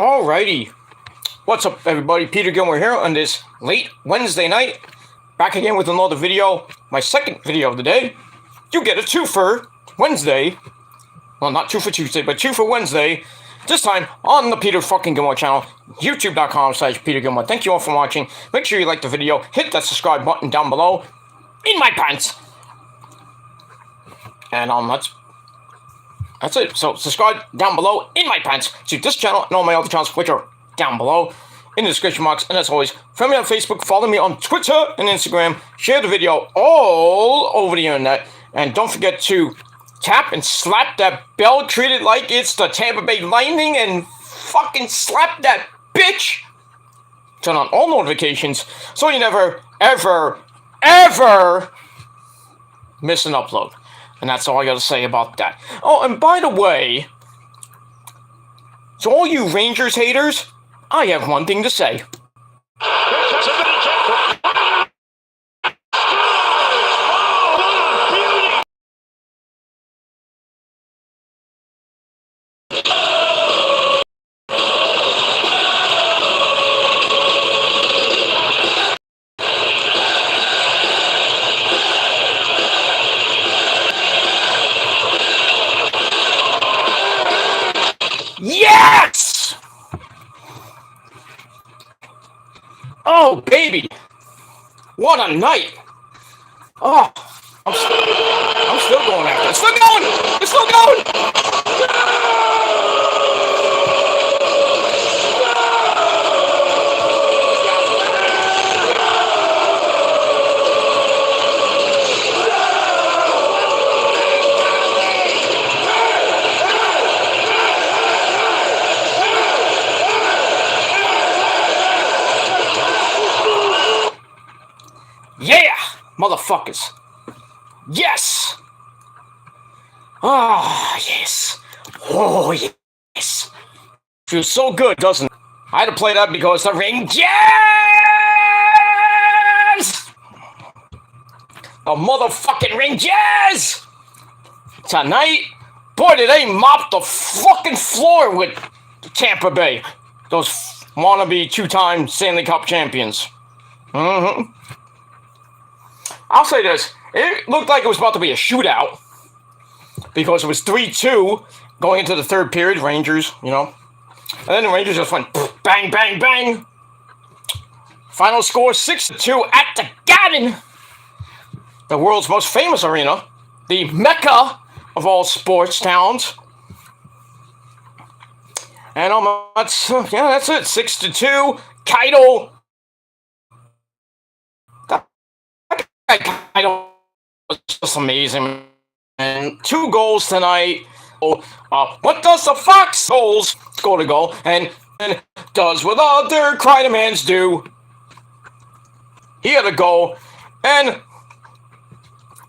Alrighty. What's up, everybody? Peter Gilmore here on this late Wednesday night. Back again with another video. My second video of the day. You get a two for Wednesday. Well, not two for Tuesday, but two for Wednesday. This time on the Peter fucking Gilmore channel. YouTube.com/Peter Gilmore. Thank you all for watching. Make sure you like the video. Hit that subscribe button down below. In my pants. And that's it. So subscribe down below in my pants to this channel and all my other channels, which are down below in the description box. And as always, friend me on Facebook, follow me on Twitter and Instagram, share the video all over the internet, and don't forget to tap and slap that bell, treat it like it's the Tampa Bay Lightning, and fucking slap that bitch. Turn on all notifications so you never, ever, ever miss an upload. And that's all I gotta say about that. Oh, and by the way, to all you Rangers haters, I have one thing to say. Yes! Oh, baby. What a night. Oh, I'm still going after it. It's still going! It's still going! Yeah, motherfuckers. Yes. Ah, yes. Oh, yes. Feels so good, doesn't it? I had to play that because the Rangers! The motherfucking Rangers! Tonight, boy, did they mop the fucking floor with Tampa Bay. Those wannabe two-time Stanley Cup champions. Mm-hmm. I'll say this, it looked like it was about to be a shootout because it was 3-2 going into the third period, Rangers, you know. And then the Rangers just went bang, bang, bang. Final score 6-2 at the Garden, the world's most famous arena, the mecca of all sports towns. And that's it, 6-2, Keitel. I don't. It's just amazing. And 2 goals tonight. What does the Fox goals score a goal? And does what other Kreidermans do? He had a goal. And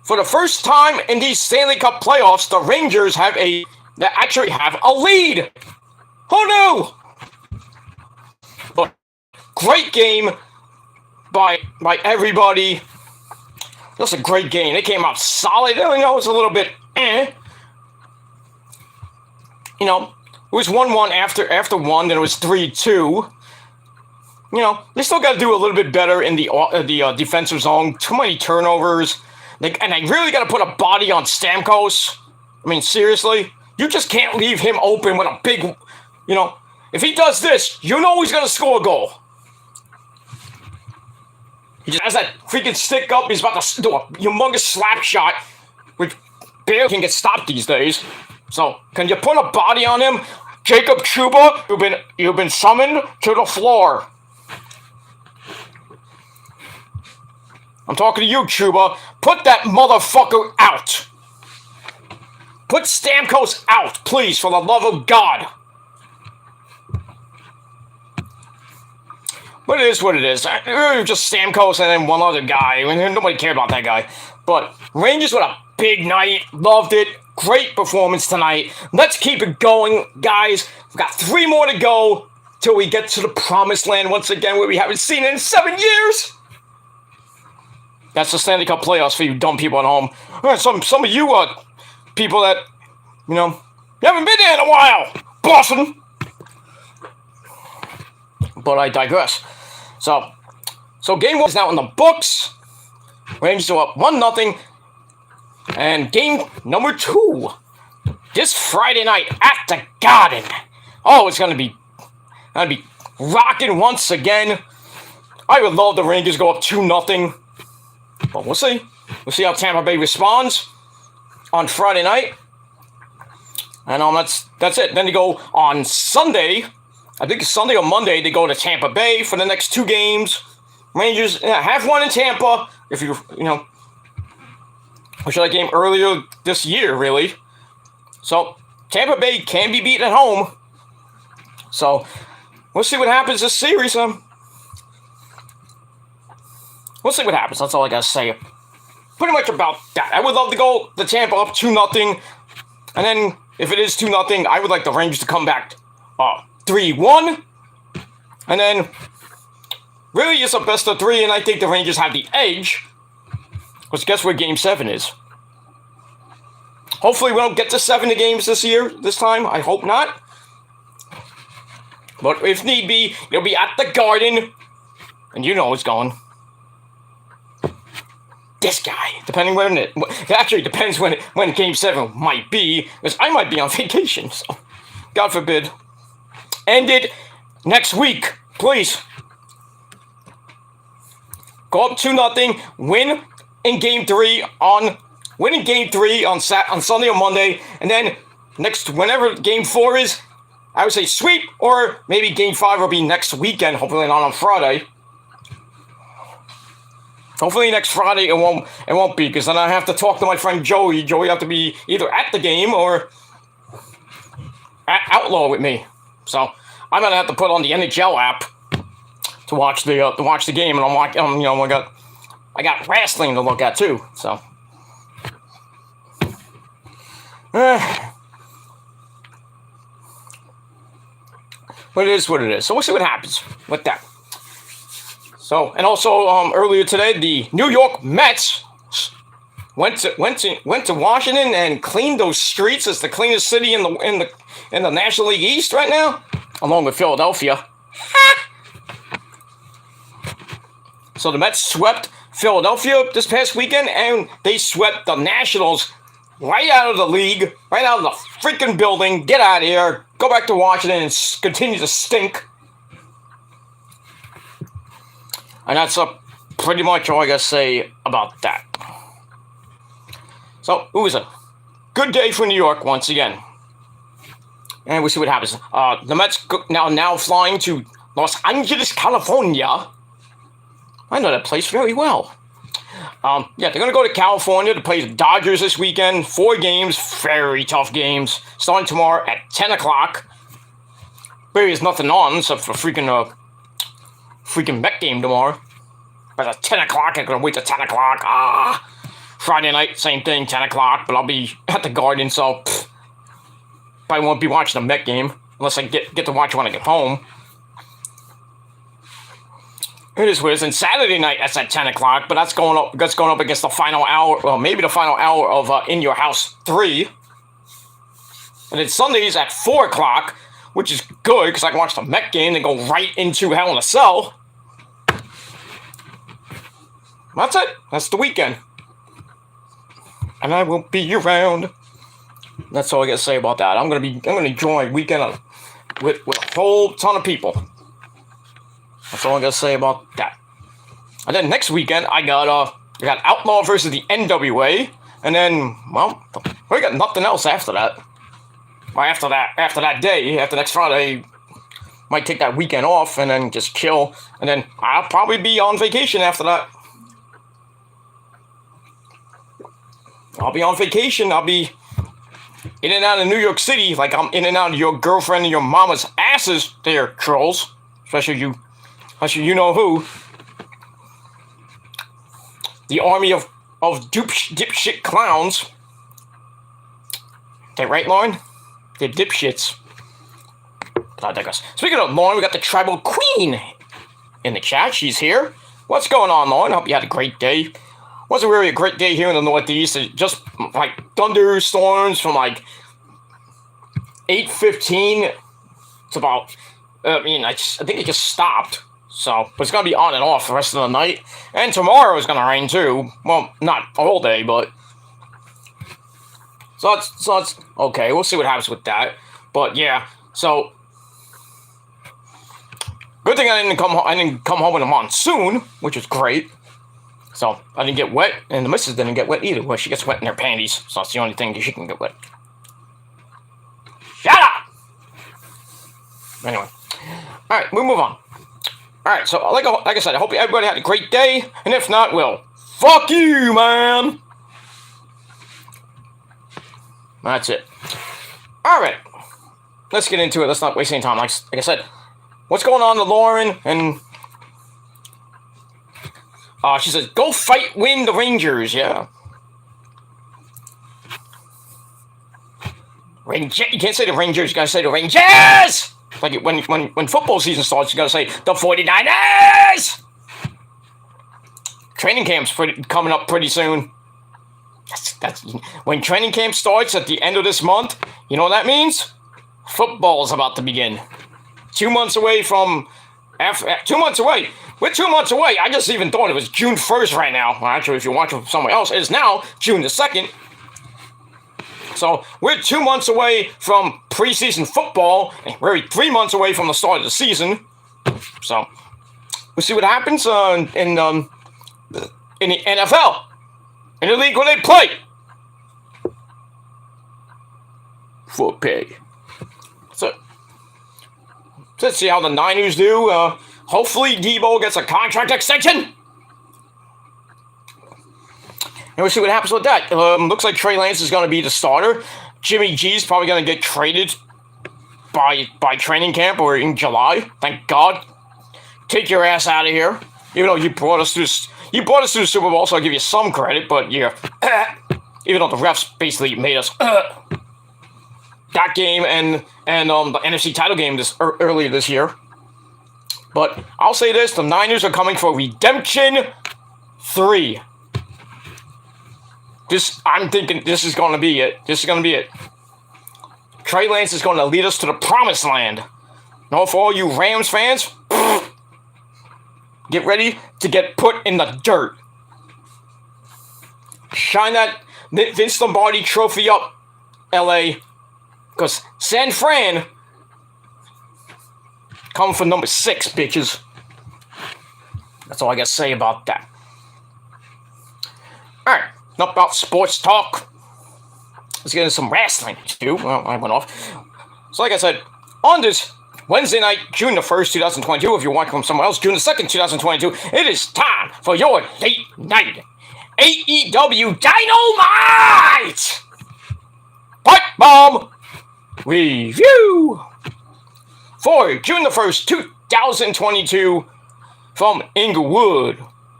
for the first time in these Stanley Cup playoffs, the Rangers actually have a lead. Who knew? But great game by everybody. That's a great game. They came out solid. You know, it was a little bit You know, it was 1-1 after 1, then it was 3-2. You know, they still got to do a little bit better in the defensive zone. Too many turnovers. And they really got to put a body on Stamkos. I mean, seriously? You just can't leave him open with a big, you know. If he does this, you know he's going to score a goal. He just has that freaking stick up. He's about to do a humongous slap shot, which barely can get stopped these days. So, can you put a body on him? Jacob Trouba, you've been summoned to the floor. I'm talking to you, Trouba. Put that motherfucker out. Put Stamkos out, please, for the love of God. But it is what it is. Just Stamkos and then one other guy. I mean, nobody cared about that guy. But Rangers with a big night. Loved it. Great performance tonight. Let's keep it going, guys. We've got 3 more to go till we get to the promised land once again, where we haven't seen it in 7 years. That's the Stanley Cup playoffs for you dumb people at home. Some of you people that, you know, you haven't been there in a while. Boston. But I digress. So game 1 is now in the books. Rangers are up 1-0. And game number 2 this Friday night at the Garden. Oh, it's gonna be rocking once again. I would love the Rangers go up 2-0. But we'll see. We'll see how Tampa Bay responds on Friday night. And that's it. Then they go on Sunday. I think it's Sunday or Monday. They go to Tampa Bay for the next 2 games. Rangers have one in Tampa. If which I game earlier this year, really. So Tampa Bay can be beaten at home. So we'll see what happens this series. We'll see what happens. That's all I gotta say. Pretty much about that. I would love to go to Tampa up 2-0. And then, if it is 2-0, I would like the Rangers to come back 3-1. And then, really, it's a best of 3, and I think the Rangers have the edge. Because guess where Game 7 is? Hopefully we don't get to 7 games this time. I hope not. But if need be, it'll be at the Garden. And you know it's going. This guy, depending when it actually depends when Game 7 might be, because I might be on vacation, so God forbid. End it next week, please. Go up 2-0, win in Game 3 on Sunday or Monday, and then whenever Game 4 is, I would say sweep, or maybe Game 5 will be next weekend, hopefully not on Friday. Hopefully next Friday it won't be, because then I have to talk to my friend Joey. Joey have to be either at the game or at Outlaw with me. So I'm gonna have to put on the NHL app to watch the game, and I got wrestling to look at too. So but it is what it is. So we'll see what happens with that. So, and also earlier today, the New York Mets went to Washington and cleaned those streets. It's the cleanest city in the National League East right now, along with Philadelphia. So the Mets swept Philadelphia this past weekend, and they swept the Nationals right out of the league, right out of the freaking building. Get out of here. Go back to Washington and continue to stink. And that's pretty much all I gotta say about that. So, it was a good day for New York once again. And we'll see what happens. The Mets now flying to Los Angeles, California. I know that place very well. Yeah, they're going to go to California to play the Dodgers this weekend. 4 games, very tough games. Starting tomorrow at 10 o'clock. There's nothing on except for freaking Met game tomorrow. But at 10 o'clock, I'm going to wait till 10 o'clock. Friday night, same thing, 10 o'clock. But I'll be at the Garden, so probably won't be watching the Met game. Unless I get to watch it when I get home. It is what it is. And Saturday night, that's at 10 o'clock. But that's going up against the final hour. Well, maybe the final hour of In Your House 3. And then Sundays at 4 o'clock. Which is good, because I can watch the Met game and go right into Hell in a Cell. That's it. That's the weekend. And I will be around. That's all I got to say about that. I'm gonna enjoy my weekend with a whole ton of people. That's all I got to say about that. And then next weekend, I got Outlaw versus the NWA. And then, well, we got nothing else after that. After that day, after next Friday, might take that weekend off and then just chill. And then I'll probably be on vacation after that. I'll be on vacation. I'll be in and out of New York City like I'm in and out of your girlfriend and your mama's asses there, trolls. Especially you know who. The army of dipshit clowns. That right, Lauren? They're dipshits. But I digress. Speaking of Lauren, we got the Tribal Queen in the chat. She's here. What's going on, Lauren? Hope you had a great day. Wasn't really a great day here in the Northeast. It just like thunderstorms from like 8:15 to about I mean, I think it just stopped. So, but it's gonna be on and off the rest of the night. And tomorrow is gonna rain too. Well, not all day, but so it's okay. We'll see what happens with that. But yeah, so good thing I didn't come home in a monsoon, which is great. So I didn't get wet, and the missus didn't get wet either. Well, she gets wet in her panties, so that's the only thing she can get wet. Shut up! Anyway. Alright, we'll move on. Alright, so like I said, I hope everybody had a great day, and if not, well, fuck you, man! That's it. Alright. Let's get into it. Let's not waste any time. Like I said, what's going on to Lauren, and she says, go fight, win the Rangers, yeah. You can't say the Rangers, you gotta say the Rangers! Like when football season starts, you gotta say the 49ers! Training camp's coming up pretty soon. That's when training camp starts at the end of this month, you know what that means? Football's about to begin. 2 months away from... 2 months away. We're 2 months away. I just even thought it was June 1st right now. Well, actually, if you're watching from somewhere else, it is now June the 2nd. So, we're 2 months away from preseason football, and we're 3 months away from the start of the season. So, we'll see what happens in the NFL. In the league where they play. For pay. So, let's see how the Niners do. Hopefully, Debo gets a contract extension. And we'll see what happens with that. Looks like Trey Lance is going to be the starter. Jimmy G's probably going to get traded by training camp or in July. Thank God. Take your ass out of here. Even though you brought us to the Super Bowl, so I'll give you some credit. But yeah, even though the refs basically made us that game and the NFC title game earlier this year. But I'll say this: the Niners are coming for Redemption 3. I'm thinking this is going to be it. This is going to be it. Trey Lance is going to lead us to the promised land. Now, for all you Rams fans, get ready to get put in the dirt. Shine that Vince Lombardi trophy up, LA. Because San Fran coming for number 6, bitches. That's all I got to say about that. Alright. Enough about sports talk. Let's get into some wrestling, too. Well, I went off. So, like I said, on this Wednesday night, June the 1st, 2022, if you're watching from somewhere else, June the 2nd, 2022, it is time for your late night AEW Dynamite Pipebomb review for June the 1st, 2022, from Inglewood.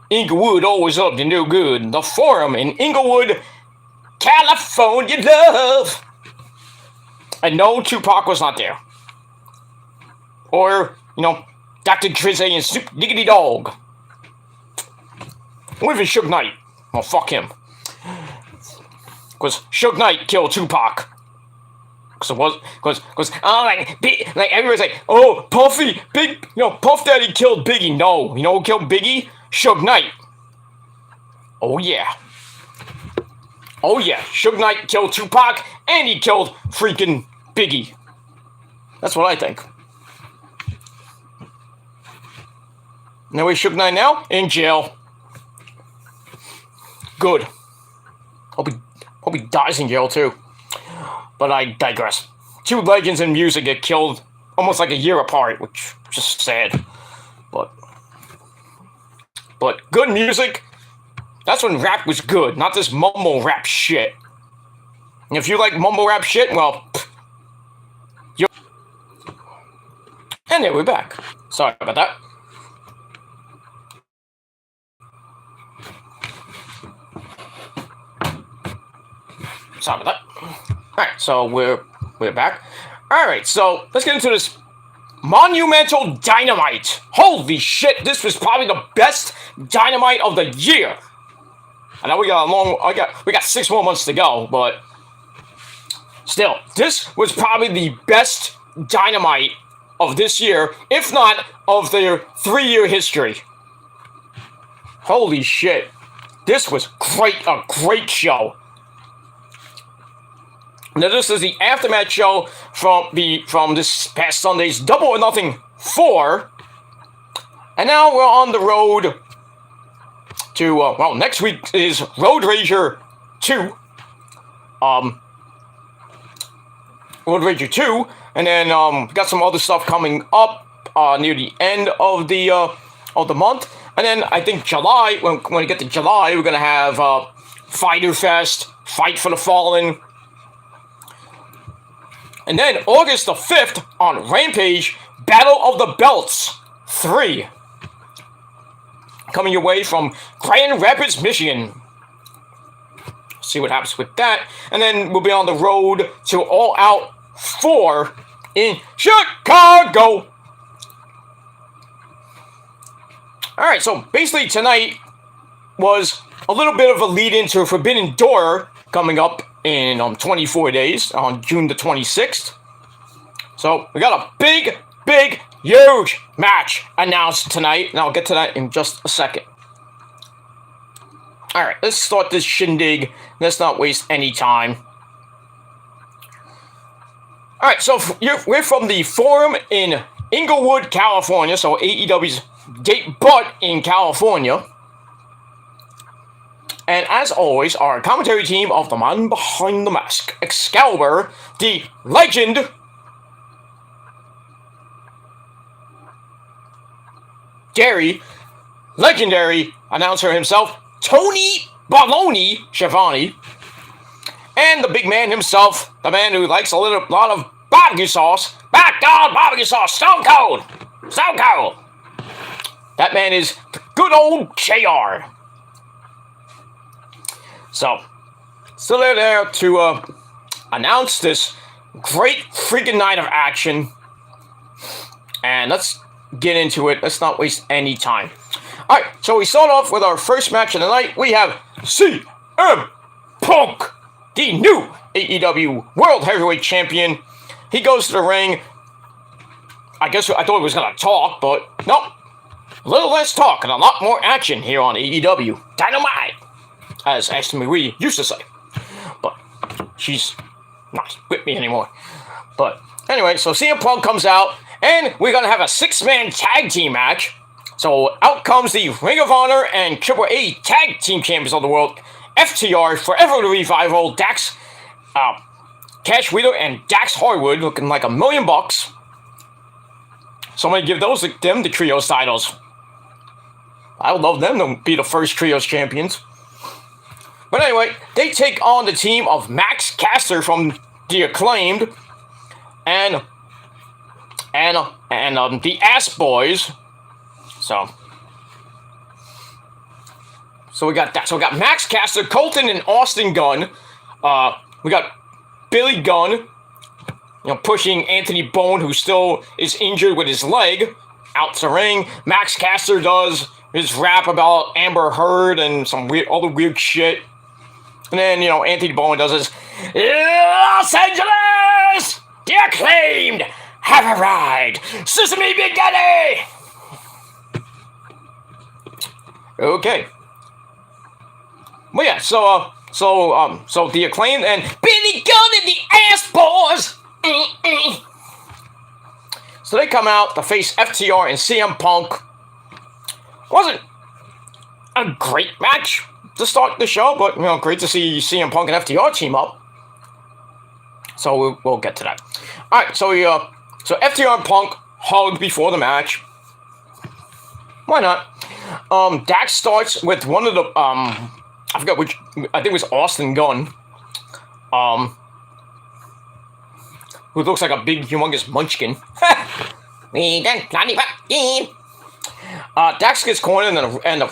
Inglewood always up to no good. The Forum in Inglewood, California, love. And no, Tupac was not there. Or, Dr. Drizzy and Snoop Diggity Dogg. Or even Suge Knight. Well, fuck him. Because Suge Knight killed Tupac. Because everybody's like, oh, Puffy, Puff Daddy killed Biggie. No, you know who killed Biggie? Suge Knight. Oh yeah. Oh yeah, Suge Knight killed Tupac, and he killed freaking Biggie. That's what I think. Now where's Suge Knight now? In jail. Good. Hope he dies in jail too. But I digress. 2 legends in music get killed almost like a year apart, which is just sad. But good music, that's when rap was good, not this mumble rap shit. And if you like mumble rap shit, well, you're... And there we're back. Sorry about that. Sorry about that. Alright, so we're back. Alright, so let's get into this monumental Dynamite. Holy shit, this was probably the best Dynamite of the year. I know we got 6 more months to go, but still, this was probably the best Dynamite of this year, if not of their 3-year history. Holy shit. This was a great show. Now this is the aftermath show from this past Sunday's Double or Nothing 4. And now we're on the road to, next week is Road Rager 2. Road Rager 2, and then we got some other stuff coming up near the end of the month. And then I think July, when we get to July, we're gonna have Fighter Fest, Fight for the Fallen. And then August the 5th on Rampage, Battle of the Belts 3. Coming your way from Grand Rapids, Michigan. See what happens with that. And then we'll be on the road to All Out 4 in Chicago. Alright, so basically tonight was a little bit of a lead into Forbidden Door coming up in 24 days on June the 26th. So we got a big, huge match announced tonight, and I'll get to that in just a second. Alright, let's start this shindig. Let's not waste any time. Alright, so we're from the Forum in Inglewood, California, so AEW's date butt in California. And as always, our commentary team of the man behind the mask, Excalibur, the legend, legendary announcer himself, Tony Baloney Schiavone, and the big man himself, the man who likes a lot of barbecue sauce, backdown barbecue sauce, Stone Cold. That man is the good old JR. So they're there to announce this great freaking night of action. And let's get into it. Let's not waste any time. Alright, so we start off with our first match of the night. We have CM Punk, the new AEW World Heavyweight Champion. He goes to the ring. I thought he was going to talk, but nope. A little less talk and a lot more action here on AEW Dynamite, as Ashley Marie used to say. But she's not with me anymore. But anyway, so CM Punk comes out, and we're going to have a 6-man tag team match. So out comes the Ring of Honor and AAA Tag Team Champions of the World, FTR, Forever the Revival, Dax, Cash Wheeler, and Dax Harwood, looking like $1 million. Somebody give them the trios titles. I would love them to be the first trios champions. But anyway, they take on the team of Max Caster from the Acclaimed and the Ass Boys. So we got that. So we got Max Caster, Colton, and Austin Gunn. We got Billy Gunn, pushing Anthony Bone, who still is injured with his leg, out to ring. Max Caster does his rap about Amber Heard and some other weird shit. And then, Anthony Bone does his Los Angeles! The Acclaimed have arrived! Sesame Big Daddy! Okay. Well, yeah, so the Acclaimed and Billy Gunn and the Ass Boys! So they come out to face FTR and CM Punk. Wasn't a great match to start the show, but great to see CM Punk and FTR team up. So we'll get to that. All right, so FTR and Punk hugged before the match. Why not? Dax starts with one of the I forgot which. I think it was Austin Gunn. Who looks like a big, humongous munchkin. Dax gets cornered, and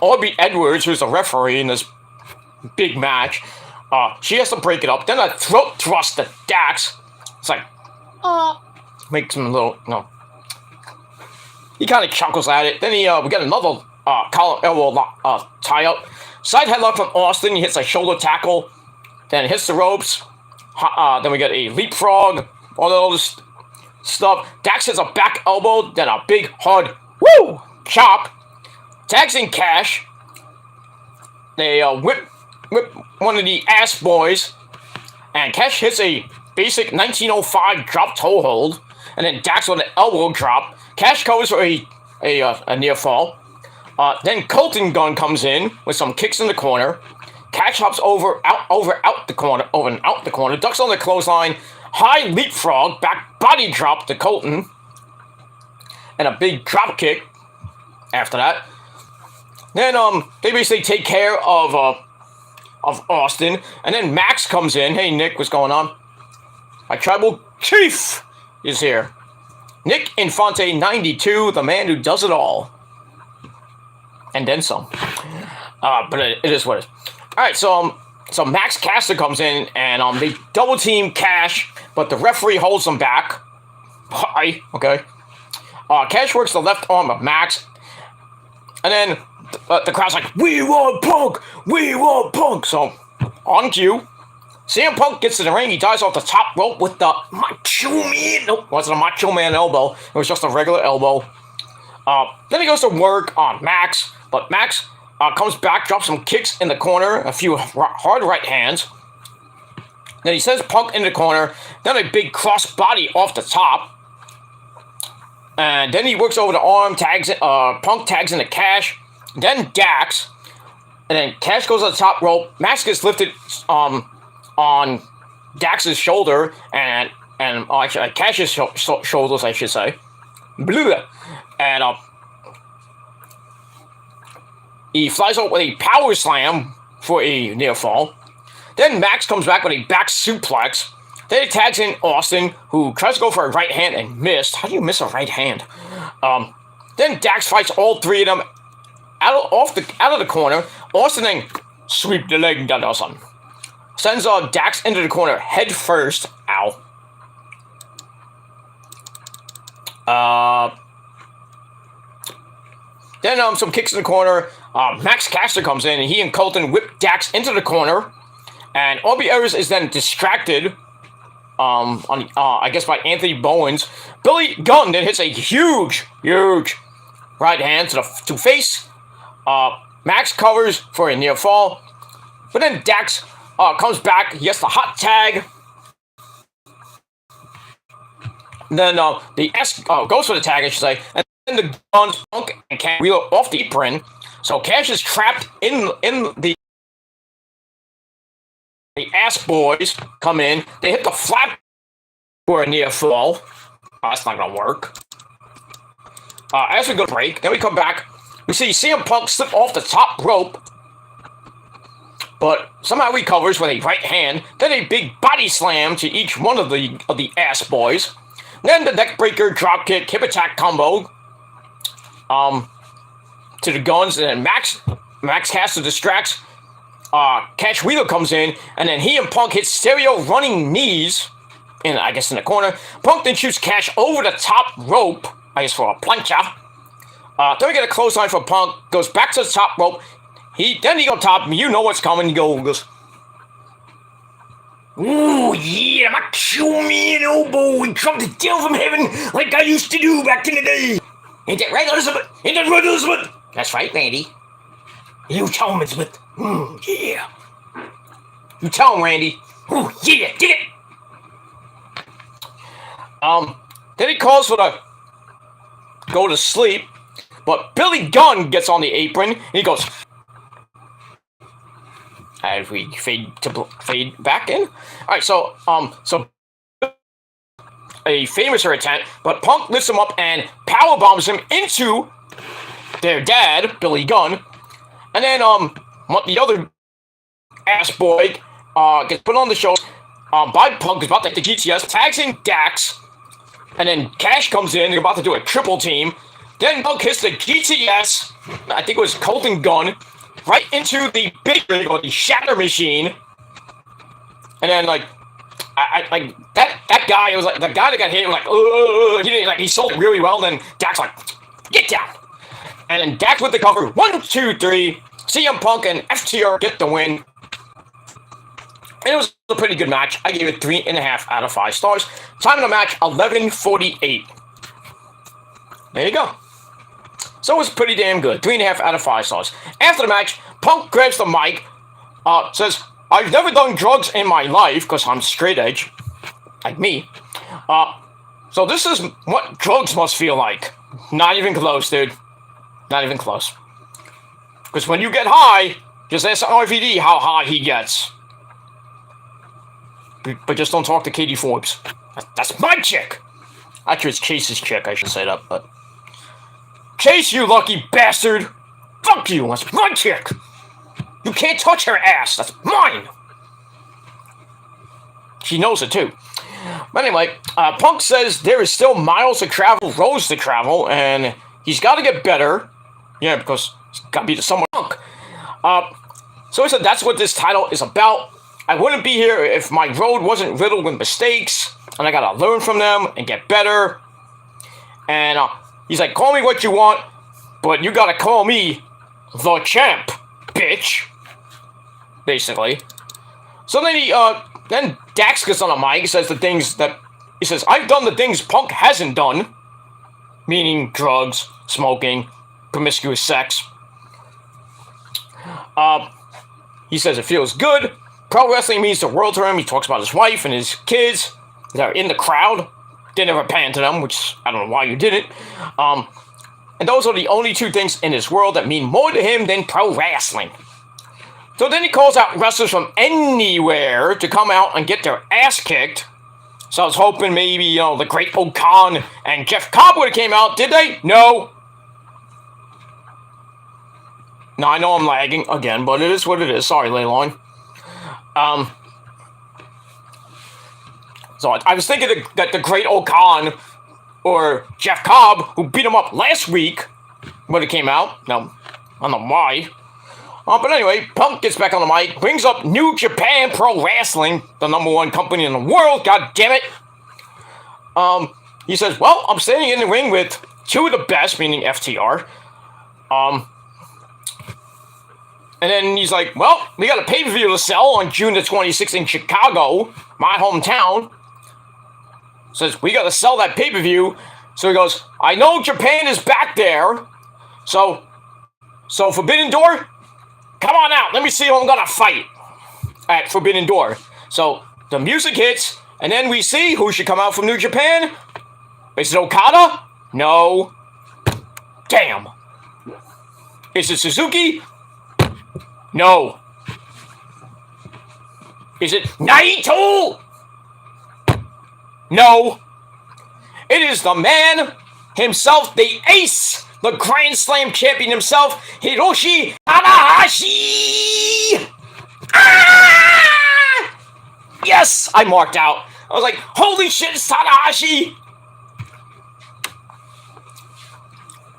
Aubrey Edwards, who's the referee in this big match, she has to break it up. Then a throat thrust to Dax. It's like, makes him a little, he kind of chuckles at it. Then we get another collar elbow tie up. Side headlock from Austin. He hits a shoulder tackle. Then hits the ropes. Then we get a leapfrog. All those stuff. Dax hits a back elbow, then a big hard woo chop. Tags in Cash. They whip one of the ass boys, and Cash hits a basic 1905 drop toe hold, and then Dax with an elbow drop. Cash covers for a near fall. Then Colton Gunn comes in with some kicks in the corner. Cash hops out the corner, ducks on the clothesline, high leapfrog, back body drop to Colton, and a big drop kick after that. Then they basically take care of Austin, and then Max comes in. Hey Nick, what's going on? My tribal chief is here. Nick Infante 92, the man who does it all. And then some. But it is what it is. Alright, so Max Caster comes in, and they double team Cash, but the referee holds them back. Hi, okay. Cash works the left arm of Max, and then the crowd's like, we want Punk! We want Punk! So, on cue, CM Punk gets to the ring. He dives off the top rope with the Macho Man. Nope, wasn't a Macho Man elbow. It was just a regular elbow. Then he goes to work on Max, but Max comes back, drops some kicks in the corner, a few hard right hands. Then he sends Punk in the corner, then a big cross body off the top. And then he works over the arm, Punk tags into Cash, then Dax, and then Cash goes to the top rope. Max gets lifted on Dax's shoulder, and actually Cash's shoulders, I should say. Blah. And he flies out with a power slam for a near fall. Then Max comes back with a back suplex. Then he tags in Austin, who tries to go for a right hand and missed. How do you miss a right hand? Then Dax fights all three of them out of the corner. Austin then sweep the leg down Austin. Sends Dax into the corner head first. Ow. Then some kicks in the corner. Max Caster comes in, and he and Colton whip Dax into the corner. And Aubrey Evers is then distracted, I guess by Anthony Bowens. Billy Gunn then hits a huge right hand to face. Max covers for a near fall. But then Dax comes back. He gets the hot tag. And then the S goes for the tag, I should say. And then the Guns, Punk, and Cash wheel off the apron. So Cash is trapped in the ass boys come in. They hit the flap for a near fall. That's not gonna work. As we go to break, then we come back. We see CM Punk slip off the top rope, but somehow recovers with a right hand. Then a big body slam to each one of the ass boys. Then the neckbreaker, dropkick, hip attack combo to the Guns, and then Max Caster distracts. Cash Wheeler comes in, and then he and Punk hit stereo running knees in the corner. Punk then shoots Cash over the top rope, I guess for a plancha. Then we get a clothesline for Punk, goes back to the top rope. He go top, you know what's coming. He goes, ooh, yeah, Macho Man elbow. We dropped it down from heaven like I used to do back in the day. Ain't that right, Elizabeth? Ain't that right, Elizabeth? That's right, Randy. You tell him, Elizabeth. Yeah. You tell him, Randy. Ooh, yeah, dig it. Then he calls for the go to sleep, but Billy Gunn gets on the apron, and he goes, as we fade back in. Alright, so a famous attempt, but Punk lifts him up and power bombs him into their dad, Billy Gunn. And then the other ass boy gets put on the show by Punk, is about to hit the GTS, tags in Dax, and then Cash comes in, they're about to do a triple team. Then Punk hits the GTS, I think it was Colton Gunn, right into the big rig, or the shatter machine. And then I that guy, it was like the guy that got hit was he sold it really well. And then Dax get down, and then Dax with the cover. 1, 2, 3. CM Punk and FTR get the win. And it was a pretty good match. I gave it 3.5 out of 5 stars. Time of the match, 11:48. There you go. So it's pretty damn good. 3.5 out of 5 stars. After the match, Punk grabs the mic, says, I've never done drugs in my life, because I'm straight edge, like me. So this is what drugs must feel like. Not even close, dude. Not even close. Because when you get high, just ask RVD how high he gets. But just don't talk to Katie Forbes. That's my chick! Actually, it's Chase's chick, I should say that, but... Chase, you lucky bastard! Fuck you, that's my chick! You can't touch her ass, that's mine! She knows it, too. But anyway, Punk says there is still miles to travel, roads to travel, and he's got to get better. Yeah, because he's got to be someone Punk. So he said that's what this title is about. I wouldn't be here if my road wasn't riddled with mistakes, and I got to learn from them and get better. And he's like, call me what you want, but you got to call me the champ, bitch. Basically. So then then Dax gets on the mic, says the things that... He says, I've done the things Punk hasn't done. Meaning drugs, smoking, promiscuous sex. He says it feels good. Pro wrestling means the world to him. He talks about his wife and his kids that are in the crowd. Didn't ever pan to them, which I don't know why you didn't. And those are the only two things in this world that mean more to him than pro wrestling. So then he calls out wrestlers from anywhere to come out and get their ass kicked. So I was hoping maybe, the Great Okan and Jeff Cobb would have came out. Did they? No. No, I know I'm lagging again, but it is what it is. Sorry, Leyline. So I was thinking that the Great Okan or Jeff Cobb, who beat him up last week, would have came out. No, I don't know why. But anyway, Punk gets back on the mic, brings up New Japan Pro Wrestling, the #1 company in the world, god damn it. He says, well, I'm standing in the ring with two of the best, meaning FTR. And then he's like, well, we got a pay-per-view to sell on June the 26th in Chicago, my hometown. Says, we got to sell that pay-per-view. So he goes, I know Japan is back there. So Forbidden Door, come on out. Let me see who I'm going to fight at Forbidden Door. So the music hits, and then we see who should come out from New Japan. Is it Okada? No. Damn. Is it Suzuki? No. Is it Naito? No. It is the man himself, the ace, the Grand Slam champion himself, Hiroshi Tanahashi! Ah! Yes, I marked out. I was like, holy shit, it's Tanahashi!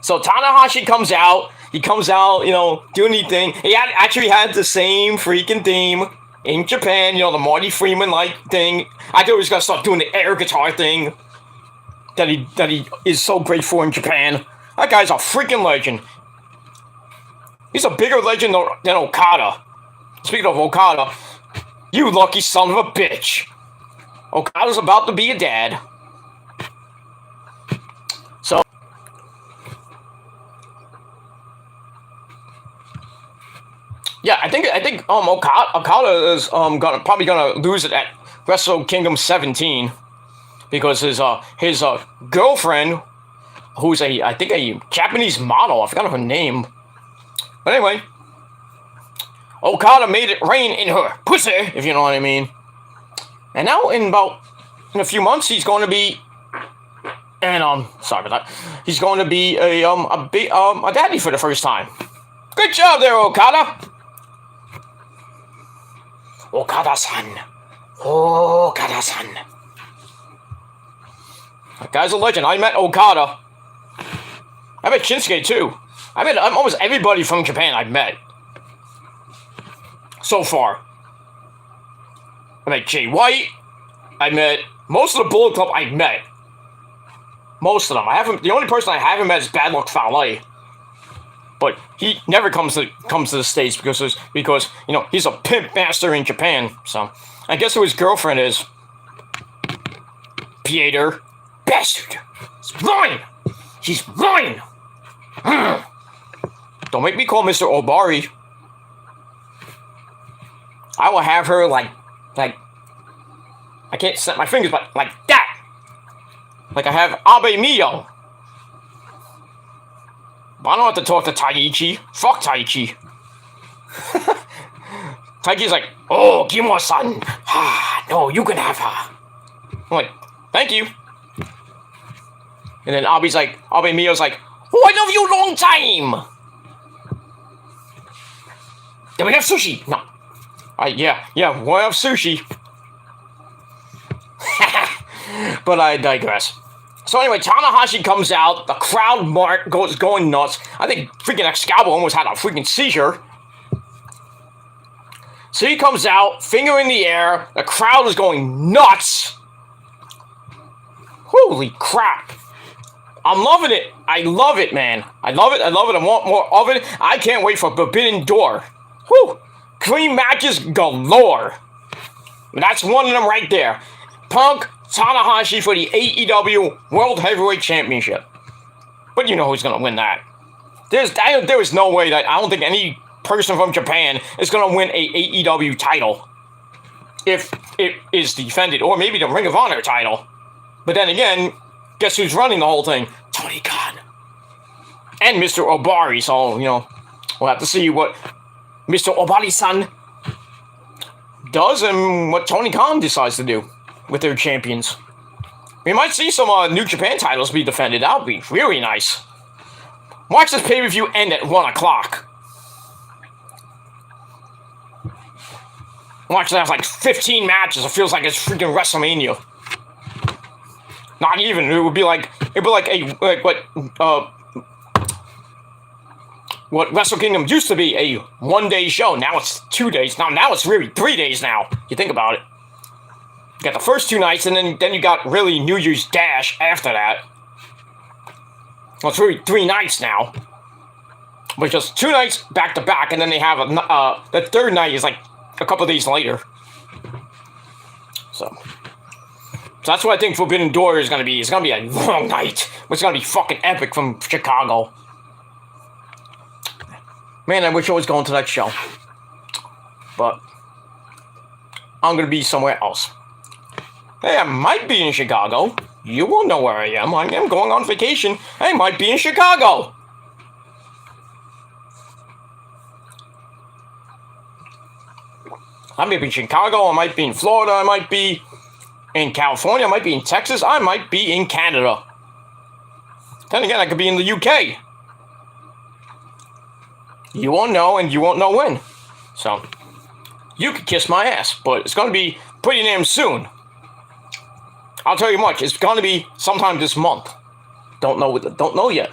So Tanahashi comes out. He comes out, doing anything. He actually had the same freaking theme in Japan, the Marty Freeman-like thing. I thought he was going to start doing the air guitar thing that he is so great for in Japan. That guy's a freaking legend. He's a bigger legend than Okada. Speaking of Okada, you lucky son of a bitch. Okada's about to be a dad. So... yeah, I think Okada is probably gonna lose it at Wrestle Kingdom 17 because his girlfriend, who's I think a Japanese model, I forgot her name. But anyway, Okada made it rain in her pussy, if you know what I mean. And now in a few months he's going to be, and sorry about that, he's going to be a daddy for the first time. Good job there, Okada. Okada-san. Okada-san. That guy's a legend. I met Okada. I met Shinsuke, too. I met almost everybody from Japan I've met. So far. I met Jay White. I met most of the Bullet Club I've met. Most of them. The only person I haven't met is Bad Luck Fale. But he never comes to the States because he's a pimp master in Japan. So I guess who his girlfriend is. Pieter. Bastard. It's mine. She's mine. Don't make me call Mr. Obari. I will have her like, I can't snap my fingers, but like that. Like I have Abe Mio. But I don't have to talk to Taichi. Fuck Taichi. Taichi's like, oh, Kimo-san. Ah, no, you can have her. I'm like, thank you. And then Abe Mio's like, oh, I love you long time. Then we have sushi. No. Yeah, we'll have sushi. But I digress. So anyway, Tanahashi comes out. The crowd goes going nuts. I think freaking Excalibur almost had a freaking seizure. So he comes out, finger in the air. The crowd is going nuts. Holy crap. I'm loving it. I love it, man. I love it. I want more of it. I can't wait for Forbidden Door. Whew. Clean matches galore. That's one of them right there. Punk, Tanahashi for the AEW World Heavyweight Championship. But you know who's going to win that. There is no way that I don't think any person from Japan is going to win a AEW title. If it is defended. Or maybe the Ring of Honor title. But then again, guess who's running the whole thing? Tony Khan. And Mr. Obari. So, you know, we'll have to see what Mr. Obari-san does and what Tony Khan decides to do with their champions. We might see some New Japan titles be defended. That would be really nice. Watch this pay-per-view end at 1 o'clock. Watch that have like 15 matches. It feels like it's freaking WrestleMania. Not even. It would be like what Wrestle Kingdom used to be, a one-day show. Now it's 2 days. Now it's really 3 days now. You think about it. You got the first 2 nights, and then you got really New Year's Dash after that. Well, it's really 3 nights now. But just 2 nights back-to-back, and then they have the third night is like a couple days later. So that's what I think Forbidden Door is going to be. It's going to be a long night. It's going to be fucking epic from Chicago. Man, I wish I was going to that show. But I'm going to be somewhere else. Hey, I might be in Chicago. You won't know where I am. I am going on vacation. I might be in Chicago. I might be in Chicago. I might be in Florida. I might be in California. I might be in Texas. I might be in Canada. Then again, I could be in the UK. You won't know, and you won't know when. So, you can kiss my ass, but it's going to be pretty damn soon. I'll tell you much, it's going to be sometime this month. Don't know yet.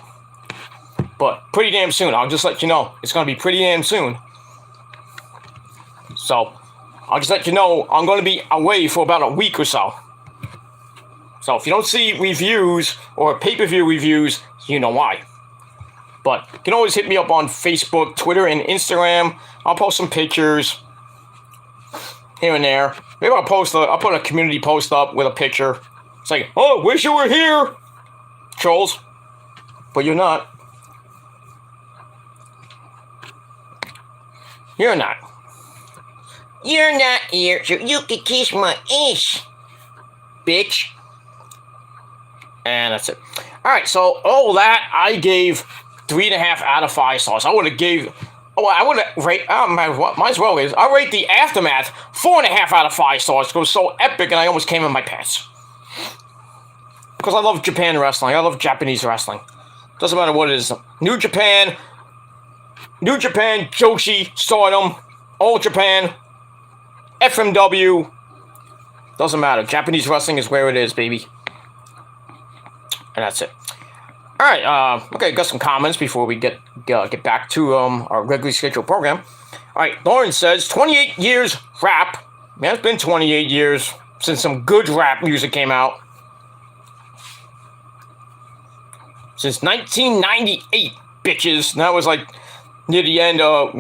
But pretty damn soon. I'll just let you know. It's going to be pretty damn soon. So, I'll just let you know I'm going to be away for about a week or so. So, if you don't see reviews or pay-per-view reviews, you know why. But you can always hit me up on Facebook, Twitter, and Instagram. I'll post some pictures here and there. Maybe I'll put a community post up with a picture. It's like, oh, wish you were here, trolls. But you're not. You're not. You're not here, so you can kiss my ass, bitch. And that's it. Alright, so all that I gave 3.5 out of 5 stars. I would have gave. Oh, I would have rate. Might as well. I rate the Aftermath 4.5 out of 5 stars. It was so epic, and I almost came in my pants. Because I love Japan wrestling. I love Japanese wrestling. Doesn't matter what it is. New Japan, Joshi, Stardom, All Japan, FMW. Doesn't matter. Japanese wrestling is where it is, baby. And that's it. Alright, okay, got some comments before we get back to our regularly scheduled program. Alright, Lauren says, 28 years rap. Man, it's been 28 years since some good rap music came out. Since 1998, bitches. And that was like near the end of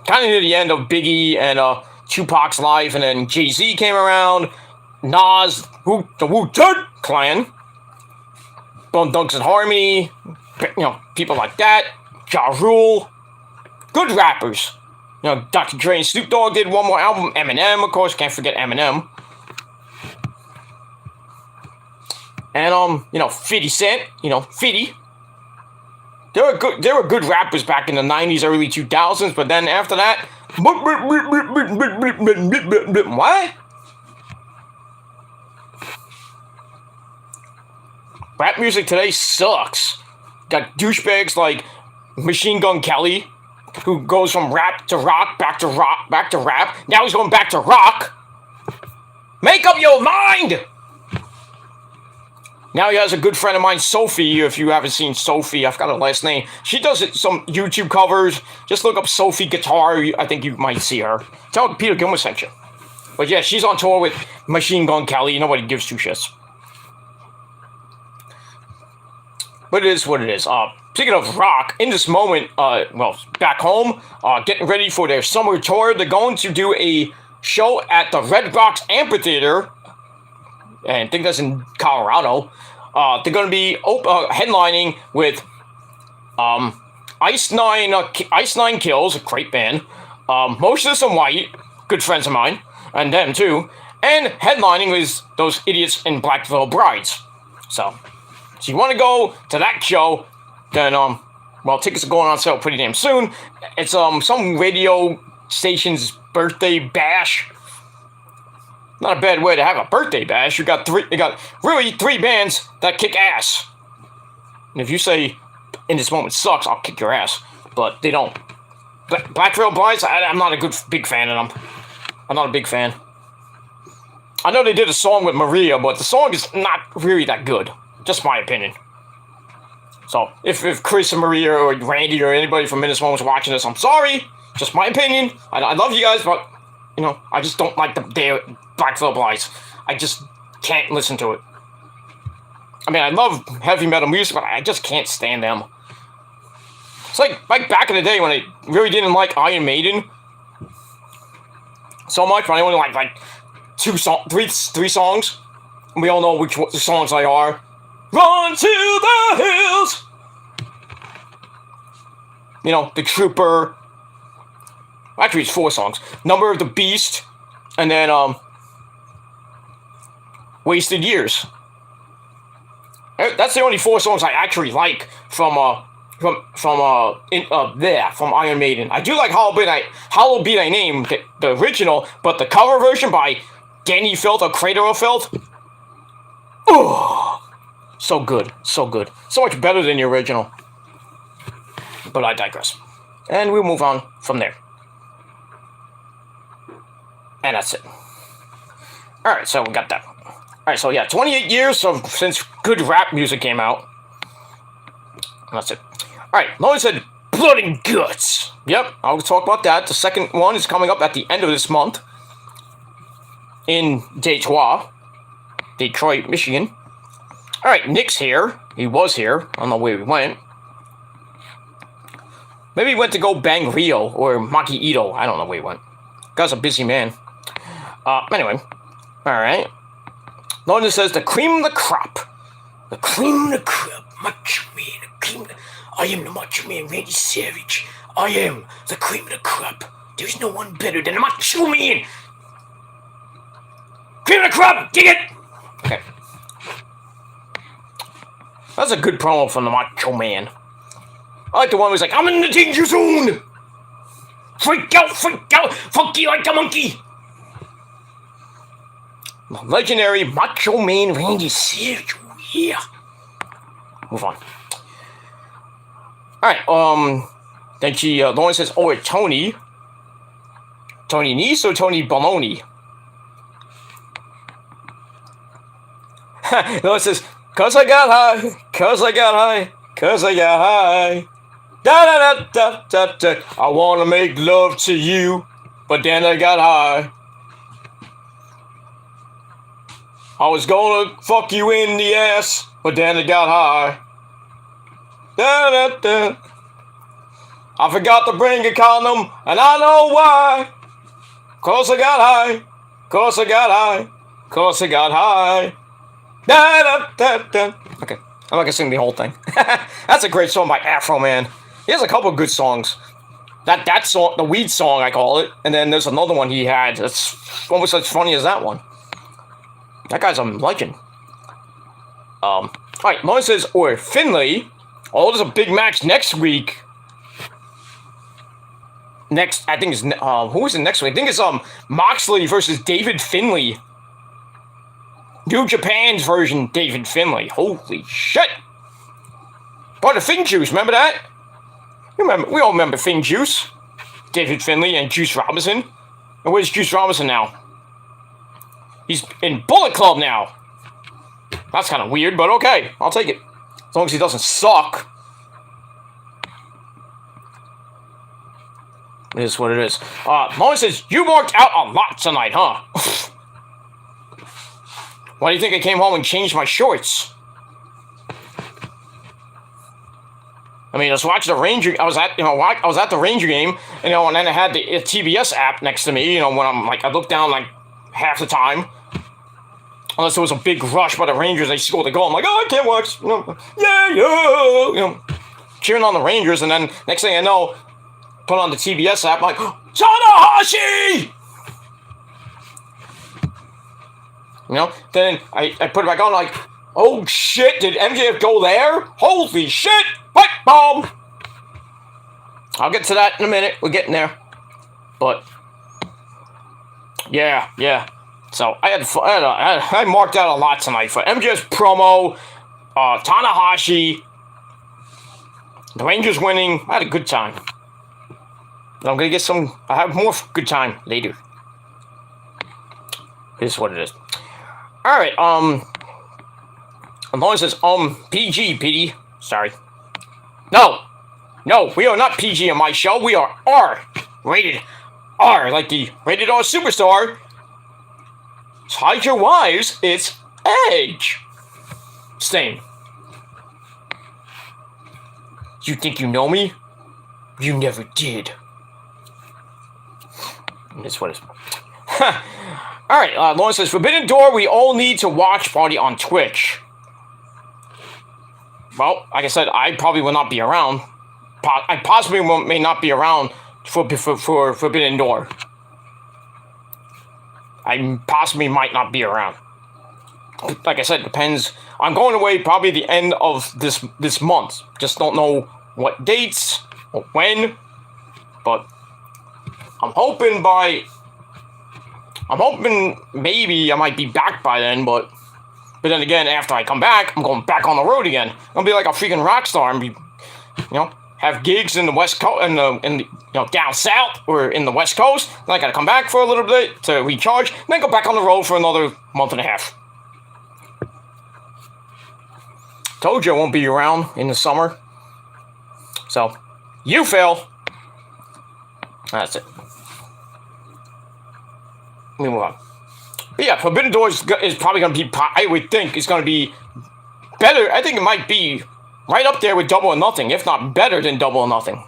Biggie and Tupac's life, and then Jay-Z came around. Nas, the Wu-Tang Clan, Bone Thugs and Harmony, people like that, Ja Rule, good rappers. Dr. Dre and Snoop Dogg did one more album. Eminem, of course, can't forget Eminem. And 50 Cent, 50. They were good rappers back in the 90s, early 2000s, but then after that, what? Rap music today sucks. Got douchebags like Machine Gun Kelly, who goes from rap to rock, back to rock, back to rap. Now he's going back to rock. Make up your mind! Now he has a good friend of mine, Sophie. If you haven't seen Sophie, I forgot her last name. She does some YouTube covers. Just look up Sophie Guitar. I think you might see her. Tell Peter Gilmer sent you. But yeah, she's on tour with Machine Gun Kelly. Nobody gives two shits. But it is what it is. Speaking of rock, in this moment, back home, getting ready for their summer tour. They're going to do a show at the Red Rocks Amphitheater. And I think that's in Colorado. They're going to be headlining with Ice Nine Kills, a great band. Motionless in White, good friends of mine, and them too. And headlining with those idiots in Black Veil Brides. So you want to go to that show, then tickets are going on sale pretty damn soon. It's some radio station's birthday bash. Not a bad way to have a birthday bash. You got really three bands that kick ass. And if you say in this moment sucks, I'll kick your ass. But they don't. Black Veil Brides, I'm not a big fan of them. I'm not a big fan. I know they did a song with Maria, but the song is not really that good. Just my opinion. So, if Chris and Maria or Randy or anybody from In This Moment is watching this, I'm sorry. Just my opinion. I love you guys, but, I just don't like their Black Veil Brides. I just can't listen to it. I mean, I love heavy metal music, but I just can't stand them. It's like back in the day when I really didn't like Iron Maiden so much, but I only like three songs. And we all know which songs they are. Run to the hills! The Trooper. Actually, it's 4 songs. Number of the Beast, and then Wasted Years. That's the only 4 songs I actually like from Iron Maiden. I do like Hallowed Be Thy Name, the original, but the cover version by Danny Filth or Crater of Filth. Oh, so good, so good, so much better than the original. But I digress, and we'll move on from there. And that's it. Alright, so we got that. Alright, so yeah, 28 years since good rap music came out. And that's it. Alright, Lauren said Blood and Guts. Yep, I'll talk about that. The second one is coming up at the end of this month. In Detroit, Michigan. Alright, Nick's here. He was here. I don't know where he went. Maybe he went to go bang Rio or Maki Ito. I don't know where he went. Guy's a busy man. Anyway. Alright. London says the cream of the crop. The cream of the crop. Macho Man. The cream of the... I am the Macho Man, Randy Savage. I am the cream of the crop. There's no one better than the Macho Man. Cream of the crop. Dig it. Okay. That's a good promo from the Macho Man. I like the one who's like, I'm in the danger zone. Freak out, funky like a monkey. The legendary Macho Man Randy Savage. Yeah. Move on. Alright, then Lauren says, oh, it's Tony. Tony Nese or Tony Baloney? Lauren says, cause I got high, cause I got high, cause I got high. Da da da da da da. I wanna make love to you, but then I got high. I was gonna fuck you in the ass, but then I got high. Da da da. I forgot to bring a condom, and I know why. Cause I got high, cause I got high, cause I got high. Da, da, da, da. Okay, I'm not gonna sing the whole thing. That's a great song by Afro Man. He has a couple of good songs. That song, the weed song, I call it, and then there's another one he had that's almost as funny as that one. That guy's a legend. All right, Lauren says, or Finley. Oh, there's a big match next week. I think it's who is it next week? I think it's Moxley versus David Finley. New Japan's version, David Finley. Holy shit! Part of Finn Juice, remember that? We all remember Finn Juice, David Finley, and Juice Robinson. And where's Juice Robinson now? He's in Bullet Club now. That's kind of weird, but okay, I'll take it. As long as he doesn't suck. It is what it is. Lauren says, you worked out a lot tonight, huh? Why do you think I came home and changed my shorts? I mean, I was watching the Ranger. I was at the Ranger game, and then I had the TBS app next to me. When I look down half the time, unless there was a big rush by the Rangers, they scored the goal. I'm like, oh, I can't watch. Cheering on the Rangers, and then next thing I know, put on the TBS app, I'm like, Tanahashi! Then I put it back on, like, oh shit, did MJF go there? Holy shit! Pipebomb! I'll get to that in a minute. We're getting there. But, yeah. So, I marked out a lot tonight for MJF's promo, Tanahashi, the Rangers winning. I had a good time. I'm gonna get I have more good time later. This is what it is. Alright, Lauren says, PG, PD. Sorry. No, we are not PG on my show. We are R. Rated R, like the Rated R Superstar. Hide your wives, it's Edge. Stain. You think you know me? You never did. That's what it's. Alright, Lauren says, Forbidden Door, we all need to watch party on Twitch. Well, like I said, I probably will not be around. I possibly may not be around for Forbidden Door. I possibly might not be around. Like I said, depends. I'm going away probably the end of this month. Just don't know what dates or when. But I'm hoping maybe I might be back by then, but then again, after I come back, I'm going back on the road again. I'm gonna be like a freaking rock star and have gigs in the West Coast, down south or in the West Coast. Then I gotta come back for a little bit to recharge, then go back on the road for another month and a half. Told you I won't be around in the summer. So, you fail. That's it. Let me move on. But yeah, Forbidden Door is probably going to be, I would think, it's going to be better. I think it might be right up there with Double or Nothing, if not better than Double or Nothing.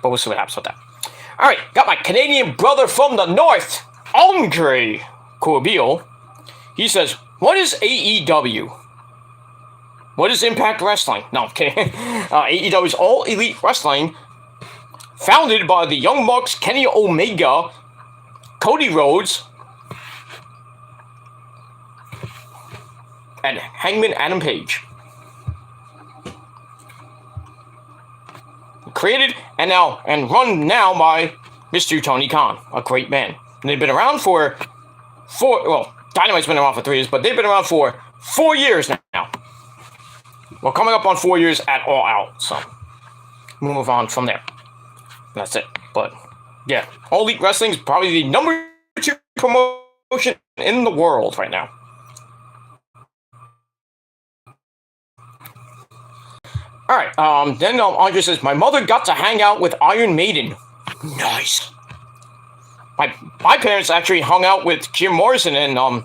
But we'll see what happens with that. Alright, got my Canadian brother from the north, Andre Corbeil. He says, what is AEW? What is Impact Wrestling? No, I'm kidding. AEW is All Elite Wrestling, founded by the Young Bucks, Kenny Omega, Cody Rhodes, and Hangman Adam Page. Created and run now by Mr. Tony Khan, a great man. And they've been around for Dynamite's been around for 3 years, but they've been around for 4 years now. Well, coming up on 4 years at All Out, so we'll move on from there. That's it. But yeah, All Elite Wrestling is probably the number 2 promotion in the world right now. Alright, then Andre says, my mother got to hang out with Iron Maiden. Nice. My parents actually hung out with Jim Morrison and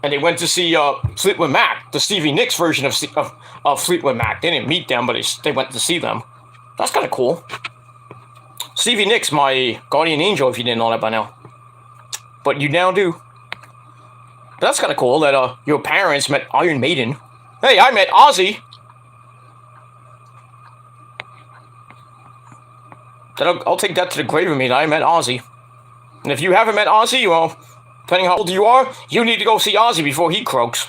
they went to see Fleetwood Mac, the Stevie Nicks version of Fleetwood Mac. They didn't meet them, but they went to see them. That's kind of cool. Stevie Nicks, my guardian angel, if you didn't know that by now. But you now do. That's kind of cool that your parents met Iron Maiden. Hey, I met Ozzy. I'll take that to the grave with me. That I met Ozzy. And if you haven't met Ozzy, well, depending how old you are, you need to go see Ozzy before he croaks,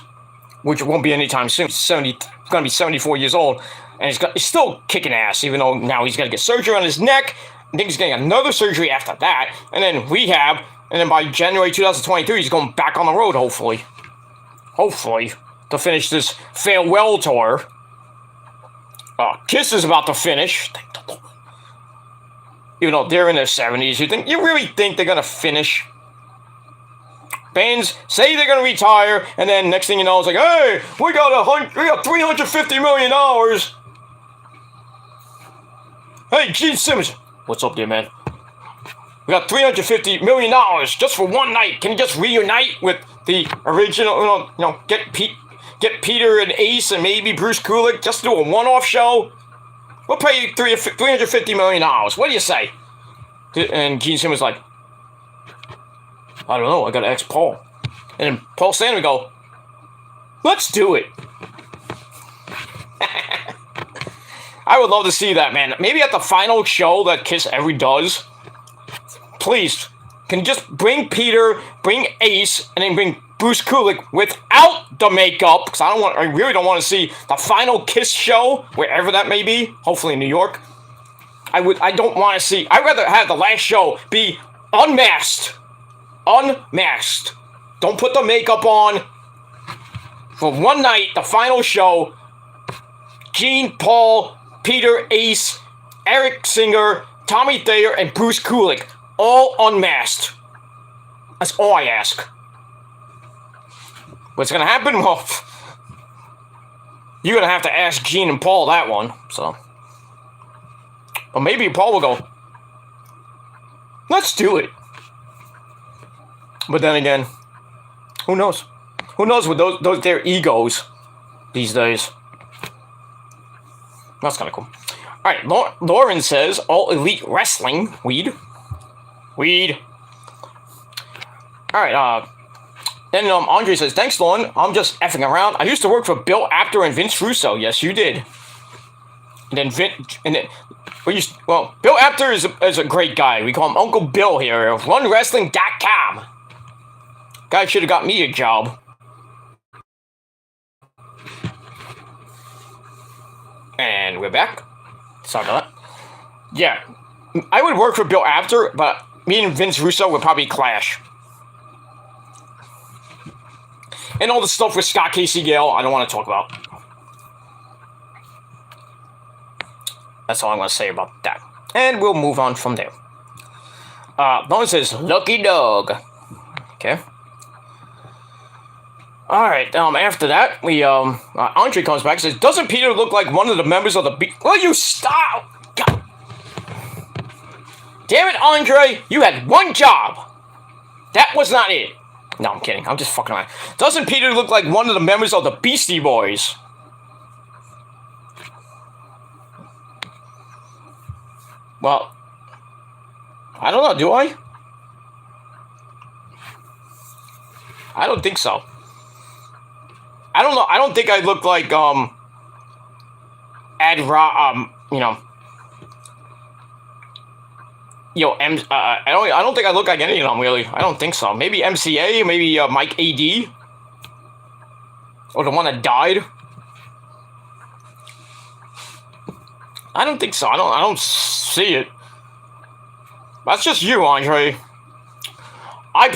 which won't be anytime soon. He's going to be 74 years old, and he's still kicking ass, even though now he's going to get surgery on his neck. I think he's getting another surgery after that, and then rehab, and then by January 2023, he's going back on the road, hopefully. Hopefully, to finish this farewell tour. Kiss is about to finish. Even though they're in their 70s, you really think they're gonna finish? Bands say they're gonna retire, and then next thing you know, it's like, hey, we got $350 million. Hey, Gene Simmons, what's up there, man? We got $350 million just for one night. Can you just reunite with the original? Get Peter and Ace and maybe Bruce Kulick, just do a one-off show. We'll pay you $350 million. What do you say? And Gene Simmons like, I don't know. I gotta ask Paul. And then Paul Stanley would go, let's do it. I would love to see that, man. Maybe at the final show that Kiss ever does, please, can you just bring Peter, bring Ace, and then bring Bruce Kulick without the makeup, because I really don't want to see the final Kiss show, wherever that may be, hopefully in New York. I don't want to see, I'd rather have the last show be unmasked. Unmasked. Don't put the makeup on. For one night, the final show, Gene, Paul, Peter, Ace, Eric Singer, Tommy Thayer, and Bruce Kulick, all unmasked. That's all I ask. What's gonna happen? Well, you're gonna have to ask Gene and Paul that one, so. But maybe Paul will go, let's do it. But then again, who knows? Who knows with those their egos these days? That's kind of cool. Alright, Lauren says, all elite wrestling, weed. Alright, then Andre says, thanks, Lauren. I'm just effing around. I used to work for Bill Apter and Vince Russo. Yes, you did. And then Bill Apter is a great guy. We call him Uncle Bill here of RunWrestling.com. Guy should have got me a job. And we're back. Sorry about that. Yeah, I would work for Bill Apter, but me and Vince Russo would probably clash. And all the stuff with Scott Casey Gale, I don't want to talk about. That's all I'm going to say about that. And we'll move on from there. No one says, lucky dog. Okay. Alright, after that, Andre comes back and says, doesn't Peter look like one of the members of the Will you stop? God. Damn it, Andre, you had one job. That was not it. No, I'm kidding. I'm just fucking around. Doesn't Peter look like one of the members of the Beastie Boys? Well, I don't know, do I? I don't think so. I don't know. I don't think I look like, I don't think I look like any of them, really. I don't think so. Maybe MCA, maybe Mike AD. Or the one that died. I don't think so. I don't see it. That's just you, Andre. I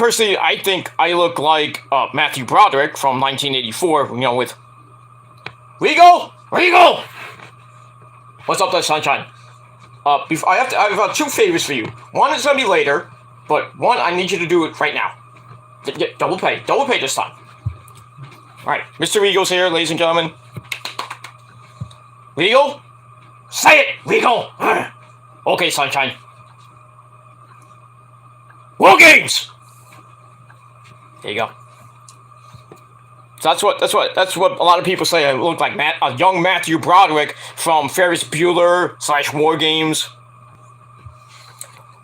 think I look like Matthew Broderick from 1984, with Regal! What's up there, sunshine? I have two favors for you. One is gonna be later, but one I need you to do it right now. Double pay this time. Alright, Mr. Regal's here, ladies and gentlemen. Regal? Say it, Regal! Okay, sunshine. War Games! There you go. So that's what a lot of people say. I look like a young Matthew Broderick from Ferris Bueller / War Games.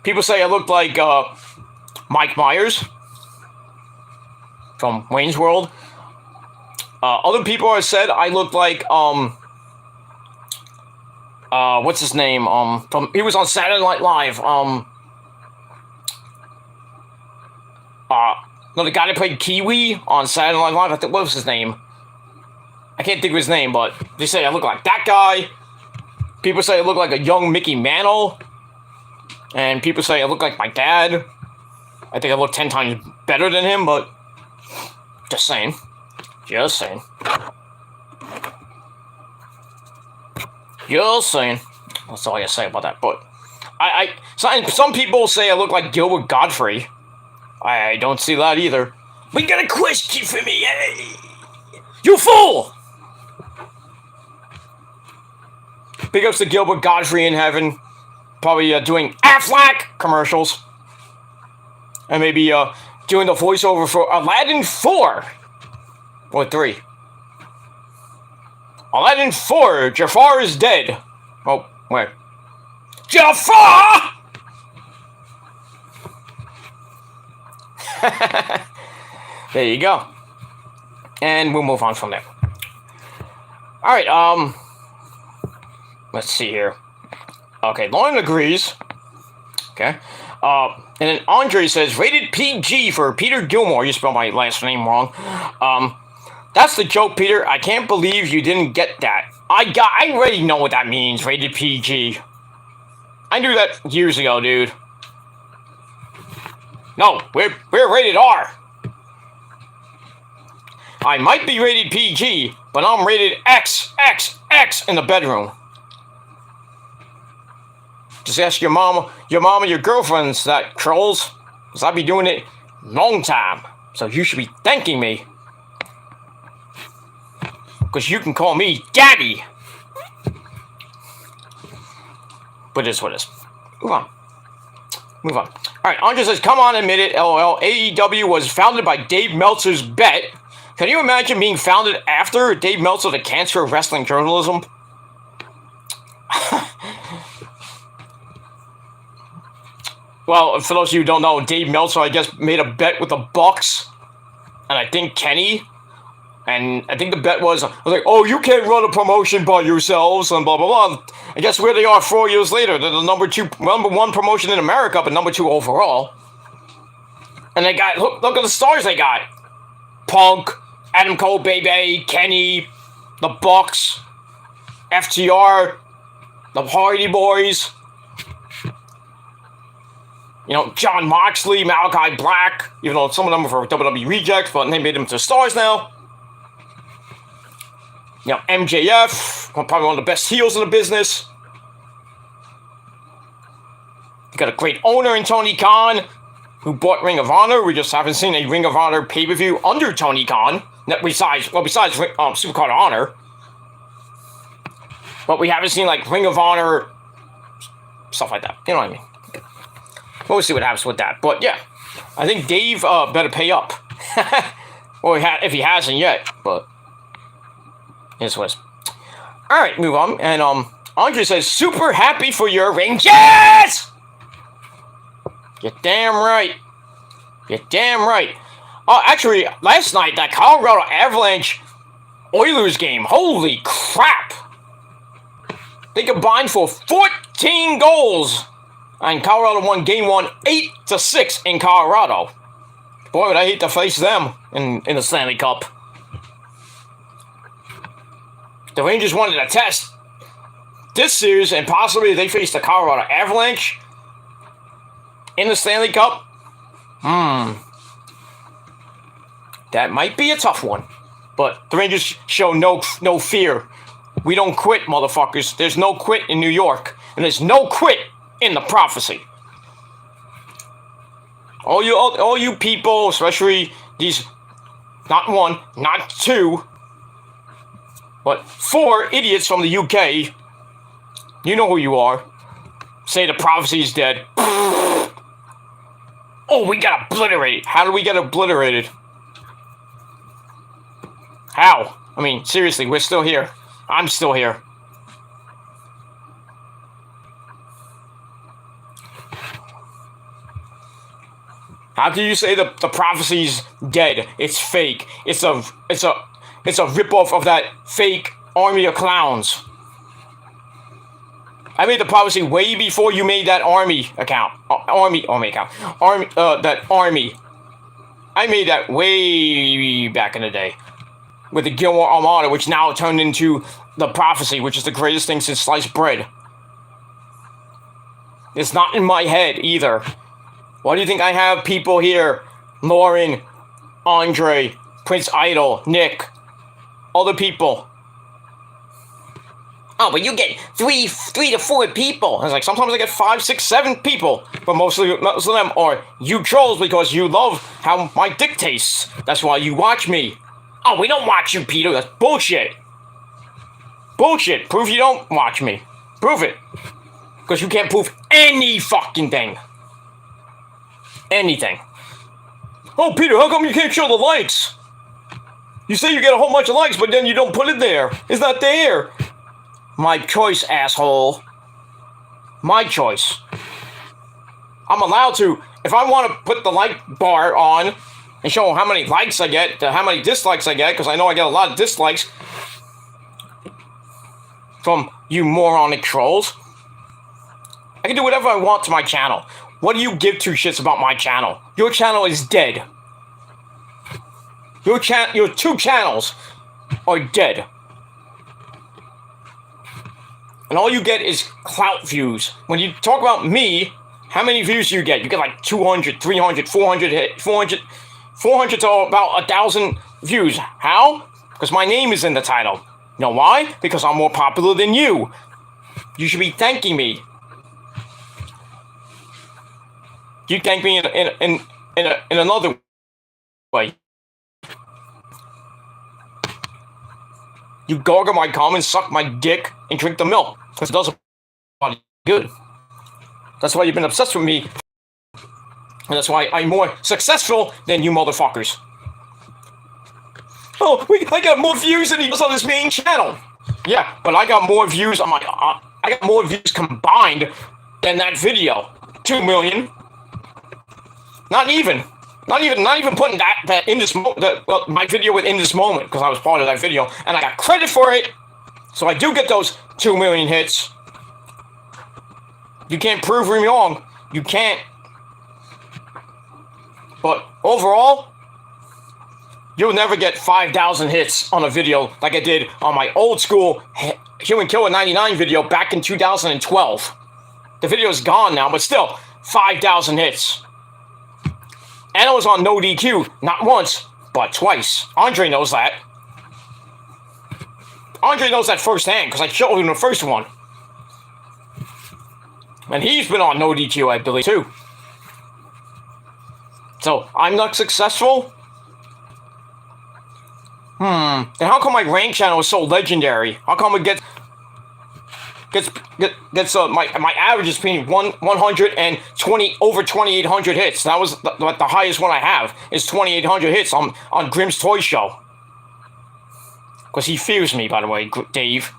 People say I look like Mike Myers from Wayne's World. Other people have said I look like what's his name? He was on Saturday Night Live. No, the guy that played Kiwi on Saturday Night Live. I think, what was his name? I can't think of his name, but they say I look like that guy. People say I look like a young Mickey Mantle. And people say I look like my dad. I think I look 10 times better than him, but just saying. Just saying. Just saying. That's all I gotta say about that. But some people say I look like Gilbert Godfrey. I don't see that either. We got a question for me. Hey. You fool! Big ups to Gilbert Godfrey in heaven. Probably doing Aflac commercials. And maybe doing the voiceover for Aladdin 4. Or 3. Aladdin 4, Jafar is dead. Oh, wait. Jafar! There you go. And we'll move on from there. Alright, let's see here. Okay, Lauren agrees. Okay. And then Andre says, rated PG for Peter Gilmore. You spelled my last name wrong. That's the joke, Peter. I can't believe you didn't get that. I already know what that means, rated PG. I knew that years ago, dude. No, we're rated R. I might be rated PG, but I'm rated XXX in the bedroom. Just ask your mom and your girlfriends that, trolls. Because I've been doing it long time. So you should be thanking me. Because you can call me Daddy. But it's what it is. Move on. Alright, Andre says, come on, admit it, LOL. AEW was founded by Dave Meltzer's bet. Can you imagine being founded after Dave Meltzer, the cancer of wrestling journalism? Well, for those of you who don't know, Dave Meltzer, I guess, made a bet with the Bucks. And I think Kenny. And I think the bet was like, oh, you can't run a promotion by yourselves, and blah, blah, blah. I guess where they are 4 years later. They're the number 1 promotion in America, but number 2 overall. And they got, look at the stars they got. Punk, Adam Cole, Baby, Kenny, the Bucks, FTR, the Hardy Boys. You know, John Moxley, Malachi Black, even though some of them are for WWE rejects, but they made them to stars now. You know, MJF, probably one of the best heels in the business. You got a great owner in Tony Khan, who bought Ring of Honor. We just haven't seen a Ring of Honor pay-per-view under Tony Khan. Besides Supercard of Honor. But we haven't seen, like, Ring of Honor, stuff like that. You know what I mean? We'll see what happens with that. But, yeah. I think Dave better pay up. Or if he hasn't yet. But, here's what. Alright, move on. And, Andre says, super happy for your Rangers! You're damn right. You're damn right. Oh, actually, last night, that Colorado Avalanche Oilers game, holy crap! They combined for 14 goals. And Colorado won Game 1, 8-6 in Colorado. Boy, would I hate to face them in the Stanley Cup. The Rangers wanted to test this series, and possibly they face the Colorado Avalanche in the Stanley Cup. That might be a tough one. But the Rangers show no fear. We don't quit, motherfuckers. There's no quit in New York. And there's no quit in the prophecy. All you people, especially these, not 1, not 2, but 4 idiots from the UK, you know who you are, say the prophecy's dead. Oh, we got obliterated. How did we get obliterated? How? I mean, seriously, we're still here. I'm still here. How can you say the prophecy's dead? It's fake. It's a ripoff of that fake army of clowns. I made the prophecy way before you made that army account. Army account. That army. I made that way back in the day. With the Gilmore Armada, which now turned into the prophecy, which is the greatest thing since sliced bread. It's not in my head either. Why do you think I have people here? Lauren, Andre, Prince Idol, Nick, other people. Oh, but you get three to four people. I was like, sometimes I get 5, 6, 7 people. But most of them are you trolls because you love how my dick tastes. That's why you watch me. Oh, we don't watch you, Peter. That's bullshit. Bullshit. Prove you don't watch me. Prove it. Because you can't prove any fucking thing. Anything. Oh, Peter, how come you can't show the likes? You say you get a whole bunch of likes, but then you don't put it there. It's not there. My choice, asshole. My choice. I'm allowed to, if I want to put the like bar on and show how many likes I get, how many dislikes I get, because I know I get a lot of dislikes from you moronic trolls. I can do whatever I want to my channel. What do you give two shits about my channel? Your channel is dead. Your 2 channels are dead. And all you get is clout views. When you talk about me, how many views do you get? You get like 200, 300, 400 to about 1,000 views. How? Because my name is in the title. You know why? Because I'm more popular than you. You should be thanking me. You thank me in another way. You gargle my comments, suck my dick, and drink the milk. Because it does a body good. That's why you've been obsessed with me. And that's why I'm more successful than you motherfuckers. Oh, I got more views than he does on this main channel. Yeah, but I got more views on my... I got more views combined than that video. 2 million. Not even putting that in this my video within this moment, because I was part of that video and I got credit for it, so I do get those 2 million hits. You can't prove me wrong. You can't. But overall, you'll never get 5,000 hits on a video like I did on my old school Human Killer 99 video back in 2012. The video is gone now, but still 5,000 hits. And I was on no DQ, not once, but twice. Andre knows that. Andre knows that firsthand, because I showed him the first one. And he's been on no DQ, I believe, too. So, I'm not successful? And how come my rank channel is so legendary? How come it gets my average is being 120 over 2,800 hits. That was the highest one I have is 2,800 hits on Grimm's Toy Show. Because he fears me, by the way, Dave.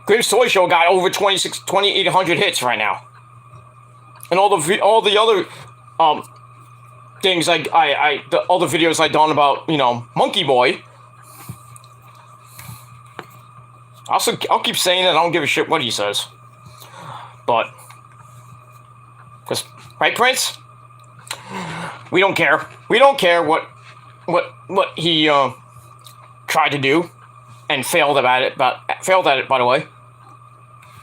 Grimm's Toy Show got over 2,800 hits right now. And all the other things the other videos I done about, Monkey Boy. I'll keep saying it. I don't give a shit what he says. But, right, Prince? We don't care. We don't care what he tried to do and failed at it. By the way.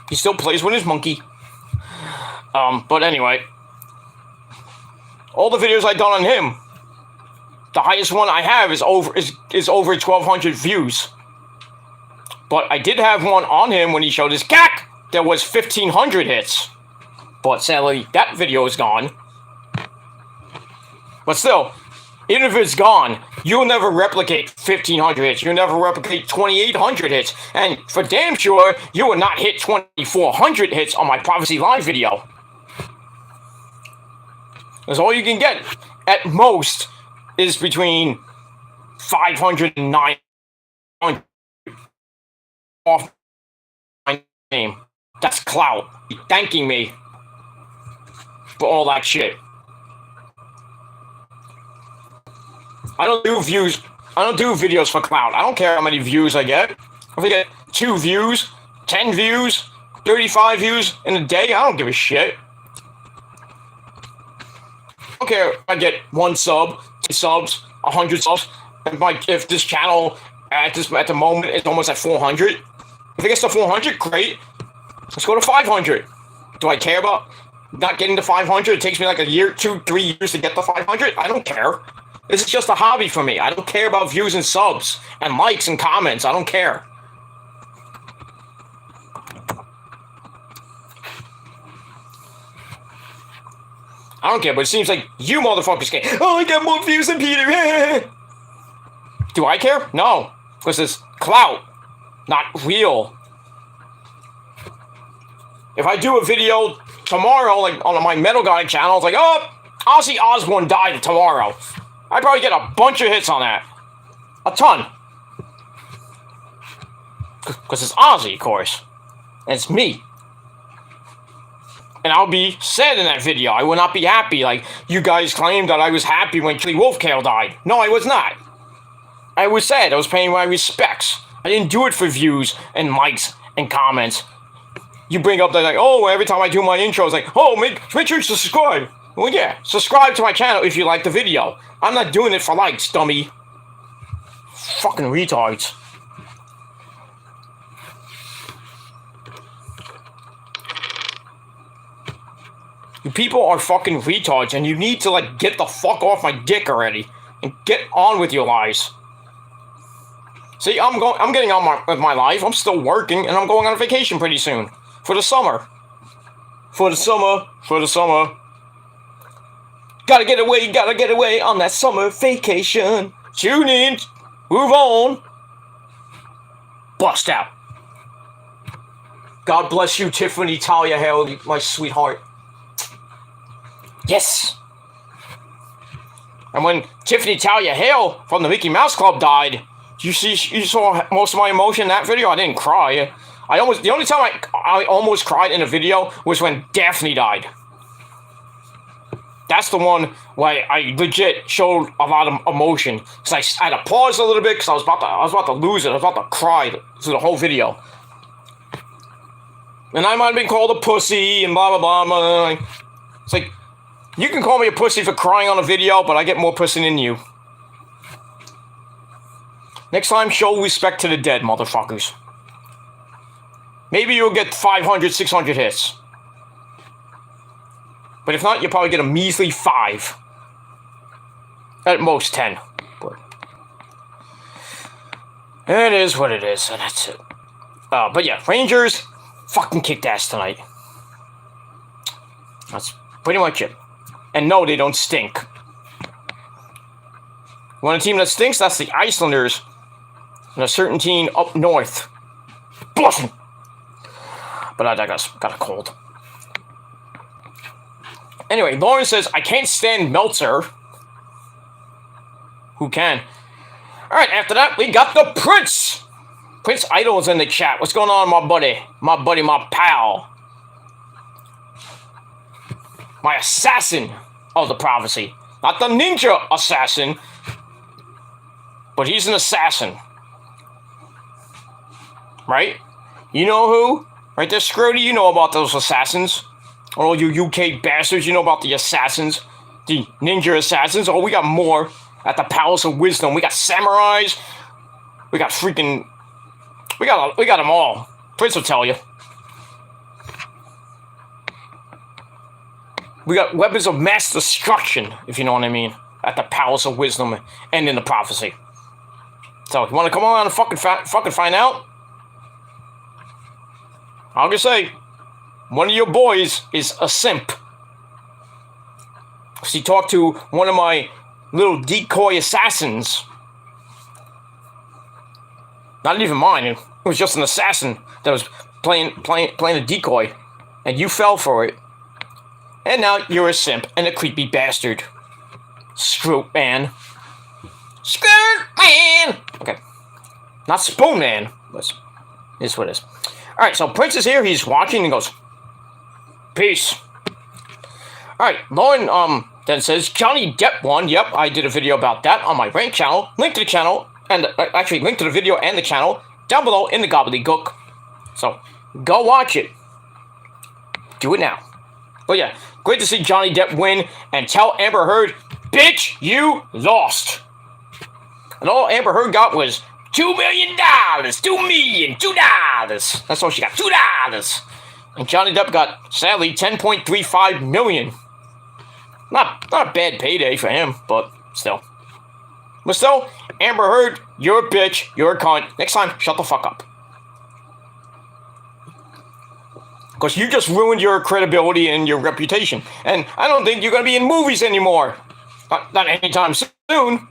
He still plays with his monkey. But anyway, all the videos I done on him, the highest one I have is over 1,200 views. But I did have one on him when he showed his cack. There was 1,500 hits. But sadly, that video is gone. But still, even if it's gone, you'll never replicate 1,500 hits. You'll never replicate 2,800 hits. And for damn sure, you will not hit 2,400 hits on my Prophecy Live video. That's all you can get. At most, is between 500 and 900. Off my name. That's clout. Thanking me for all that shit. I don't do views. I don't do videos for clout. I don't care how many views I get. If I get 2 views, 10 views, 35 views in a day, I don't give a shit. I don't care if I get 1 sub, 2 subs, 100 subs. If this channel at the moment is almost at 400. If it gets to 400, great. Let's go to 500. Do I care about not getting to 500? It takes me like a year, 2, 3 years to get to 500. I don't care. This is just a hobby for me. I don't care about views and subs and likes and comments. I don't care. I don't care, but it seems like you motherfuckers care. Oh, I got more views than Peter. Do I care? No. Because it's clout, not real. If I do a video tomorrow, like on my Metal Guy channel, it's like, oh, Ozzy Osbourne died tomorrow. I'd probably get a bunch of hits on that. A ton. Because it's Ozzy, of course. And it's me. And I'll be sad in that video. I will not be happy. Like, you guys claimed that I was happy when Chili Wolfcale died. No, I was not. I was sad. I was paying my respects. I didn't do it for views and likes and comments. You bring up that, like, oh, every time I do my intro, it's like, oh, make sure to subscribe. Well, yeah, subscribe to my channel if you like the video. I'm not doing it for likes, dummy. Fucking retards. You people are fucking retards, and you need to, like, get the fuck off my dick already. And get on with your lives. See, I'm getting on with my life. I'm still working, and I'm going on vacation pretty soon. For the summer. For the summer. Gotta get away on that summer vacation. Tune in. Move on. Bust out. God bless you, Tiffany Talia Hale, my sweetheart. Yes. And when Tiffany Talia Hale from the Mickey Mouse Club died, you saw most of my emotion in that video? I didn't cry. The only time I almost cried in a video was when Daphne died. That's the one where I legit showed a lot of emotion. Because I had to pause a little bit because I was about to lose it. I was about to cry through the whole video. And I might have been called a pussy and blah, blah, blah. It's like, you can call me a pussy for crying on a video, but I get more pussy than you. Next time, show respect to the dead, motherfuckers. Maybe you'll get 500, 600 hits. But if not, you'll probably get a measly 5. At most 10. But it is what it is, and that's it. But yeah, Rangers fucking kicked ass tonight. That's pretty much it. And no, they don't stink. You want a team that stinks? That's the Icelanders. And a certain team up north. Blushing. But I digress. Got a cold. Anyway, Lauren says, I can't stand Meltzer. Who can? Alright, after that, we got the Prince. Prince Idol's in the chat. What's going on, my buddy? My pal. My assassin of the prophecy. Not the ninja assassin. But he's an assassin. Right? You know who? Right there, Scrody, you know about those assassins. All you UK bastards, you know about the assassins. The ninja assassins. Oh, we got more at the Palace of Wisdom. We got samurais. We got freaking... We got them all. Prince will tell you. We got weapons of mass destruction, if you know what I mean. At the Palace of Wisdom and in the prophecy. So, you want to come on and fucking find out? I'll just say, one of your boys is a simp. Because he talked to one of my little decoy assassins. Not even mine. It was just an assassin that was playing a decoy. And you fell for it. And now you're a simp and a creepy bastard. Screw man. Skirt man! Okay. Not Spoon Man. But it's what it is. Alright, so Prince is here. He's watching and goes, peace. Alright, Lauren Then it says Johnny Depp won. Yep, I did a video about that on my Rank channel. Link to the channel, and actually link to the video and the channel down below in the gobbledygook. So, go watch it. Do it now. But yeah, great to see Johnny Depp win and tell Amber Heard, bitch, you lost. And all Amber Heard got was $2 million. $2. That's all she got, $2. And Johnny Depp got, sadly, $10.35 million. Not a bad payday for him, but still. But still, Amber Heard, you're a bitch, you're a cunt. Next time, shut the fuck up. Because you just ruined your credibility and your reputation. And I don't think you're going to be in movies anymore. Not anytime soon.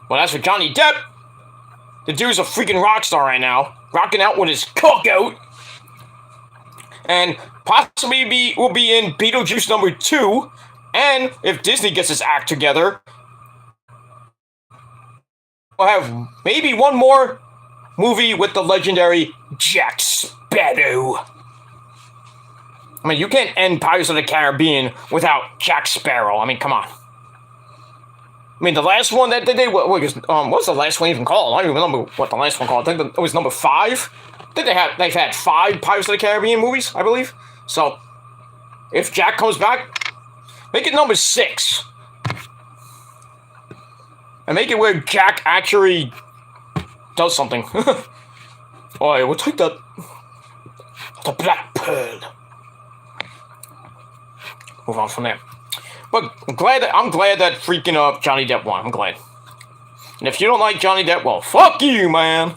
Well, as for Johnny Depp, the dude's a freaking rock star right now. Rocking out with his cookout. And possibly will be in Beetlejuice number 2. And if Disney gets its act together, we'll have maybe one more movie with the legendary Jack Sparrow. I mean, you can't end Pirates of the Caribbean without Jack Sparrow. I mean, come on. I mean, the last one that they did, what was the last one even called? I don't even remember what the last one called. I think it was number 5. I think they've had 5 Pirates of the Caribbean movies, I believe. So, if Jack comes back, make it number 6. And make it where Jack actually does something. Alright, we'll take the Black Pearl. Move on from there. But I'm glad that freaking Johnny Depp won. I'm glad. And if you don't like Johnny Depp, well, fuck you, man.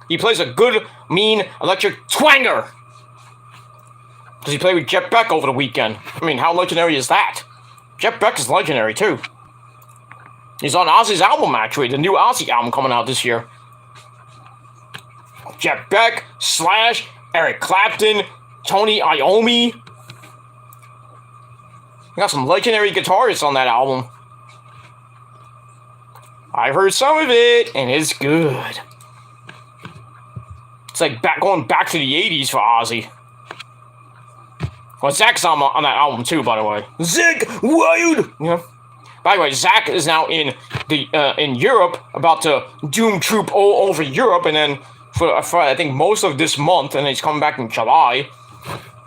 He plays a good, mean, electric twanger. Because he played with Jeff Beck over the weekend. I mean, how legendary is that? Jeff Beck is legendary, too. He's on Ozzy's album, actually. The new Ozzy album coming out this year. Jeff Beck, Slash, Eric Clapton, Tony Iommi. We got some legendary guitarists on that album. I heard some of it, and it's good. It's like going back to the 80s for Ozzy. Well, Zach's on that album too, by the way. Zach Wild! Yeah. By the way, Zach is now in Europe, about to doom troop all over Europe, and then for I think most of this month, and he's coming back in July.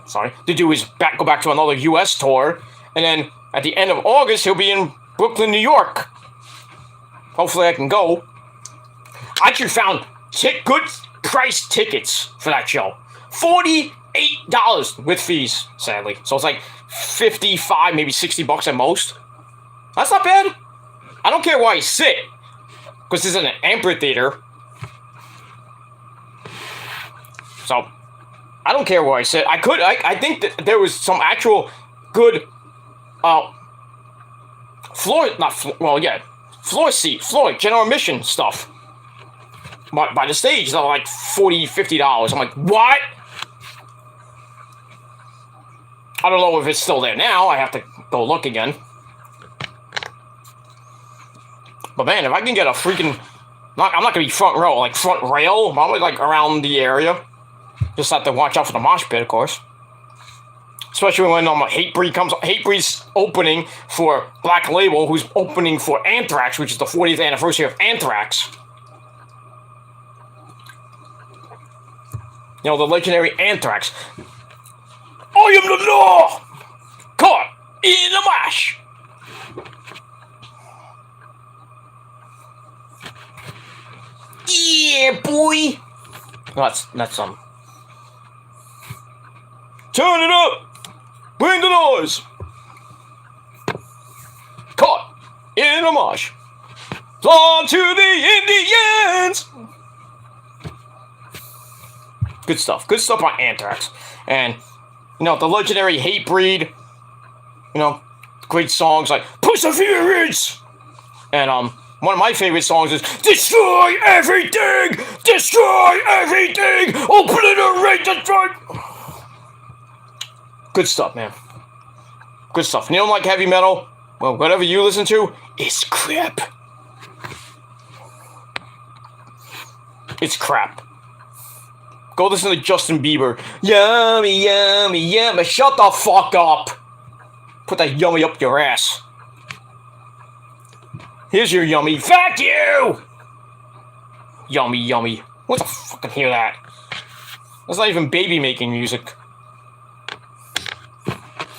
Sorry, to do his go back to another U.S. tour. And then, at the end of August, he'll be in Brooklyn, New York. Hopefully I can go. I actually found good price tickets for that show. $48 with fees, sadly. So it's like $55, maybe $60 at most. That's not bad. I don't care where I sit. Because this is an amphitheater. So, I don't care where I sit. I think that there was some actual good... floor general admission stuff. By the stage, they're like $40, $50. I'm like, what? I don't know if it's still there now. I have to go look again. But man, if I can get a freaking... I'm not going to be front row, like front rail. Probably like around the area. Just have to watch out for the mosh pit, of course. Especially when Hatebreed comes. Hatebreed's opening for Black Label, who's opening for Anthrax, which is the 40th anniversary of Anthrax. You know, the legendary Anthrax. I am the law! Caught in the mash! Yeah, boy! That's Turn it up! Bring the noise! Caught in a mosh. On to the Indians! Good stuff. Good stuff on Anthrax. And, you know, the legendary Hatebreed. You know, great songs like Perseverance! And, one of my favorite songs is Destroy Everything! Destroy Everything! Obliterate the drive! Good stuff, man. Good stuff. You don't like heavy metal? Well, whatever you listen to is crap. It's crap. Go listen to Justin Bieber. Yummy, yummy, yummy. Shut the fuck up. Put that yummy up your ass. Here's your yummy. Fuck you! Yummy, yummy. What the fucking hear that? That's not even baby making music.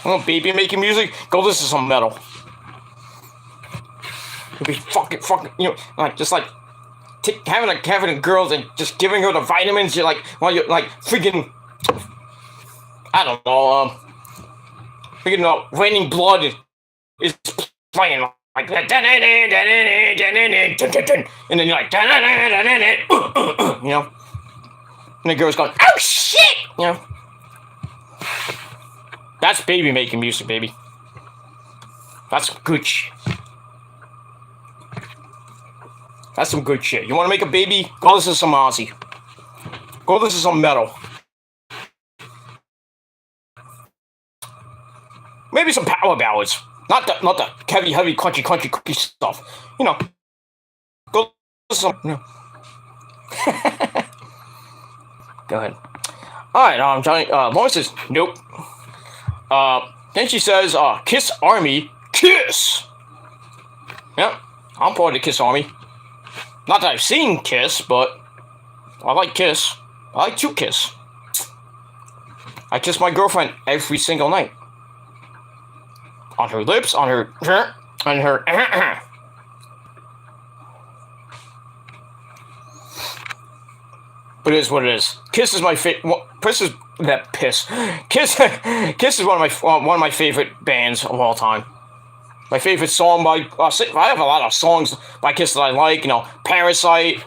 Oh, baby making music? Go listen to some metal. You'll be fucking, you know, like, just like, having a girl and just giving her the vitamins, you're like, while you're like, freaking, I don't know, freaking, Raining Blood is playing like that, and then you're like, you know, and the girl's going, oh shit, you know. That's baby making music, baby. That's good shit. That's some good shit. You want to make a baby? Go listen to some Ozzy. Go listen to some metal. Maybe some power ballads. Not the heavy, crunchy stuff. You know. Go listen to some, you know. Go ahead. Alright, Johnny, Lauren says, nope. Then she says, Kiss Army. Kiss! Yeah, I'm part of the Kiss Army. Not that I've seen Kiss, but I like Kiss. I like to kiss. I kiss my girlfriend every single night. On her lips, on her... But it is what it is. Kiss is my favorite... Kiss is one of my favorite bands of all time. My favorite song by... I have a lot of songs by Kiss that I like. You know, Parasite,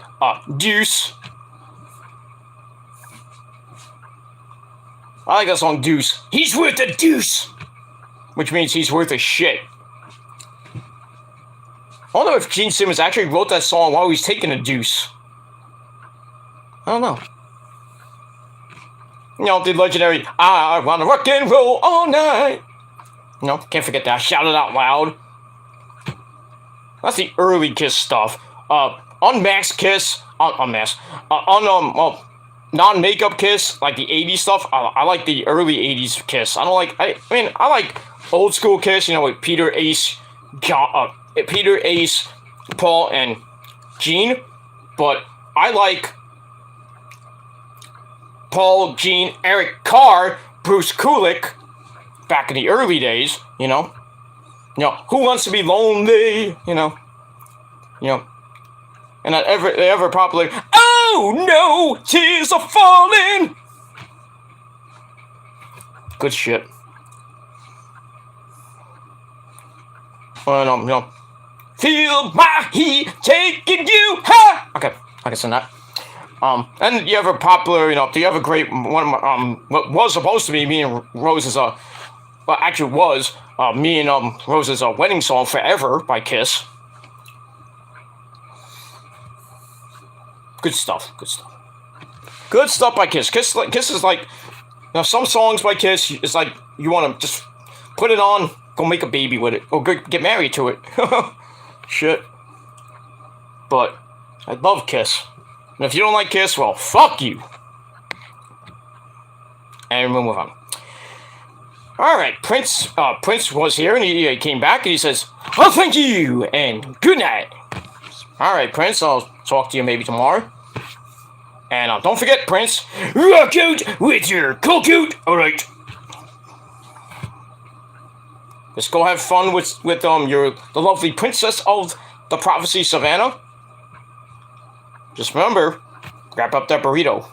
Deuce. I like that song, Deuce. He's worth a deuce! Which means he's worth a shit. I don't know if Gene Simmons actually wrote that song while he was taking a deuce. I don't know. You know, the legendary, I wanna rock and roll all night. You know, can't forget that. Shout it out loud. That's the early Kiss stuff. Unmasked Kiss. Non-makeup Kiss, like the 80s stuff. I like the early 80s Kiss. I like old school Kiss, you know, with Peter, Ace, Paul, and Gene. But I like Paul, Gene, Eric Carr, Bruce Kulick, back in the early days, you know. You know, Who Wants to Be Lonely, you know. And that ever popular, oh no, tears are falling. Good shit. You know, feel my heat taking you high. Okay, I can sing that. And you have a popular, you know, you have a great one of my, what was supposed to be me and Rose's, well, actually was, me and, Rose's, wedding song, Forever, by Kiss. Good stuff, good stuff. Good stuff by Kiss. Kiss is like, you know, some songs by Kiss, it's like, you want to just put it on, go make a baby with it, or get married to it. Shit. But, I love Kiss. And if you don't like Kiss, well, fuck you. And we'll move on. Alright, Prince was here, and he came back, and he says, oh, thank you, and good night. Alright, Prince, I'll talk to you maybe tomorrow. And don't forget, Prince, rock out with your coke out. Alright. Just go have fun with the lovely princess of the prophecy, Savannah. Just remember, wrap up that burrito.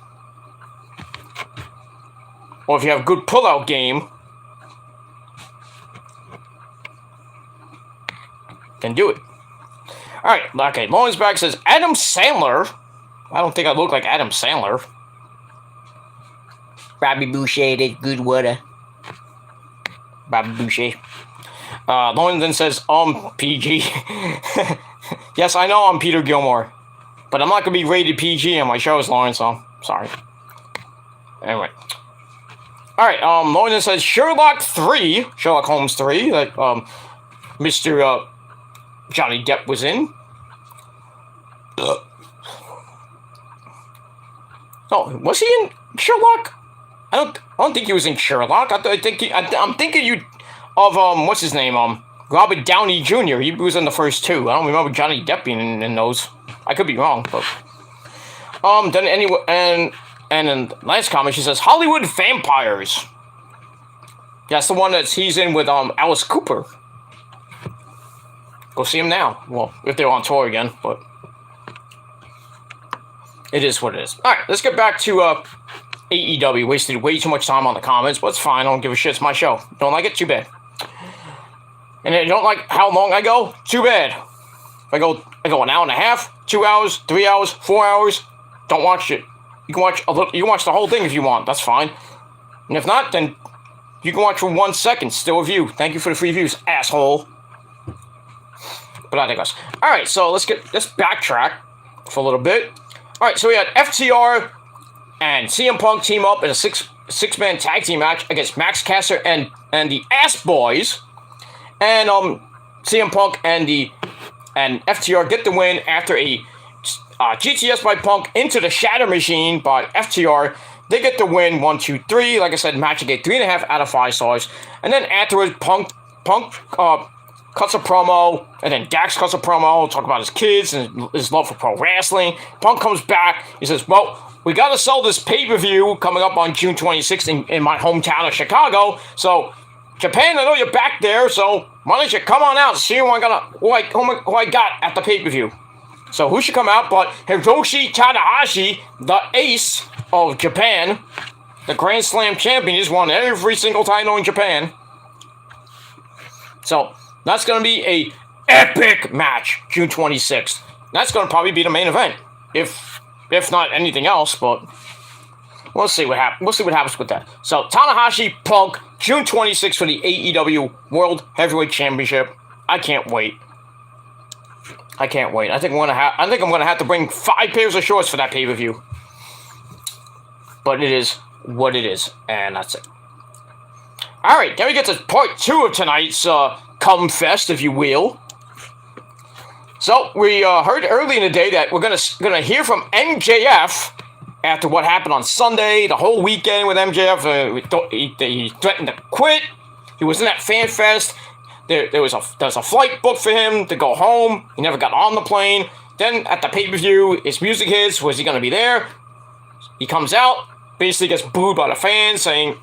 Or if you have a good pull-out game, then do it. Alright, okay, Lauren's back says, Adam Sandler. I don't think I look like Adam Sandler. Bobby Boucher, that's good water. Bobby Boucher. Lauren then says, PG. Yes, I know I'm Peter Gilmore. But I'm not going to be rated PG on my shows, Lauren, so sorry. Anyway. Alright, Lauren then says, Sherlock Holmes 3, that, Mr. Johnny Depp was in. Oh, was he in Sherlock? I don't think he was in Sherlock. I'm thinking you of what's his name? Robert Downey Jr. He was in the first two. I don't remember Johnny Depp being in those. I could be wrong, but then anyway, and in the last comment she says Hollywood Vampires. That's the one that he's in with Alice Cooper. Go see him now. Well, if they're on tour again, but it is what it is. All right, let's get back to AEW. Wasted way too much time on the comments, but it's fine. I don't give a shit. It's my show. Don't like it? Too bad. And if you don't like how long I go? Too bad. If I go an hour and a half, 2 hours, 3 hours, 4 hours. Don't watch it. You can watch a little. You can watch the whole thing if you want. That's fine. And if not, then you can watch for 1 second. Still a view. Thank you for the free views, asshole. But I digress. All right, so let's backtrack for a little bit. All right, so we had FTR and CM Punk team up in a six-man tag team match against Max Caster and the Ass Boys. And CM Punk and FTR get the win after a GTS by Punk into the Shatter Machine by FTR. They get the win 1, 2, 3. Like I said, match get 3.5 out of 5 stars. And then afterwards, Punk cuts a promo, and then Dax cuts a promo, talk about his kids and his love for pro wrestling. Punk comes back. He says, well, we got to sell this pay-per-view coming up on June 26th in my hometown of Chicago. So, Japan, I know you're back there, so why don't you come on out and see who I got at the pay-per-view. So who should come out but Hiroshi Tanahashi, the ace of Japan, the Grand Slam champion. He's won every single title in Japan. So that's going to be a epic match, June 26th. That's going to probably be the main event, if not anything else, but we'll see what happens. We'll see what happens with that. So Tanahashi, Punk, June 26th for the AEW World Heavyweight Championship. I can't wait. I can't wait. I think I'm gonna have to bring 5 pairs of shorts for that pay-per-view. But it is what it is, and that's it. All right, then we get to part 2 of tonight's Cum Fest, if you will. So we heard early in the day that we're gonna hear from MJF after what happened on Sunday, the whole weekend with MJF. He threatened to quit. He was in that fan fest. There was a flight booked for him to go home. He never got on the plane. Then at the pay-per-view, his music hits. Was he going to be there? He comes out, basically gets booed by the fans, saying,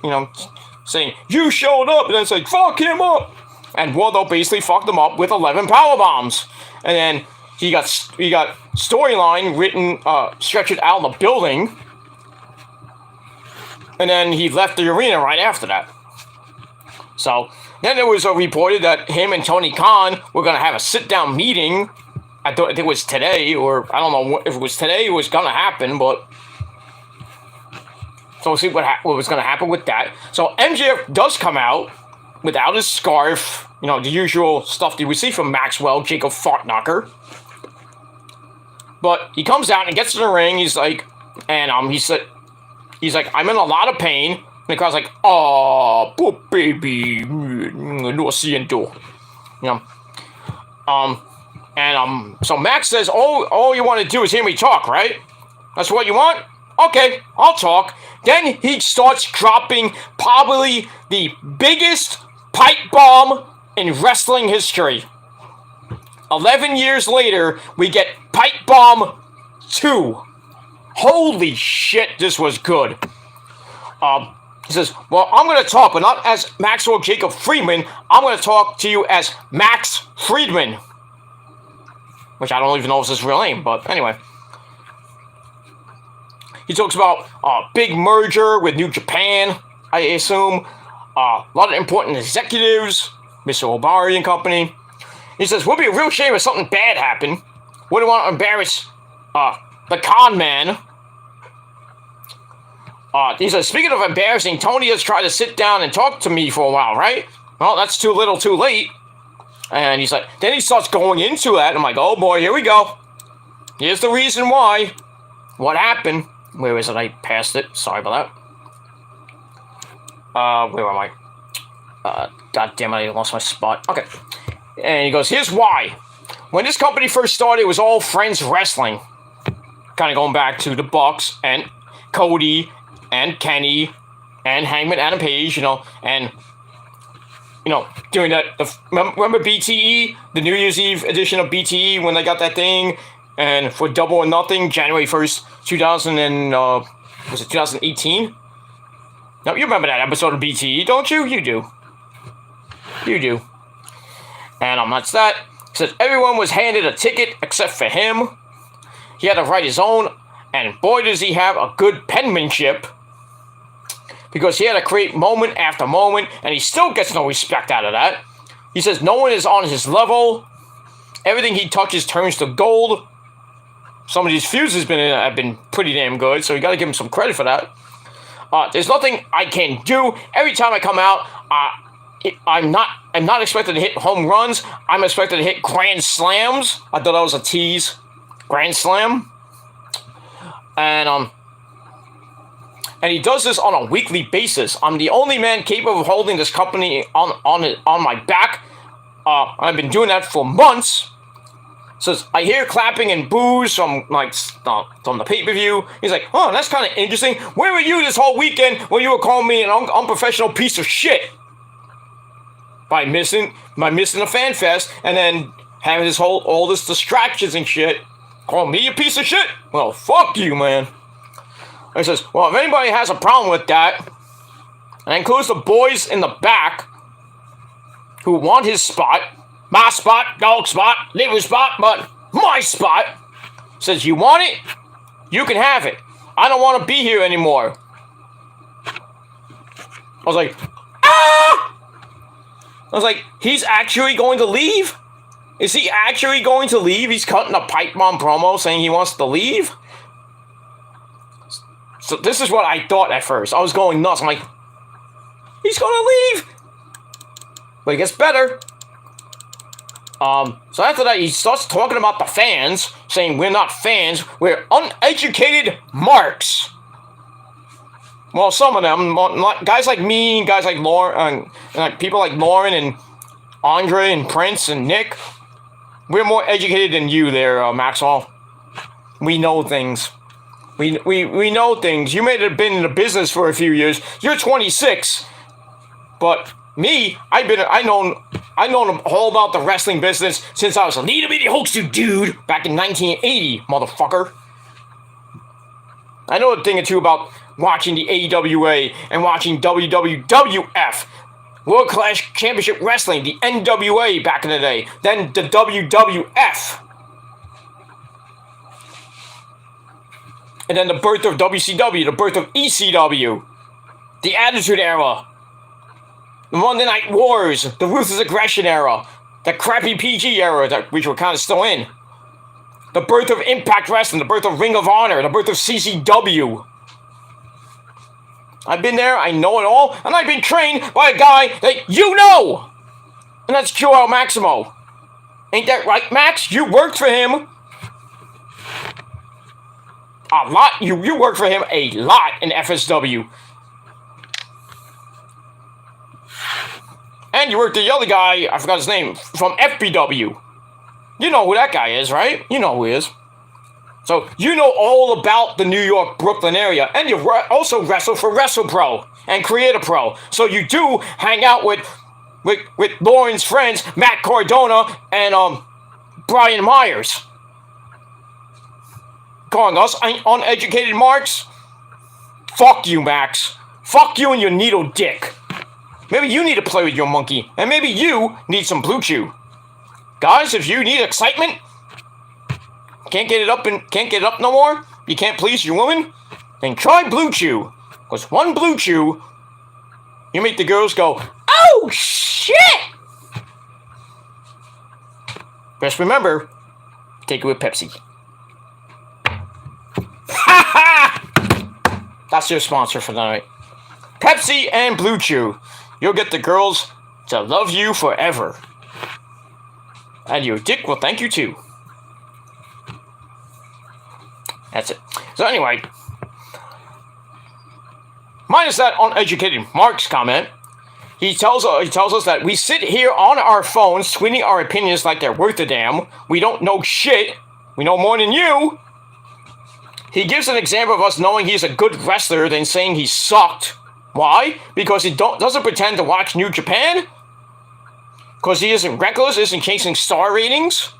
you showed up, and then saying, fuck him up. And Wardlow basically fucked him up with 11 power bombs. And then he got storyline written, stretched out in the building. And then he left the arena right after that. So then it was reported that him and Tony Khan were going to have a sit-down meeting. I think it was today, or I don't know if it was today it was going to happen, but so we'll see what was going to happen with that. So MJF does come out without his scarf, the usual stuff that we see from Maxwell, Jacob Fartknocker. But he comes out and gets in the ring. He's like, he's like, I'm in a lot of pain. And the crowd's like, oh, poor baby, no siento. So Max says, all you want to do is hear me talk, right? That's what you want? Okay, I'll talk. Then he starts dropping probably the biggest pipe bomb in wrestling history. 11 years later, we get Pipe Bomb 2. Holy shit, this was good. He says, well, I'm going to talk, but not as Maxwell Jacob Friedman. I'm going to talk to you as Max Friedman. Which I don't even know if it's his real name, but anyway. He talks about a big merger with New Japan, I assume. A lot of important executives, Mr. Obari and company. He says, would be a real shame if something bad happened. Wouldn't want to embarrass the con man. He says, speaking of embarrassing, Tony has tried to sit down and talk to me for a while, right? Well, that's too little too late. And he's like, then he starts going into that. I'm like, oh boy, here we go. Here's the reason why. What happened? Where is it? I passed it. Sorry about that. Where am I? God damn it, I lost my spot. Okay. And he goes, here's why. When this company first started, it was all friends wrestling. Kind of going back to the Bucks and Cody and Kenny and Hangman Adam Page, and doing that. Remember BTE, the New Year's Eve edition of BTE when they got that thing, and for Double or Nothing, January 1st, 2018? No, you remember that episode of BTE, don't you? You do. You do. And that's that. It says everyone was handed a ticket except for him. He had to write his own, and boy does he have a good penmanship. Because he had to create moment after moment, and he still gets no respect out of that. He says no one is on his level. Everything he touches turns to gold. Some of these fuses have been pretty damn good, so you got to give him some credit for that. There's nothing I can do. Every time I come out, I'm not expected to hit home runs. I'm expected to hit grand slams. I thought that was a tease. Grand slam. And he does this on a weekly basis. I'm the only man capable of holding this company on my back. I've been doing that for months. Says I hear clapping and boos from the pay-per-view. He's like, oh, that's kind of interesting. Where were you this whole weekend when you were calling me an unprofessional piece of shit? By missing the fan fest and then having all this distractions and shit. Calling me a piece of shit? Well, fuck you, man. He says, well, if anybody has a problem with that, and that includes the boys in the back who want his spot, my spot, dog spot, liver spot, but my spot, says you want it, you can have it. I don't want to be here anymore. I was like, ah! I was like, he's actually going to leave? Is he actually going to leave? He's cutting a Pipebomb promo saying he wants to leave? So this is what I thought at first. I was going nuts. I'm like, he's going to leave. But it gets better. So after that, he starts talking about the fans, saying we're not fans, we're uneducated marks. Well, some of them, guys like me, guys like Lauren, and people like Lauren and Andre and Prince and Nick, we're more educated than you there, Maxwell. We know things. We know things. You may have been in the business for a few years. You're 26, but me, I known all about the wrestling business since I was a little bitty hoaxer dude back in 1980, motherfucker. I know a thing or two about watching the AWA and watching WWF, World Class Championship Wrestling, the NWA back in the day, then the WWF. And then the birth of WCW, the birth of ECW, the Attitude Era, the Monday Night Wars, the Ruthless Aggression Era, the crappy PG era, which we're kind of still in, the birth of Impact Wrestling, the birth of Ring of Honor, the birth of CCW. I've been there, I know it all, and I've been trained by a guy that you know! And that's Joel Maximo. Ain't that right, Max? You worked for him. A lot. You worked for him a lot in FSW. And you worked the other guy, I forgot his name, from FBW. You know who that guy is, right? You know who he is. So, you know all about the New York, Brooklyn area. And you also wrestle for WrestlePro and Creator Pro. So you do hang out with Lauren's friends, Matt Cardona and Brian Myers. Calling us uneducated marks? Fuck you, Max. Fuck you and your needle dick. Maybe you need to play with your monkey, and maybe you need some Blue Chew. Guys, if you need excitement, can't get it up no more, you can't please your woman, then try Blue Chew. Because one Blue Chew, you make the girls go, oh shit! Just remember, take it with Pepsi. That's your sponsor for the night. Pepsi and Blue Chew. You'll get the girls to love you forever. And your dick will thank you too. That's it. So anyway, minus that uneducated Mark's comment, he tells us that we sit here on our phones tweeting our opinions like they're worth a damn. We don't know shit. We know more than you. He gives an example of us knowing he's a good wrestler than saying he sucked. Why? Because he doesn't pretend to watch New Japan? Because he isn't reckless, isn't chasing star ratings?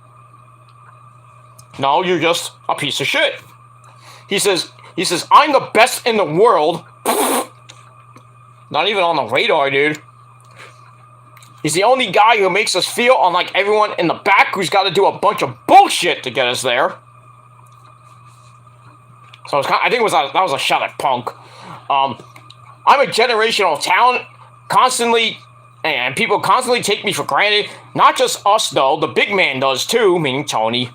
No, you're just a piece of shit. He says, I'm the best in the world. Not even on the radar, dude. He's the only guy who makes us feel unlike everyone in the back who's got to do a bunch of bullshit to get us there. So I think that was a shot at Punk. I'm a generational talent, constantly, and people constantly take me for granted. Not just us, though. The big man does, too, meaning Tony.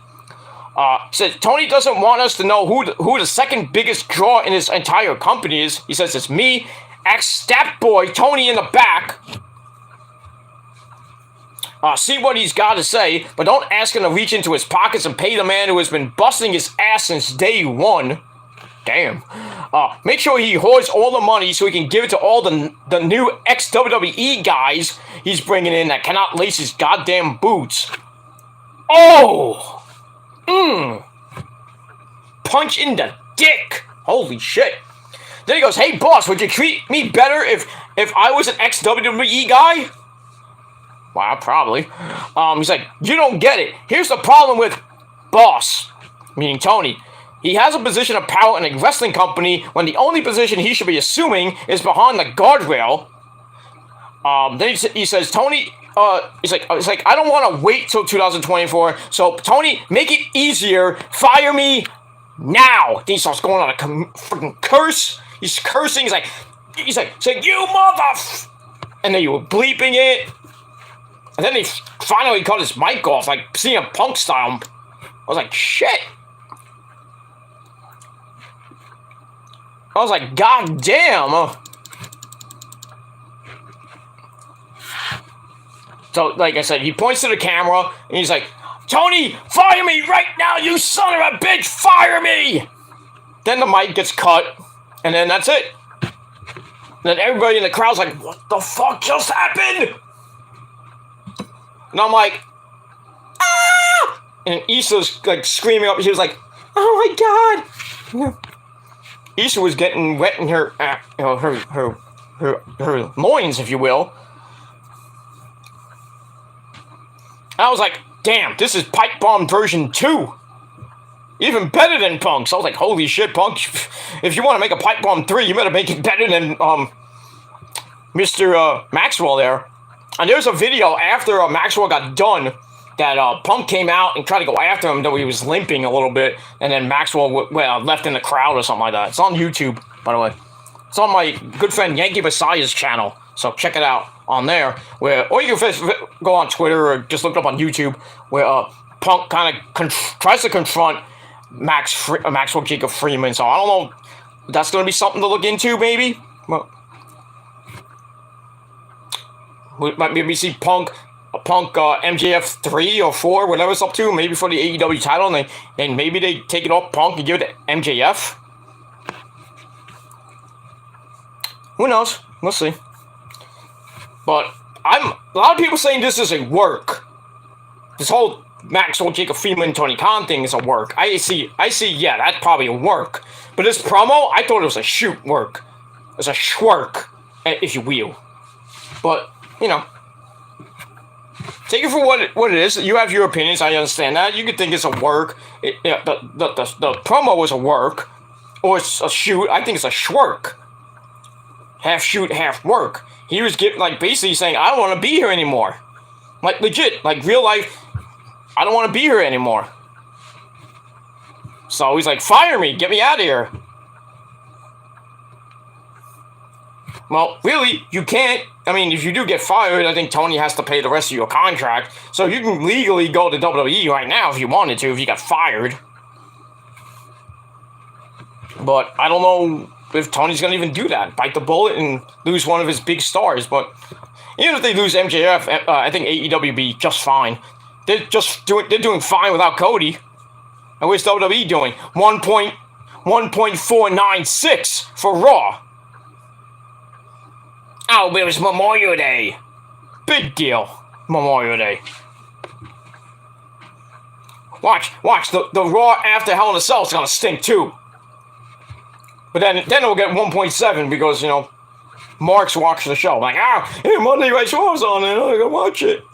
He says, Tony doesn't want us to know who the second biggest draw in his entire company is. He says, it's me, ex-stat boy, Tony in the back. See what he's got to say, but don't ask him to reach into his pockets and pay the man who has been busting his ass since day one. Damn. Make sure he hoards all the money so he can give it to all the new ex-WWE guys he's bringing in that cannot lace his goddamn boots. Oh! Punch in the dick. Holy shit. Then he goes, hey boss, would you treat me better if I was an ex-WWE guy? Wow, probably. He's like, you don't get it. Here's the problem with boss, meaning Tony. He has a position of power in a wrestling company when the only position he should be assuming is behind the guardrail. Then he says, Tony, he's like, I don't want to wait till 2024. So Tony, make it easier. Fire me now. Then he starts going on a freaking curse. He's cursing. He's like, you and then you were bleeping it. And then he finally cut his mic off, like CM Punk style. I was like, shit. I was like, god damn. So, like I said, he points to the camera, and he's like, Tony, fire me right now, you son of a bitch, fire me! Then the mic gets cut, and then that's it. And then everybody in the crowd's like, what the fuck just happened? And I'm like, ah! And Issa's like screaming up, she was like, oh my god! Issa was getting wet in her, her loins, if you will. I was like, damn, this is Pipebomb version 2. Even better than Punk. So I was like, holy shit, Punk. If you want to make a Pipebomb 3, you better make it better than Mr. Maxwell there. And there's a video after Maxwell got done that Punk came out and tried to go after him, though he was limping a little bit. And then Maxwell left in the crowd or something like that. It's on YouTube, by the way. It's on my good friend Yankee Messiah's channel. So check it out on there. Or you can go on Twitter or just look it up on YouTube, where Punk kind of tries to confront Maxwell Jacob Freeman. So I don't know if that's going to be something to look into, maybe. Well, we might maybe see Punk MJF 3 or 4, whatever it's up to, maybe for the AEW title, and maybe they take it off Punk and give it to MJF. Who knows? We'll see. But a lot of people saying this is a work. This whole Maxwell Jacob Freeman Tony Khan thing is a work. I see, yeah, that's probably a work. But this promo, I thought it was a shoot work. It's a schwork, if you will. But, you know, take it for what it is. You have your opinions, I understand that. You could think it's a work. The promo was a work. Or it's a shoot. I think it's a schwork. Half shoot, half work. He was basically saying, I don't want to be here anymore. Like, legit. Like, real life, I don't want to be here anymore. So he's like, fire me. Get me out of here. Well, really, you can't. I mean, if you do get fired, I think Tony has to pay the rest of your contract. So you can legally go to WWE right now if you wanted to, if you got fired. But I don't know if Tony's going to even do that. Bite the bullet and lose one of his big stars. But even if they lose MJF, I think AEW will be just fine. They're doing fine without Cody. And what's WWE doing? 1.496 for Raw. Oh, it was Memorial Day. Big deal. Memorial Day. Watch. The Raw after Hell in a Cell is going to stink too. But then it'll get 1.7 because, you know, Mark's watched the show. Like, hey, Monday Night Raw's on there. I'm going to watch it.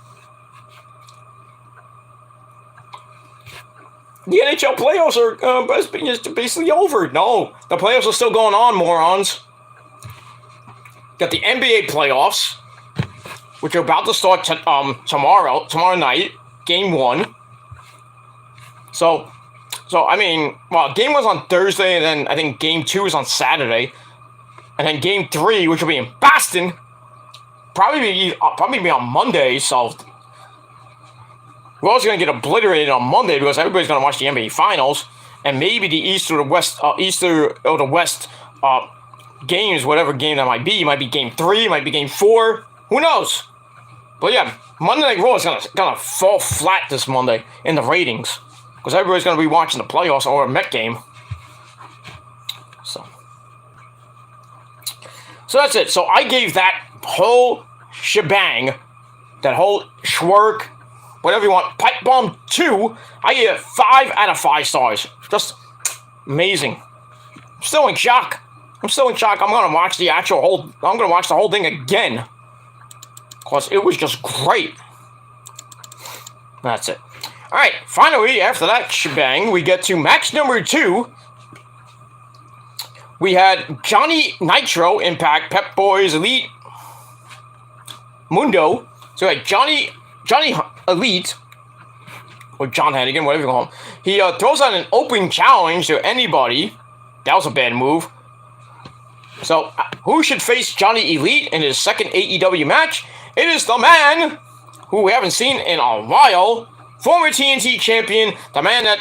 the NHL playoffs are basically over. No, the playoffs are still going on, morons. Got the NBA playoffs, which are about to start tomorrow night, Game 1. So I mean, well, Game 1's on Thursday, and then I think Game 2 is on Saturday, and then Game 3, which will be in Boston, probably be on Monday. So we're also going to get obliterated on Monday because everybody's going to watch the NBA Finals, and maybe the East or the West games, whatever game that might be Game 3, might be Game 4, who knows? But yeah, Monday Night Raw is gonna fall flat this Monday in the ratings because everybody's gonna be watching the playoffs or a Met game. So that's it. So I gave that whole shebang, that whole schwerk, whatever you want, Pipebomb 2, I gave it 5 out of 5 stars. Just amazing. I'm still in shock. I'm gonna watch the whole thing again. Because it was just great. That's it. Alright, finally, after that shebang, we get to match number 2. We had Johnny Nitro Impact Pep Boys Elite Mundo. So we had Johnny Elite, or John Hannigan, whatever you call him. He throws out an open challenge to anybody. That was a bad move. So, who should face Johnny Elite in his second AEW match? It is the man who we haven't seen in a while, former TNT champion, the man that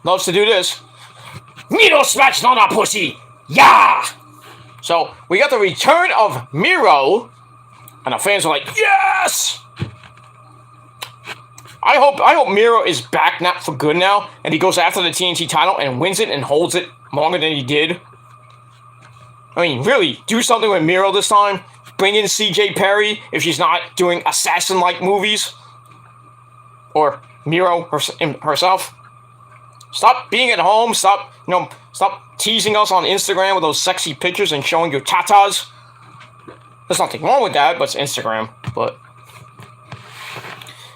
loves to do this. Miro smash on a pussy! Yeah! So, we got the return of Miro, and the fans are like, yes! I hope Miro is back not for good now, and he goes after the TNT title and wins it and holds it longer than he did. I mean, really, do something with Miro this time. Bring in CJ Perry if she's not doing assassin-like movies. Or Miro herself. Stop being at home. Stop teasing us on Instagram with those sexy pictures and showing your tatas. There's nothing wrong with that, but it's Instagram. But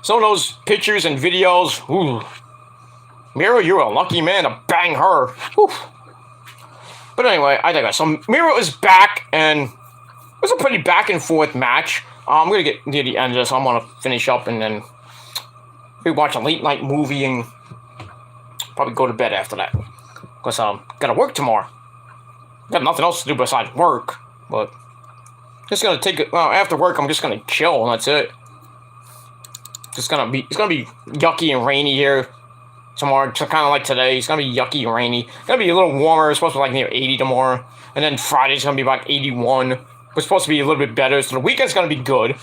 some of those pictures and videos, ooh. Miro, you're a lucky man to bang her. Whew. But anyway, I digress. So Miro is back, and it was a pretty back and forth match. I'm going to get near the end of this. I'm going to finish up and then maybe watch a late night movie and probably go to bed after that. Because got to work tomorrow. Got nothing else to do besides work. But just going to take it, after work, I'm just going to chill, and that's it. It's going to be yucky and rainy here tomorrow, kind of like today. It's going to be yucky and rainy. It's going to be a little warmer. It's supposed to be like near 80 tomorrow. And then Friday's going to be about 81. It's supposed to be a little bit better. So the weekend's going to be good.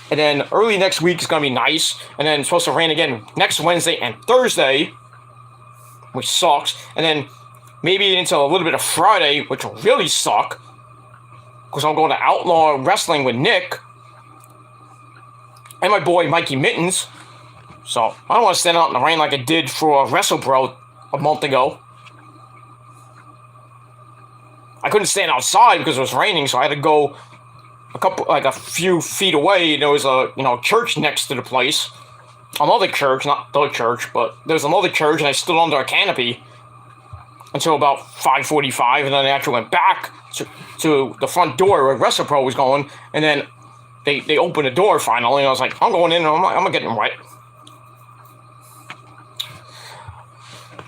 And then early next week is going to be nice. And then it's supposed to rain again next Wednesday and Thursday, which sucks. And then maybe into a little bit of Friday, which will really suck. Because I'm going to Outlaw Wrestling with Nick. And my boy Mikey Mittens. So, I don't want to stand out in the rain like I did for WrestleBro a month ago. I couldn't stand outside because it was raining, so I had to go a few feet away. There was a, church next to the place. Another church, not the church, but there's another church, and I stood under a canopy until about 5:45, and then I actually went back to the front door where WrestlePro was going, and then they opened the door finally, and I was like, I'm going in, and I'm getting wet.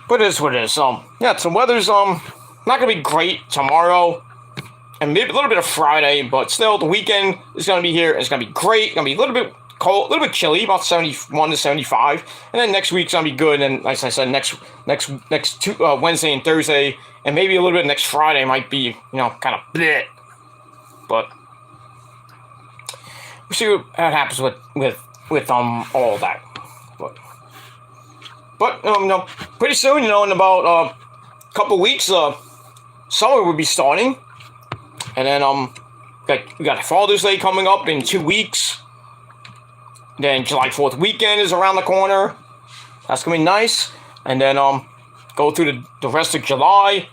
But it is what it is. Yeah, so weather's not gonna be great tomorrow, and maybe a little bit of Friday, but still the weekend is gonna be here. It's gonna be great. It's gonna be a little bit cold, a little bit chilly, about 71 to 75, and then next week's gonna be good. And like I said, next two, Wednesday and Thursday, and maybe a little bit next Friday might be kind of bleh. But we'll see what happens with all that. But pretty soon, in about a couple weeks, summer will be starting, and then we got Father's Day coming up in 2 weeks. Then July 4th weekend is around the corner. That's gonna be nice. And then go through the rest of July,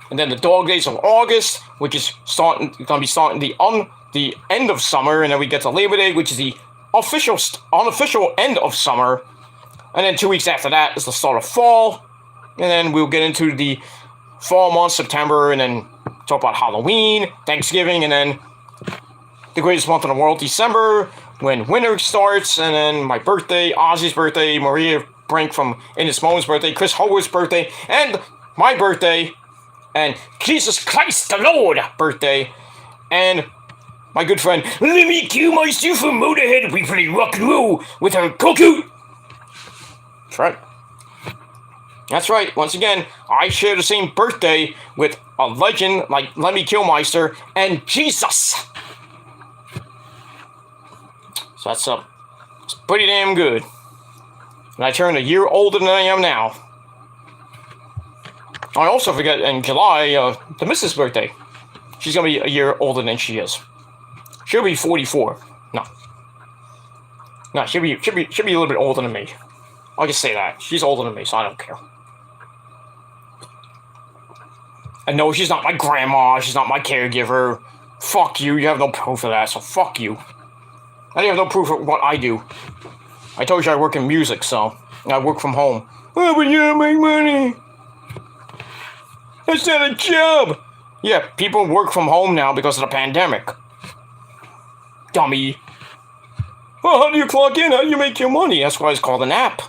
and then the dog days of August, which is gonna be starting the end of summer, and then we get to Labor Day, which is the unofficial end of summer. And then 2 weeks after that is the start of fall. And then we'll get into the fall month, September, and then talk about Halloween, Thanksgiving, and then the greatest month in the world, December, when winter starts, and then my birthday, Ozzy's birthday, Maria Brink from In This Moment's birthday, Chris Howard's birthday, and my birthday, and Jesus Christ the Lord birthday, and my good friend Lemmy Q-Meister from Motorhead. We play rock and roll with our cuckoo. That's right. That's right. Once again, I share the same birthday with a legend like Lemmy Kilmeister and Jesus. So that's it's pretty damn good. And I turned a year older than I am now. I also forget in July, the Mrs. birthday. She's gonna be a year older than she is. She'll be 44. No, she'll be a little bit older than me. I'll just say that. She's older than me, so I don't care. And no, she's not my grandma. She's not my caregiver. Fuck you. You have no proof of that, so fuck you. I have no proof of what I do. I told you I work in music, so I work from home. Oh, but you don't make money. That's not a job. Yeah, people work from home now because of the pandemic. Dummy. Well, how do you clock in? How do you make your money? That's why it's called an app.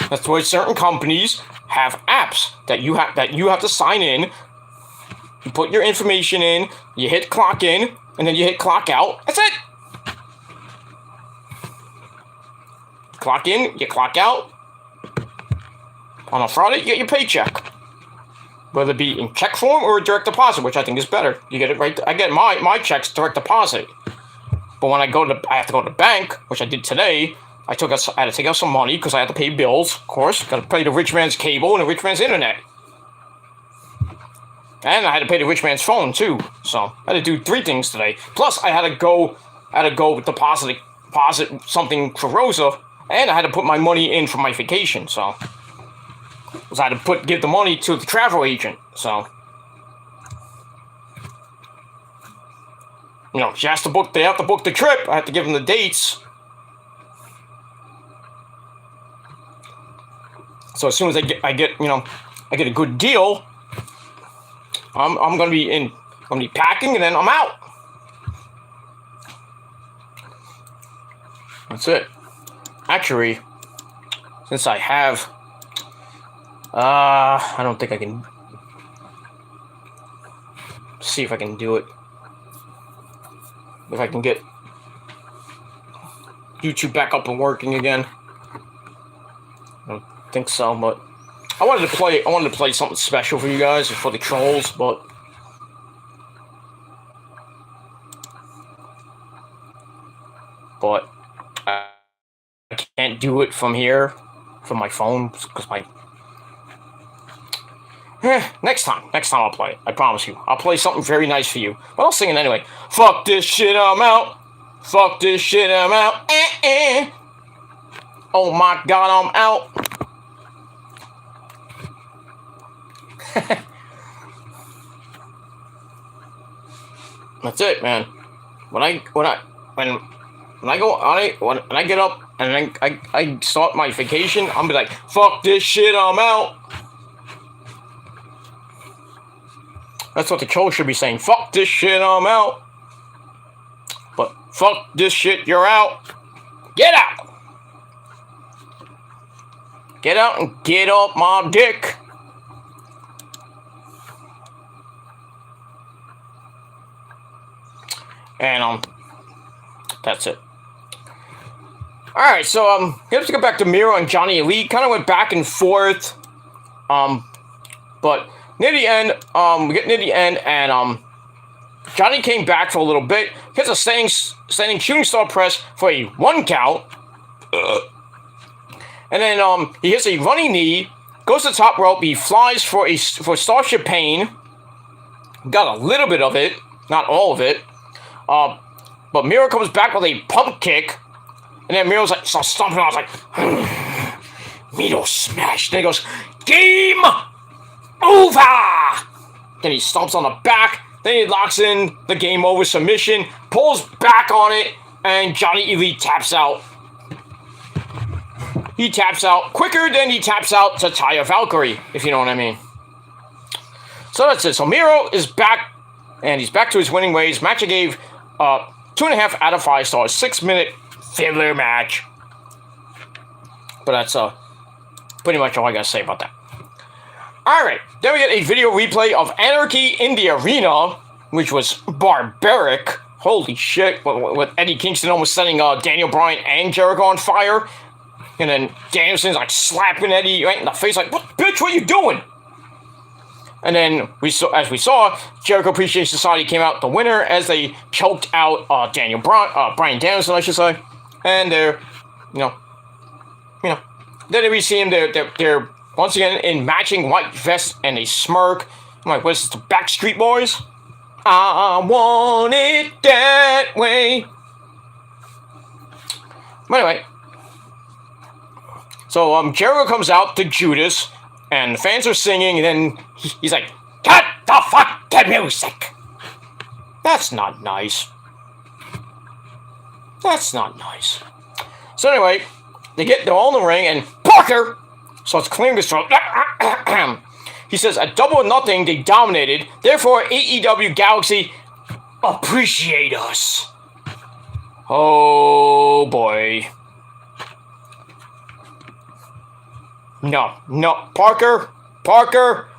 That's why certain companies have apps that you have to sign in. You put your information in, you hit clock in, and then you hit clock out. That's it. Clock in, you clock out. On a Friday, you get your paycheck. Whether it be in check form or direct deposit, which I think is better. You get it right. I get my checks direct deposit. But when I have to go to the bank, which I did today. I had to take out some money because I had to pay bills, of course. Got to pay the rich man's cable and the rich man's internet. And I had to pay the rich man's phone, too. So, I had to do 3 things today. Plus, I had to go deposit something for Rosa. And I had to put my money in for my vacation, so. Because I had to give the money to the travel agent, so. You know, they have to book the trip. I have to give them the dates. So as soon as I get a good deal, I'm gonna be packing, and then I'm out. That's it. Actually, since I have, I don't think I can. See if I can do it. If I can get YouTube back up and working again. I think so, but I wanted to play something special for you guys, for the trolls, but I can't do it from here, from my phone, because next time I'll play it. I promise you. I'll play something very nice for you. But I'll sing it anyway. Fuck this shit, I'm out. Fuck this shit, I'm out. Oh my God, I'm out. That's it, man. When I get up and I start my vacation, I'm be like, fuck this shit, I'm out. That's what the troll should be saying. Fuck this shit, I'm out. But fuck this shit, you're out. Get out. Get out and get off my dick. And that's it. Alright, so let's get back to Miro and Johnny Elite. Kind of went back and forth. But near the end, we get near the end, and Johnny came back for a little bit. Hits a standing shooting star press for a 1 count. And then he hits a running knee, goes to the top rope, he flies for Starship Pain. Got a little bit of it, not all of it. But Miro comes back with a pump kick, and then Miro's like, starts stomping around. I was like, Miro smash. Then he goes, game over. Then he stomps on the back. Then he locks in the game over submission, pulls back on it, and Johnny Elite taps out. he taps out quicker than he taps out to Taya Valkyrie, if you know what I mean. So that's it. So Miro is back, and he's back to his winning ways. Match I gave 2.5 out of 5 stars. 6-minute filler match. But that's pretty much all I gotta say about that. Alright, then we get a video replay of Anarchy in the Arena, which was barbaric. Holy shit, with Eddie Kingston almost setting Daniel Bryan and Jericho on fire. And then Danielson's like slapping Eddie right in the face, like, "What, bitch, what are you doing?" And then as we saw, Jericho Appreciation Society came out the winner as they choked out Bryan Danielson, I should say. And they're, then we see him, they're once again in matching white vests and they smirk. I'm like, what is this, the Backstreet Boys? I want it that way. But anyway, so Jericho comes out to Judas, and the fans are singing, and then he's like, "Cut the fucking music!" That's not nice. That's not nice. So anyway, they're all in the ring, and Parker starts clearing his throat. He says, "At Double or Nothing, they dominated. Therefore, AEW Galaxy appreciate us." Oh boy. No, Parker,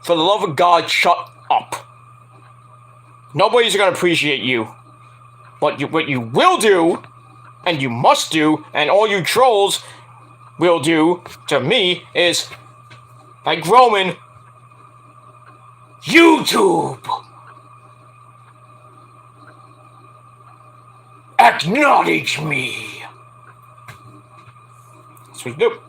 for the love of God, shut up. Nobody's gonna appreciate you. What you will do, and you must do, and all you trolls will do to me is, like Roman, YouTube. Acknowledge me. That's what you do.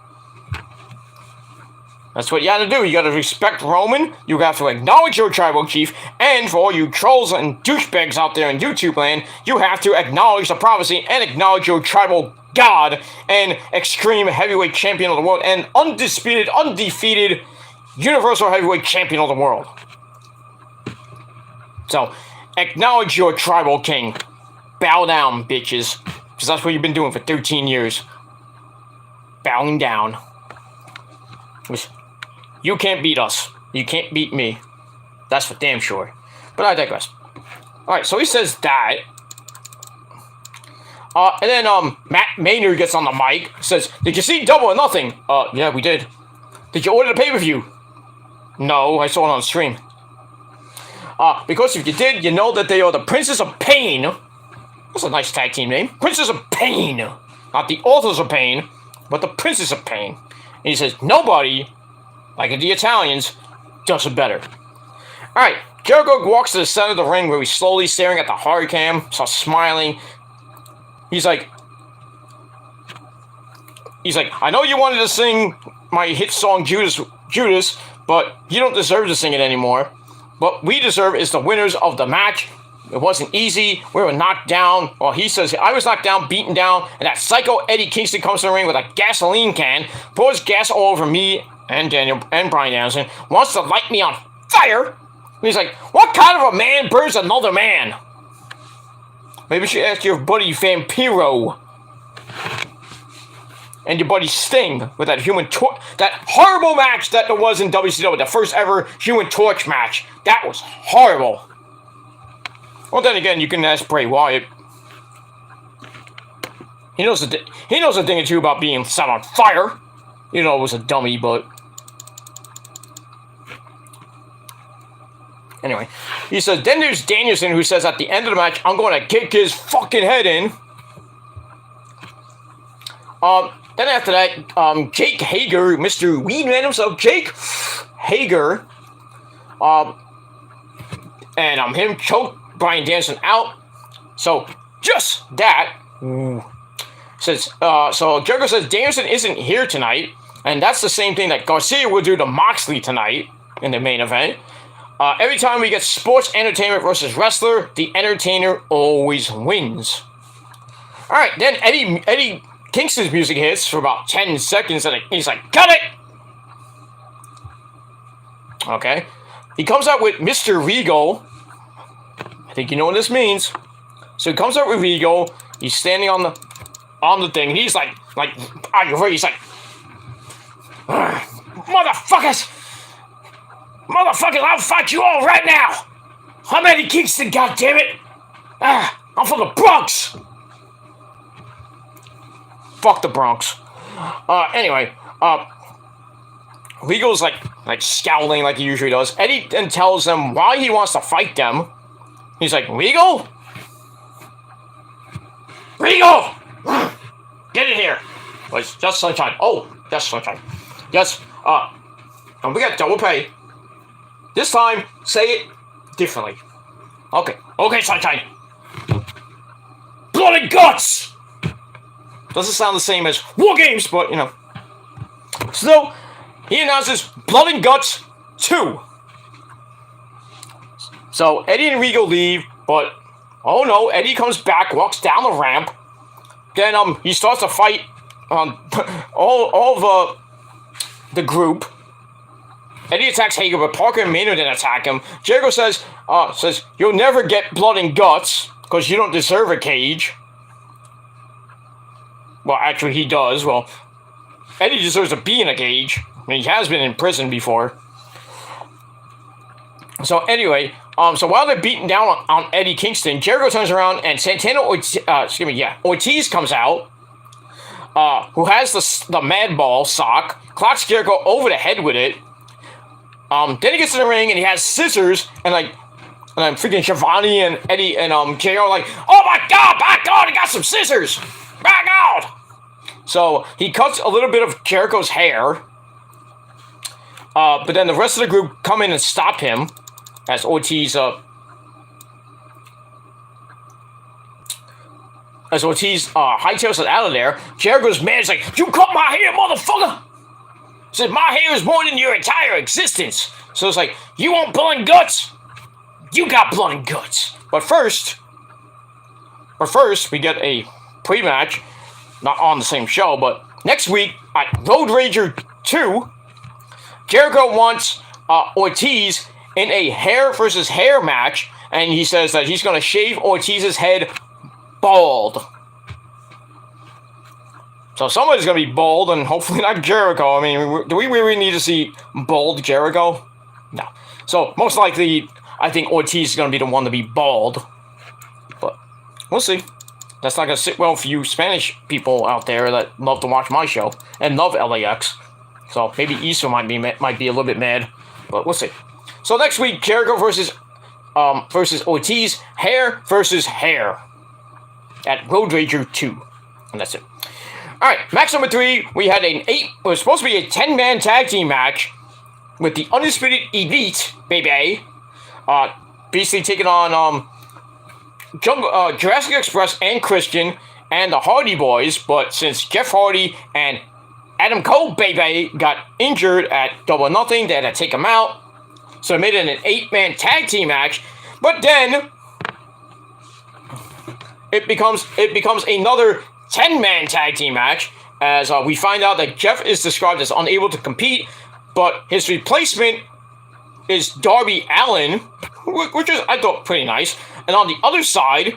That's what you gotta do. You gotta respect Roman. You have to acknowledge your tribal chief. And for all you trolls and douchebags out there in YouTube land, you have to acknowledge the prophecy and acknowledge your tribal god and extreme heavyweight champion of the world and undisputed, undefeated universal heavyweight champion of the world. So, acknowledge your tribal king. Bow down, bitches. Because that's what you've been doing for 13 years. Bowing down. You can't beat us. You can't beat me. That's for damn sure. But I digress. Alright, so he says that. And then Matt Maynard gets on the mic. Says, "Did you see Double or Nothing?" Yeah, we did. "Did you order the pay-per-view?" "No, I saw it on stream." Because if you did, you know that they are the Princes of Pain." That's a nice tag team name. Princes of Pain. Not the Authors of Pain, but the Princes of Pain. And he says, "Nobody, like the Italians, does it better." Alright, Jericho walks to the center of the ring where he's slowly staring at the hard cam, starts smiling. He's like, "I know you wanted to sing my hit song Judas, but you don't deserve to sing it anymore. What we deserve is the winners of the match. It wasn't easy. We were knocked down." Well, he says, "I was knocked down, beaten down, and that psycho Eddie Kingston comes to the ring with a gasoline can, pours gas all over me and Bryan Danielson, wants to light me on fire." And he's like, "What kind of a man burns another man?" Maybe you should ask your buddy Vampiro and your buddy Sting with that that horrible match that there was in WCW, the first ever Human Torch match. That was horrible. Well, then again, you can ask Bray Wyatt. He knows a thing or two about being set on fire. You know, it was a dummy, but anyway, he says, then there's Danielson, who says at the end of the match, "I'm going to kick his fucking head in." Then after that, Jake Hager, Mr. Weedman himself, Jake Hager, and him choked Bryan Danielson out. So just that. Says so Jericho says Danielson isn't here tonight, and that's the same thing that Garcia will do to Moxley tonight in the main event. Every time we get sports entertainment versus wrestler, the entertainer always wins. Alright, then Eddie Kingston's music hits for about 10 seconds, and he's like, "Cut it!" Okay. He comes out with Mr. Regal. I think you know what this means. So he comes out with Regal. He's standing on the thing, and he's like, "Are you ready?" He's like, Motherfuckers! Motherfuckers, I'll fight you all right now! I'm Eddie Kingston, goddammit! I'm from the Bronx! Fuck the Bronx. Anyway, Regal's like scowling like he usually does. Eddie then tells them why he wants to fight them. He's like, Regal? Regal! Get in here! Well, it's just Sunshine. Oh, just Sunshine. Yes, and we got double pay. This time, say it differently. Okay, Sunshine. Blood and guts! Doesn't sound the same as War Games, but, you know. So, he announces Blood and Guts 2. So, Eddie and Regal leave, but, oh no, Eddie comes back, walks down the ramp. Then, he starts to fight, all of, the group. Eddie attacks Hager, but Parker and Maynard then attack him. Jericho says, you'll never get blood and guts, because you don't deserve a cage. Well, actually, he does. Well, Eddie deserves to be in a cage. I mean, he has been in prison before. So, anyway, so while they're beating down on Eddie Kingston, Jericho turns around and Ortiz comes out, who has the Madball sock, clocks Jericho over the head with it. Then he gets in the ring and he has scissors, and freaking Shivani and Eddie and JR are like, oh my god, he got some scissors! Back out! So he cuts a little bit of Jericho's hair, but then the rest of the group come in and stop him as Ortiz hightails it out of there. Jericho's mad. He's like, you cut my hair, motherfucker! He said, my hair is more than your entire existence. So it's like, you want blood and guts? You got blood and guts. But first, we get a pre-match, not on the same show, but next week at Road Rager 2, Jericho wants Ortiz in a hair versus hair match, and he says that he's going to shave Ortiz's head bald. So somebody's going to be bald, and hopefully not Jericho. I mean, do we really need to see bald Jericho? No. So most likely, I think Ortiz is going to be the one to be bald. But we'll see. That's not going to sit well for you Spanish people out there that love to watch my show and love LAX. So maybe Issa might be a little bit mad, but we'll see. So next week, Jericho versus Ortiz, hair versus hair at Road Rager 2, and that's it. All right, match number 3. We had it was supposed to be a 10-man tag team match with the Undisputed Elite, baby, basically taking on Jurassic Express and Christian and the Hardy Boys, but since Jeff Hardy and Adam Cole, baby, got injured at Double or Nothing, they had to take him out. So they made it an 8-man tag team match. But then it becomes another 10-man tag team match, as we find out that Jeff is described as unable to compete, but his replacement is Darby Allin, which is, I thought, pretty nice. And on the other side,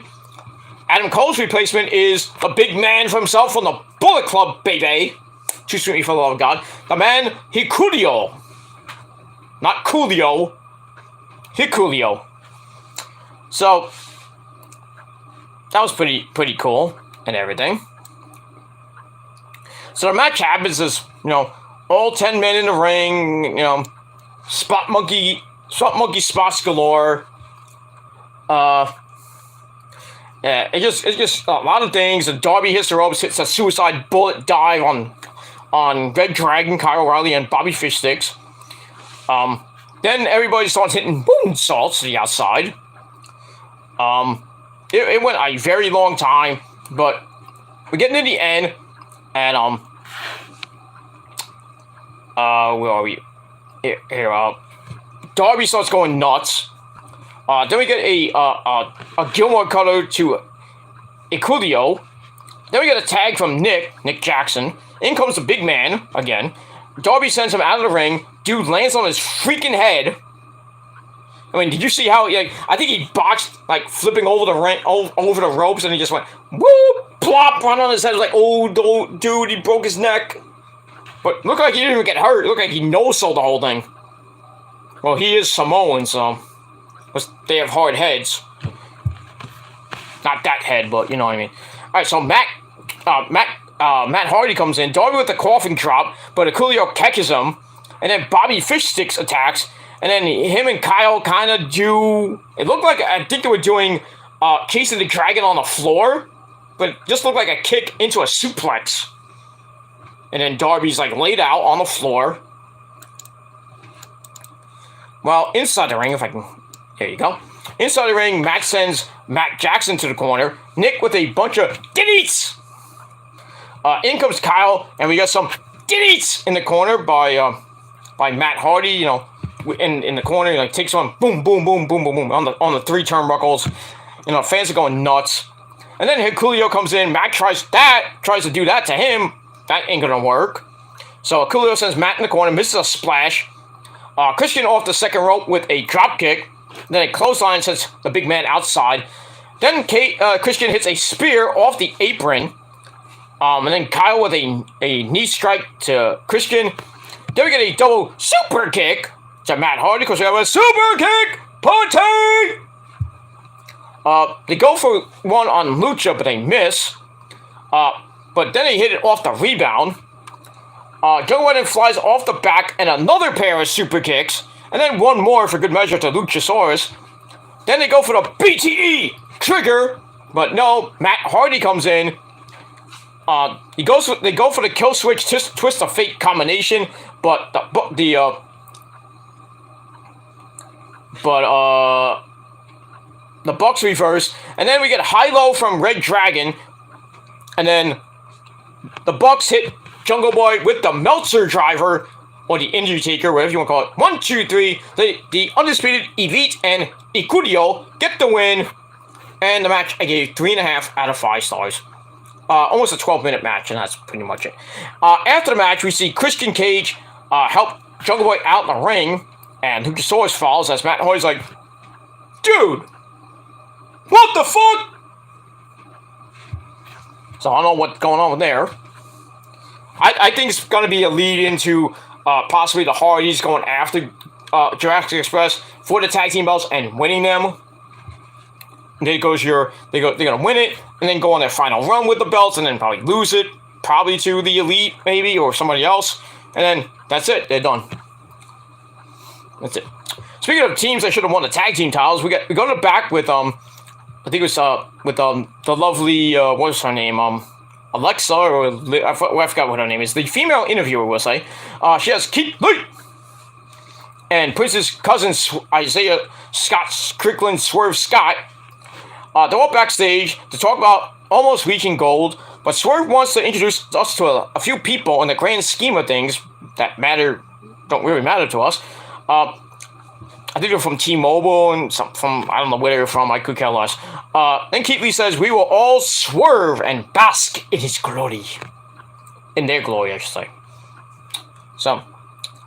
Adam Cole's replacement is a big man for himself from the Bullet Club, baby. Excuse me, for the love of God. The man, Hikuleo. Not Coolio. Hikuleo. So, that was pretty cool and everything. So the match happens as, all 10 men in the ring, spot monkey spots galore. Yeah, it's just a lot of things. And Darby hits the ropes, hits a suicide bullet dive on Red Dragon, Kyle O'Reilly, and Bobby Fish Sticks. Then everybody starts hitting moonsaults to the outside. It went a very long time, but we're getting to the end, and where are we? Here, Darby starts going nuts. Then we get a Gilmore cutter to Hikuleo. Then we get a tag from Nick Jackson. In comes the big man again. Darby sends him out of the ring. Dude lands on his freaking head. I mean, did you see how I think he boxed flipping over the ropes, and he just went whoop plop right on his head. It was like, oh dude, he broke his neck. But looked like he didn't even get hurt. It looked like he no-sold the whole thing. Well, he is Samoan, so they have hard heads. Not that head, but you know what I mean. All right, so Matt Hardy comes in. Darby with the coffin drop, but Coolio catches him, and then Bobby Fish Sticks attacks, and then him and Kyle kind of do. It looked like I think they were doing Case of the Dragon on the floor, but it just looked like a kick into a suplex. And then Darby's like laid out on the floor. Well, inside the ring, if I can. There you go. Inside the ring, Matt sends Matt Jackson to the corner. Nick with a bunch of ditties. In comes Kyle, and we got some ditties in the corner by Matt Hardy. You know, in the corner, he like takes one, boom, boom, boom, boom, boom, boom on the 3 turnbuckles. You know, fans are going nuts. And then Coolio comes in. Matt tries to do that to him. That ain't gonna work. So Coolio sends Matt in the corner, misses a splash. Christian off the second rope with a drop kick. Then a clothesline sends the big man outside. Then Christian hits a spear off the apron. And then Kyle with a knee strike to Christian. Then we get a double super kick to Matt Hardy because we have a super kick party. They go for one on Lucha, but they miss. But then they hit it off the rebound. Joe Wetton flies off the back and another pair of super kicks. And then one more for good measure to Luchasaurus. Then they go for the BTE trigger. But no, Matt Hardy comes in. They go for the kill switch twist of fate combination. But the Bucks reverse. And then we get high-low from Red Dragon. And then the Bucks hit Jungle Boy with the Meltzer driver, or the injury taker, whatever you want to call it. 1, 2, 3. The undisputed Elite and Ikudio get the win. And the match I gave 3.5 out of 5 stars. Almost a 12-minute match, and that's pretty much it. After the match, we see Christian Cage help Jungle Boy out in the ring, and Luchasaurus falls as Matt Hardy's like, dude, what the fuck? So I don't know what's going on there. I think it's going to be a lead into possibly the Hardys going after Jurassic Express for the tag team belts and winning them. And they're going to win it and then go on their final run with the belts and then probably lose it, probably to the Elite maybe or somebody else. And then that's it. They're done. That's it. Speaking of teams that should have won the tag team titles, we go to the back with I think it was with the lovely what was her name Alexa, or I forgot what her name is. The female interviewer will say. She has Keith Lee and Prince's cousin Isaiah Scott Strickland Swerve Scott. They're all backstage to talk about almost reaching gold, but Swerve wants to introduce us to a few people in the grand scheme of things that don't really matter to us. I think they're from T-Mobile and some from, I don't know where they're from, I could care less. Then Keith Lee says, we will all swerve and bask in his glory. In their glory, I should say. So,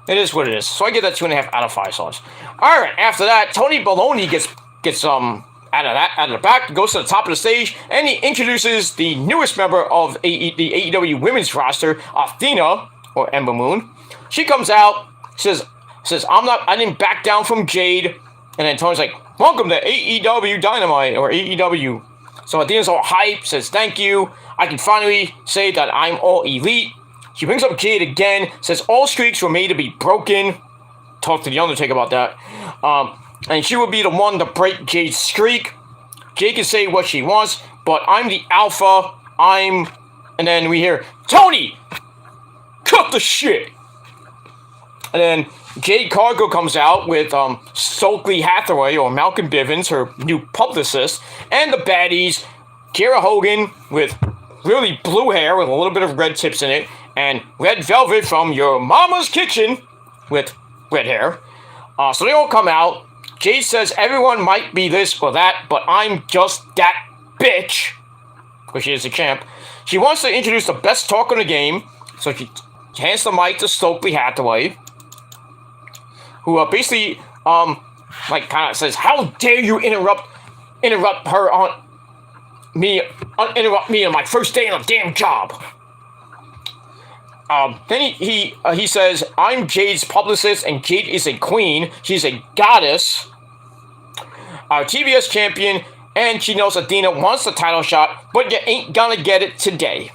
it is what it is. So I give that 2.5 out of 5 stars. Alright, after that, Tony Baloney gets out of the back, goes to the top of the stage, and he introduces the newest member of the AEW women's roster, Athena, or Ember Moon. She comes out, says I didn't back down from Jade, and then Tony's like, welcome to AEW Dynamite, or AEW. So Athena's all hype, says thank you, I can finally say that I'm all elite. She brings up Jade again, says all streaks were made to be broken. Talk to The Undertaker about that. And she will be the one to break Jade's streak. Jade can say what she wants, but I'm the alpha, and then we hear, Tony, cut the shit. And then Jade Cargill comes out with Stokely Hathaway, or Malcolm Bivens, her new publicist, and the baddies, Kiera Hogan with really blue hair with a little bit of red tips in it, and Red Velvet from Your Mama's Kitchen with red hair. So they all come out. Jade says everyone might be this or that, but I'm just that bitch, because she is a champ. She wants to introduce the best talker in the game, so she hands the mic to Stokely Hathaway, who basically, like, kind of says, how dare you interrupt her on me, interrupt me on my first day on a damn job. Then he says, I'm Jade's publicist, and Jade is a queen. She's a goddess. Our TBS champion, and she knows Athena wants the title shot, but you ain't gonna get it today.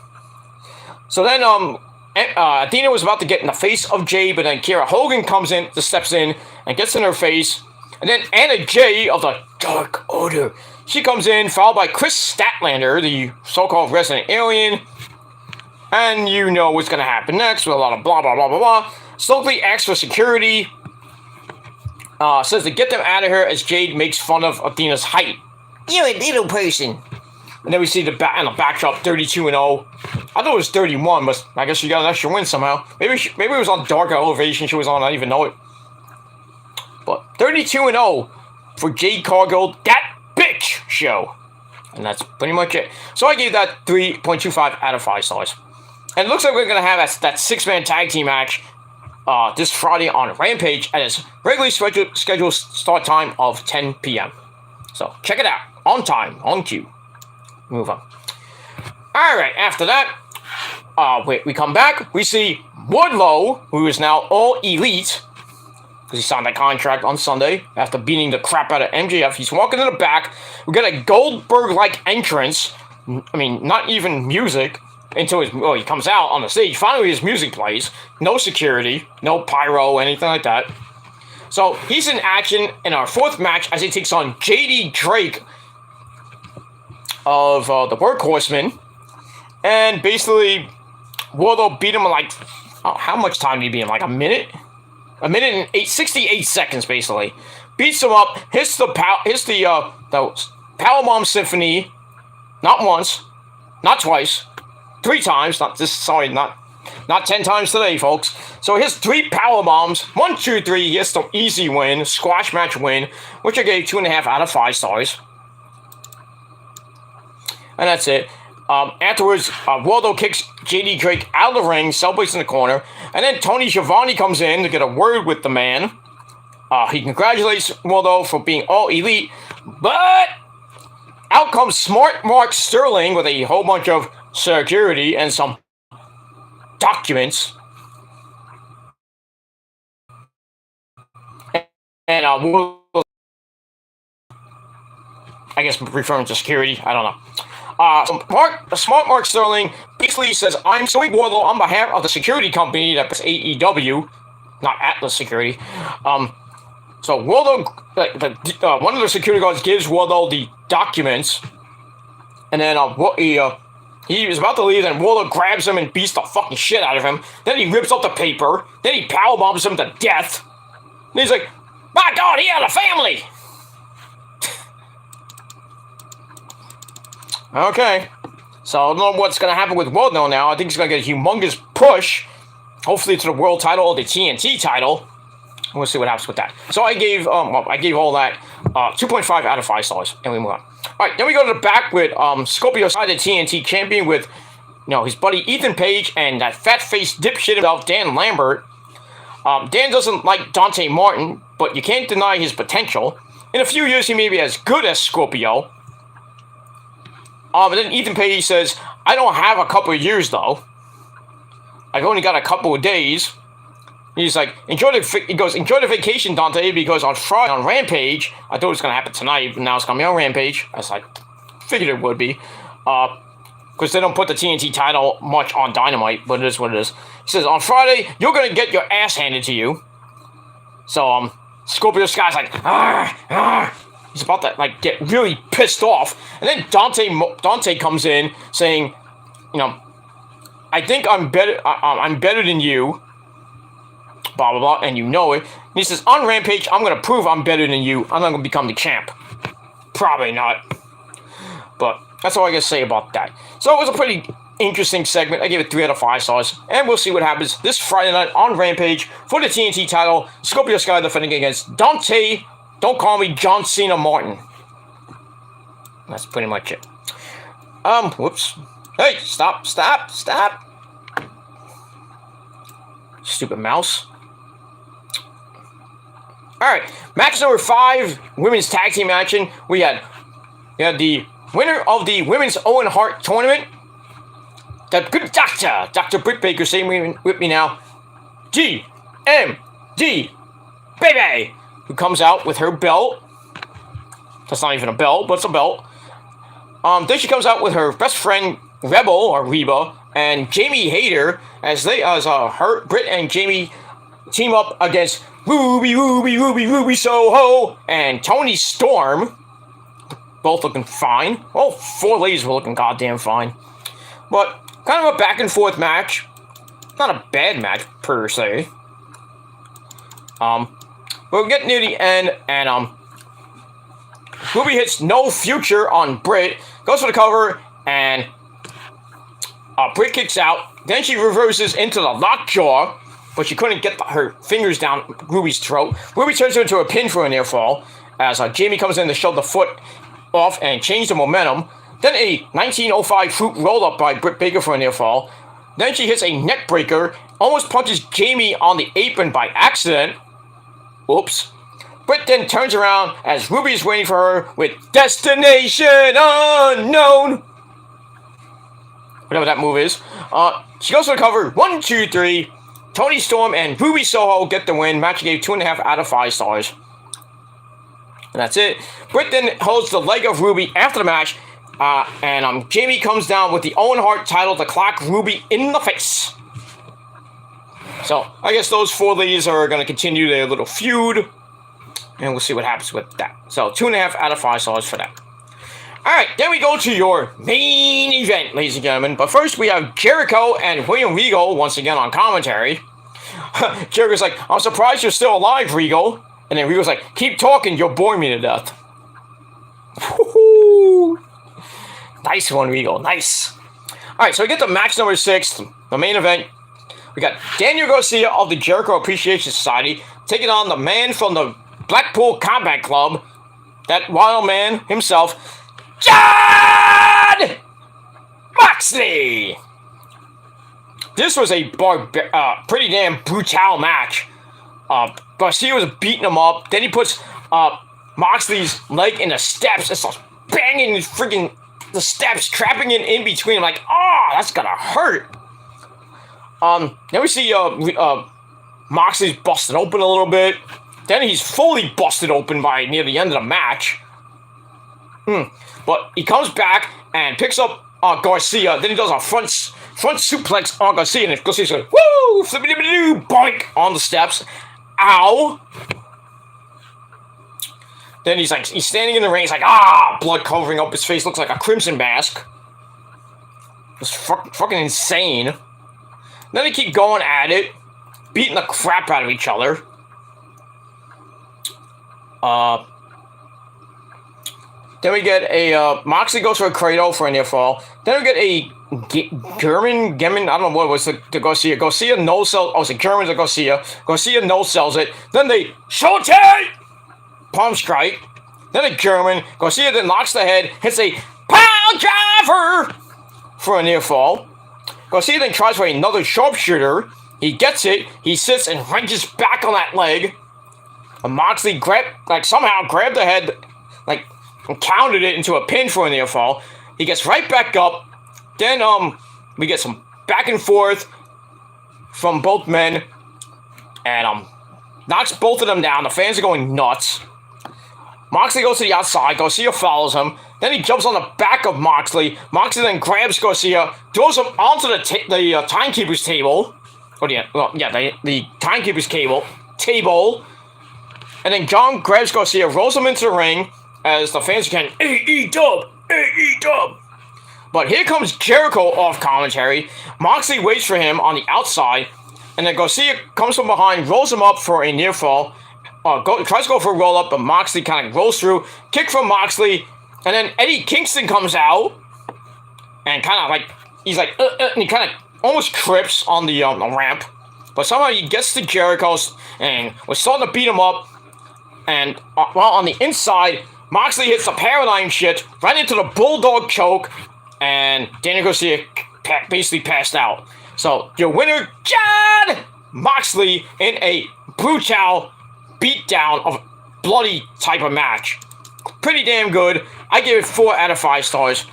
So then, Athena was about to get in the face of Jade, but then Kiera Hogan steps in, and gets in her face. And then Anna Jay of the Dark Order, she comes in, followed by Chris Statlander, the so-called resident alien. And you know what's going to happen next with a lot of blah, blah, blah, blah, blah. Stokely asks for security. Says to get them out of here as Jade makes fun of Athena's height. You're a little person. And then we see the backdrop 32-0. I thought it was 31, but I guess she got an extra win somehow. Maybe it was on Darker Elevation she was on. I didn't even know it. But 32-0 for Jade Cargill. That bitch show. And that's pretty much it. So I gave that 3.25 out of 5 stars. And it looks like we're going to have that 6-man tag team match this Friday on Rampage at its regularly scheduled start time of 10 p.m. So check it out. On time. On cue. Move on. Alright, after that, we come back. We see Wardlow, who is now All Elite, because he signed that contract on Sunday after beating the crap out of MJF. He's walking in the back. We get a Goldberg-like entrance. I mean, not even music. Until he comes out on the stage. Finally, his music plays. No security, no pyro, anything like that. So he's in action in our 4th match as he takes on JD Drake of the Workhorsemen. And basically, Wardlow beat him in like, how much time did he beat him? Like a minute? A minute and 68 seconds, basically. Beats him up, hits the Powerbomb Symphony, not once, not twice, 3 times, not 10 times today, folks. So he has 3 power bombs, 1, 2, 3. He has the easy win, squash match win, which I gave 2.5 out of 5 stars. And that's it. Afterwards, Waldo kicks JD Drake out of the ring, celebrates in the corner, and then Tony Schiavone comes in to get a word with the man. He congratulates Waldo for being All Elite, but out comes Smart Mark Sterling with a whole bunch of security and some documents. And I guess referring to security, I don't know. Smart Mark Sterling basically says, I'm suing Wardlow on behalf of the security company that's AEW, not Atlas Security. So Wardlow, one of the security guards gives Wardlow the documents, and then he was about to leave, and Wardlow grabs him and beats the fucking shit out of him. Then he rips up the paper. Then he powerbombs him to death. And he's like, my God, he had a family! Okay. So I don't know what's going to happen with Wardlow now. I think he's going to get a humongous push, hopefully to the world title or the TNT title. We'll see what happens with that. So I gave all that 2.5 out of 5 stars, and we move on. All right, then we go to the back with Scorpio Sky, the TNT champion, with his buddy Ethan Page and that fat-faced dipshit himself, Dan Lambert. Dan doesn't like Dante Martin, but you can't deny his potential. In a few years, he may be as good as Scorpio. And then Ethan Page says, I don't have a couple of years, though. I've only got a couple of days. He's like, enjoy the vacation, Dante, because on Friday on Rampage, I thought it was going to happen tonight, but now it's coming on Rampage. I was like, figured it would be. Because they don't put the TNT title much on Dynamite, but it is what it is. He says, on Friday, you're going to get your ass handed to you. So, Scorpio Sky's like, he's about to, get really pissed off. And then Dante comes in saying, I think I'm better than you. Blah, blah, blah, and you know it. And he says, on Rampage, I'm going to prove I'm better than you. I'm not going to become the champ. Probably not. But that's all I got to say about that. So it was a pretty interesting segment. I gave it 3 out of 5 stars. And we'll see what happens this Friday night on Rampage for the TNT title. Scorpio Sky defending against Dante, don't call me John Cena Martin. That's pretty much it. Whoops. Hey, stop. Stupid mouse. Alright, match number 5, women's tag team action. We had the winner of the Women's Owen Hart tournament the good doctor, Dr. Britt Baker, saying with me now, GMD, baby, who comes out with her belt. That's not even a belt, but it's a belt. Then she comes out with her best friend, Rebel, or Reba, and Jamie Hayter, as Britt and Jamie team up against Ruby Soho, and Toni Storm. Both looking fine. Well, 4 ladies were looking goddamn fine. But kind of a back and forth match. Not a bad match, per se. We're getting near the end, and, Ruby hits No Future on Britt, goes for the cover, and Britt kicks out. Then she reverses into the lockjaw, but she couldn't get her fingers down Ruby's throat. Ruby turns her into a pin for a near fall, as Jamie comes in to shove the foot off and change the momentum. Then a 1905 fruit roll-up by Britt Baker for a near fall. Then she hits a neck breaker, almost punches Jamie on the apron by accident. Oops. Britt then turns around as Ruby is waiting for her with Destination Unknown. Whatever that move is. She goes for the cover. 1, 2, 3. Toni Storm and Ruby Soho get the win. Match gave 2.5 out of 5 stars. And that's it. Britt then holds the leg of Ruby after the match. And Jamie comes down with the Owen Hart title to clock Ruby in the face. So, I guess those 4 ladies are going to continue their little feud. And we'll see what happens with that. So, 2.5 out of 5 stars for that. Alright, then we go to your main event, ladies and gentlemen. But first, we have Jericho and William Regal once again on commentary. Jericho's like, I'm surprised you're still alive, Regal. And then Regal's like, keep talking, you'll bore me to death. Woo-hoo. Nice one, Regal. Nice. Alright, so we get to match number 6, the main event. We got Daniel Garcia of the Jericho Appreciation Society taking on the man from the Blackpool Combat Club, that wild man himself, Jon Moxley. This was a pretty damn brutal match. Garcia was beating him up. Then he puts Moxley's leg in the steps and starts banging the steps, trapping it in between. I'm like, oh, that's gonna hurt. Then we see Moxley's busted open a little bit. Then he's fully busted open by near the end of the match. But he comes back and picks up Garcia. Then he does a front suplex on Garcia. And Garcia's like, woo! Flippity-doo, boink! On the steps. Ow! Then he's standing in the ring. He's like, blood covering up his face. Looks like a crimson mask. It's fucking insane. Then they keep going at it. Beating the crap out of each other. Then we get a, Moxley goes for a cradle for a near fall. Then we get a German, I don't know what it was, to Garcia. Garcia no-sells, oh, it's a German to Garcia. Garcia no-sells it. Then they, Shote! Palm strike. Then a German. Garcia then knocks the head, hits a pile driver for a near fall. Garcia then tries for another sharpshooter. He gets it. He sits and wrenches back on that leg. And Moxley somehow grabbed the head, and counted it into a pin for a near fall. He gets right back up. Then we get some back and forth from both men, and knocks both of them down. The fans are going nuts. Moxley goes to the outside. Garcia follows him. Then he jumps on the back of Moxley. Moxley then grabs Garcia, throws him onto the timekeeper's table. The timekeeper's table. And then John grabs Garcia, rolls him into the ring, as the fans can AE-dub. But here comes Jericho off commentary. Moxley waits for him on the outside, and then Garcia comes from behind, rolls him up for a near fall. Tries to go for a roll up, but Moxley kind of rolls through. Kick from Moxley, and then Eddie Kingston comes out, and and he kind of almost trips on the ramp, but somehow he gets to Jericho and was starting to beat him up. And while on the inside, Moxley hits the paradigm shift right into the bulldog choke, and Daniel Garcia basically passed out. So your winner, Jon Moxley, in a brutal beatdown of bloody type of match. Pretty damn good. I give it 4 out of 5 stars.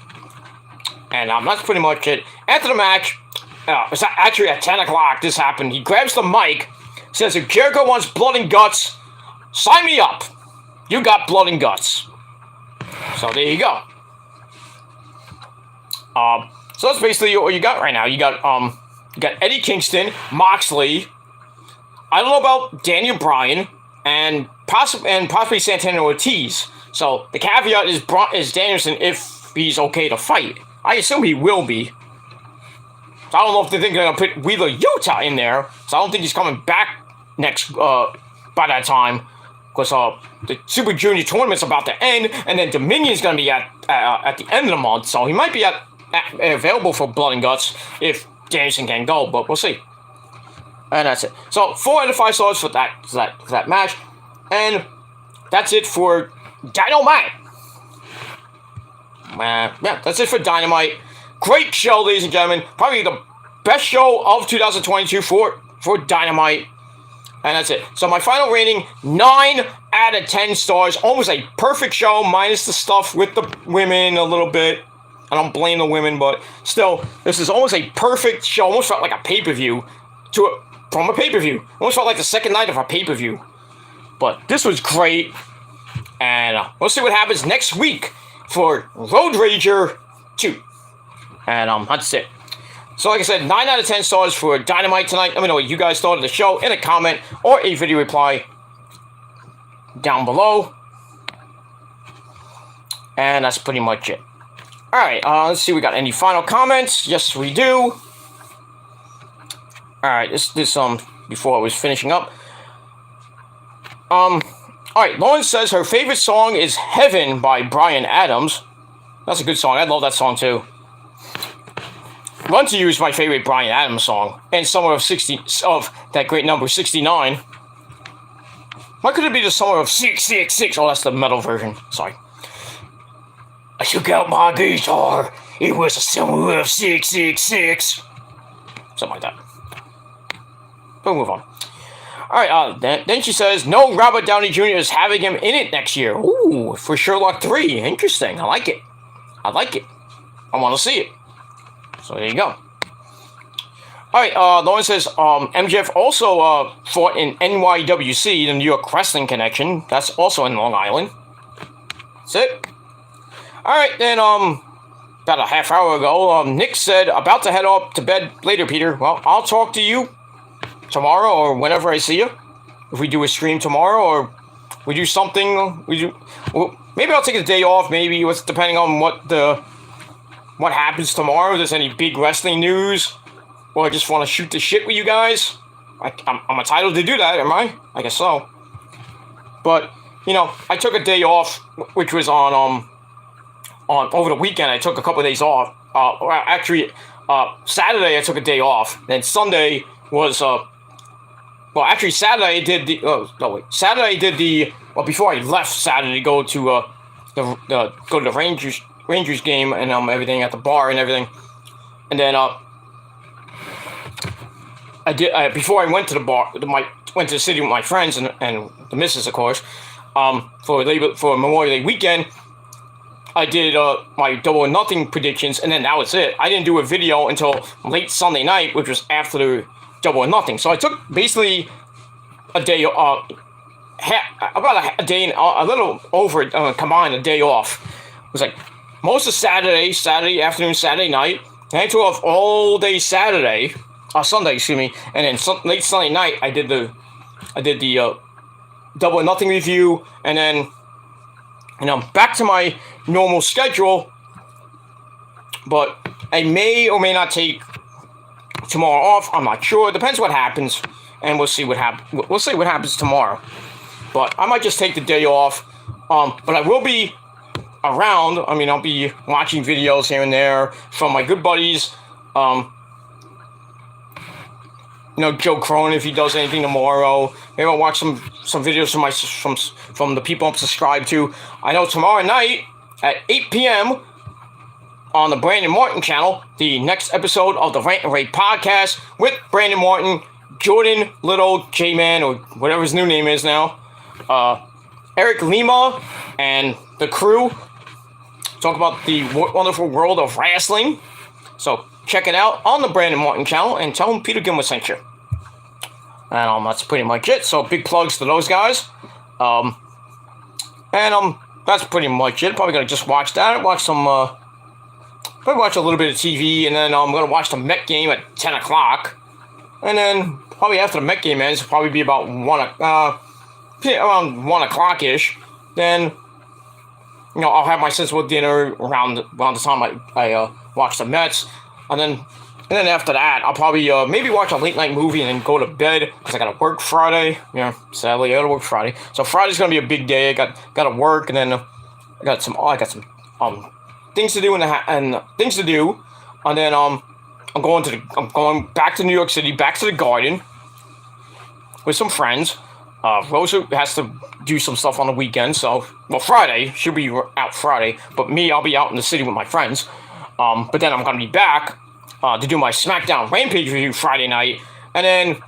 And that's pretty much it. After the match, it's actually at 10 o'clock this happened. He grabs the mic, says, if Jericho wants blood and guts, sign me up. You got blood and guts. So there you go. So that's basically what you got right now. You got Eddie Kingston, Moxley. I don't know about Daniel Bryan and possibly Santana Ortiz. So the caveat is Danielson if he's okay to fight. I assume he will be. So I don't know if they're going to put Wheeler Yuta in there. So I don't think he's coming back next by that time. Because the Super Junior tournament's about to end, and then Dominion's going to be at the end of the month. So he might be available for Blood and Guts if Danielson can go, but we'll see. And that's it. So 4 out of 5 stars for that match, and that's it for Dynamite. Yeah, that's it for Dynamite. Great show, ladies and gentlemen. Probably the best show of 2022 for Dynamite. And that's it. So my final rating, 9 out of 10 stars. Almost a perfect show, minus the stuff with the women a little bit. I don't blame the women, but still, this is almost a perfect show. Almost felt like a pay-per-view from a pay-per-view. Almost felt like the second night of a pay-per-view. But this was great. And we'll see what happens next week for Road Rager 2. And that's it. So like I said, 9 out of 10 stars for Dynamite tonight. Let me know what you guys thought of the show in a comment or a video reply down below. And that's pretty much it. Alright, let's see, we got any final comments? Yes, we do. Alright, this before I was finishing up. Alright, Lauren says her favorite song is Heaven by Bryan Adams. That's a good song. I love that song too. Run to You is my favorite Bryan Adams song. And Summer of that great number 69. Why could it be the Summer of 666? Oh, that's the metal version. Sorry. I took out my guitar. It was a summer of 666. Something like that. We'll move on. Alright, then she says, no, Robert Downey Jr. is having him in it next year. Ooh, for Sherlock 3. Interesting. I like it. I want to see it. So there you go. Alright, Lauren says, MJF also fought in NYWC, the New York Wrestling Connection. That's also in Long Island. That's it. Alright, then, about a half hour ago, Nick said, about to head off to bed later, Peter. Well, I'll talk to you tomorrow or whenever I see you. If we do a stream tomorrow or we do something, well, maybe I'll take a day off, maybe, depending on what happens tomorrow. If there's any big wrestling news, or I just want to shoot the shit with you guys. I'm entitled to do that, am I? I guess so. But, you know, I took a day off, which was on over the weekend. I took a couple of days off. Actually, Saturday I took a day off. Then Sunday was, well, actually Saturday I did Saturday I did well, before I left Saturday to go to the Rangers game and everything at the bar and everything. And then I did before I went to the bar. Went to the city with my friends and the missus, of course. For Memorial Day weekend, I did my Double or Nothing predictions, and then that was it. I didn't do a video until late Sunday night, which was after the Double or Nothing. So I took basically a day, about a day and a little over combined a day off. It was like most of Saturday afternoon, Saturday night. And I took off all day Sunday, excuse me, and then late Sunday night I did the Double or Nothing review, and then back to my normal schedule. But I may or may not take tomorrow off. I'm not sure. It depends what happens, and we'll see what happens. We'll see what happens tomorrow. But I might just take the day off. But I will be around. I mean, I'll be watching videos here and there from my good buddies. Joe Cronin, if he does anything tomorrow. Maybe I'll watch some videos from the people I'm subscribed to. I know tomorrow night at 8 p.m. on the Brandon Martin channel, the next episode of the Rant and Rave podcast with Brandon Martin, Jordan Little, J-Man, or whatever his new name is now, Eric Lima, and the crew. talk about the wonderful world of wrestling. So check it out on the Brandon Martin channel and tell him Peter Gilman sent you. And that's pretty much it. So big plugs to those guys. That's pretty much it. Probably gonna just watch that. Watch some. Probably watch a little bit of TV, and then I'm gonna watch the Met game at 10 o'clock. And then probably after the Met game ends, it'll probably be about around 1 o'clock ish. Then I'll have my sensible dinner around the time I watch the Mets, and then after that I'll probably maybe watch a late night movie and then go to bed because I gotta work Friday. Yeah, sadly I gotta work Friday. So Friday's gonna be a big day. I gotta work, and then I got some things to do and things to do, and then I'm going back to New York City, back to the Garden with some friends. Rosa has to do some stuff on the weekend, so Friday she'll be out Friday, but me, I'll be out in the city with my friends. But then I'm gonna be back to do my SmackDown Rampage review Friday night, and then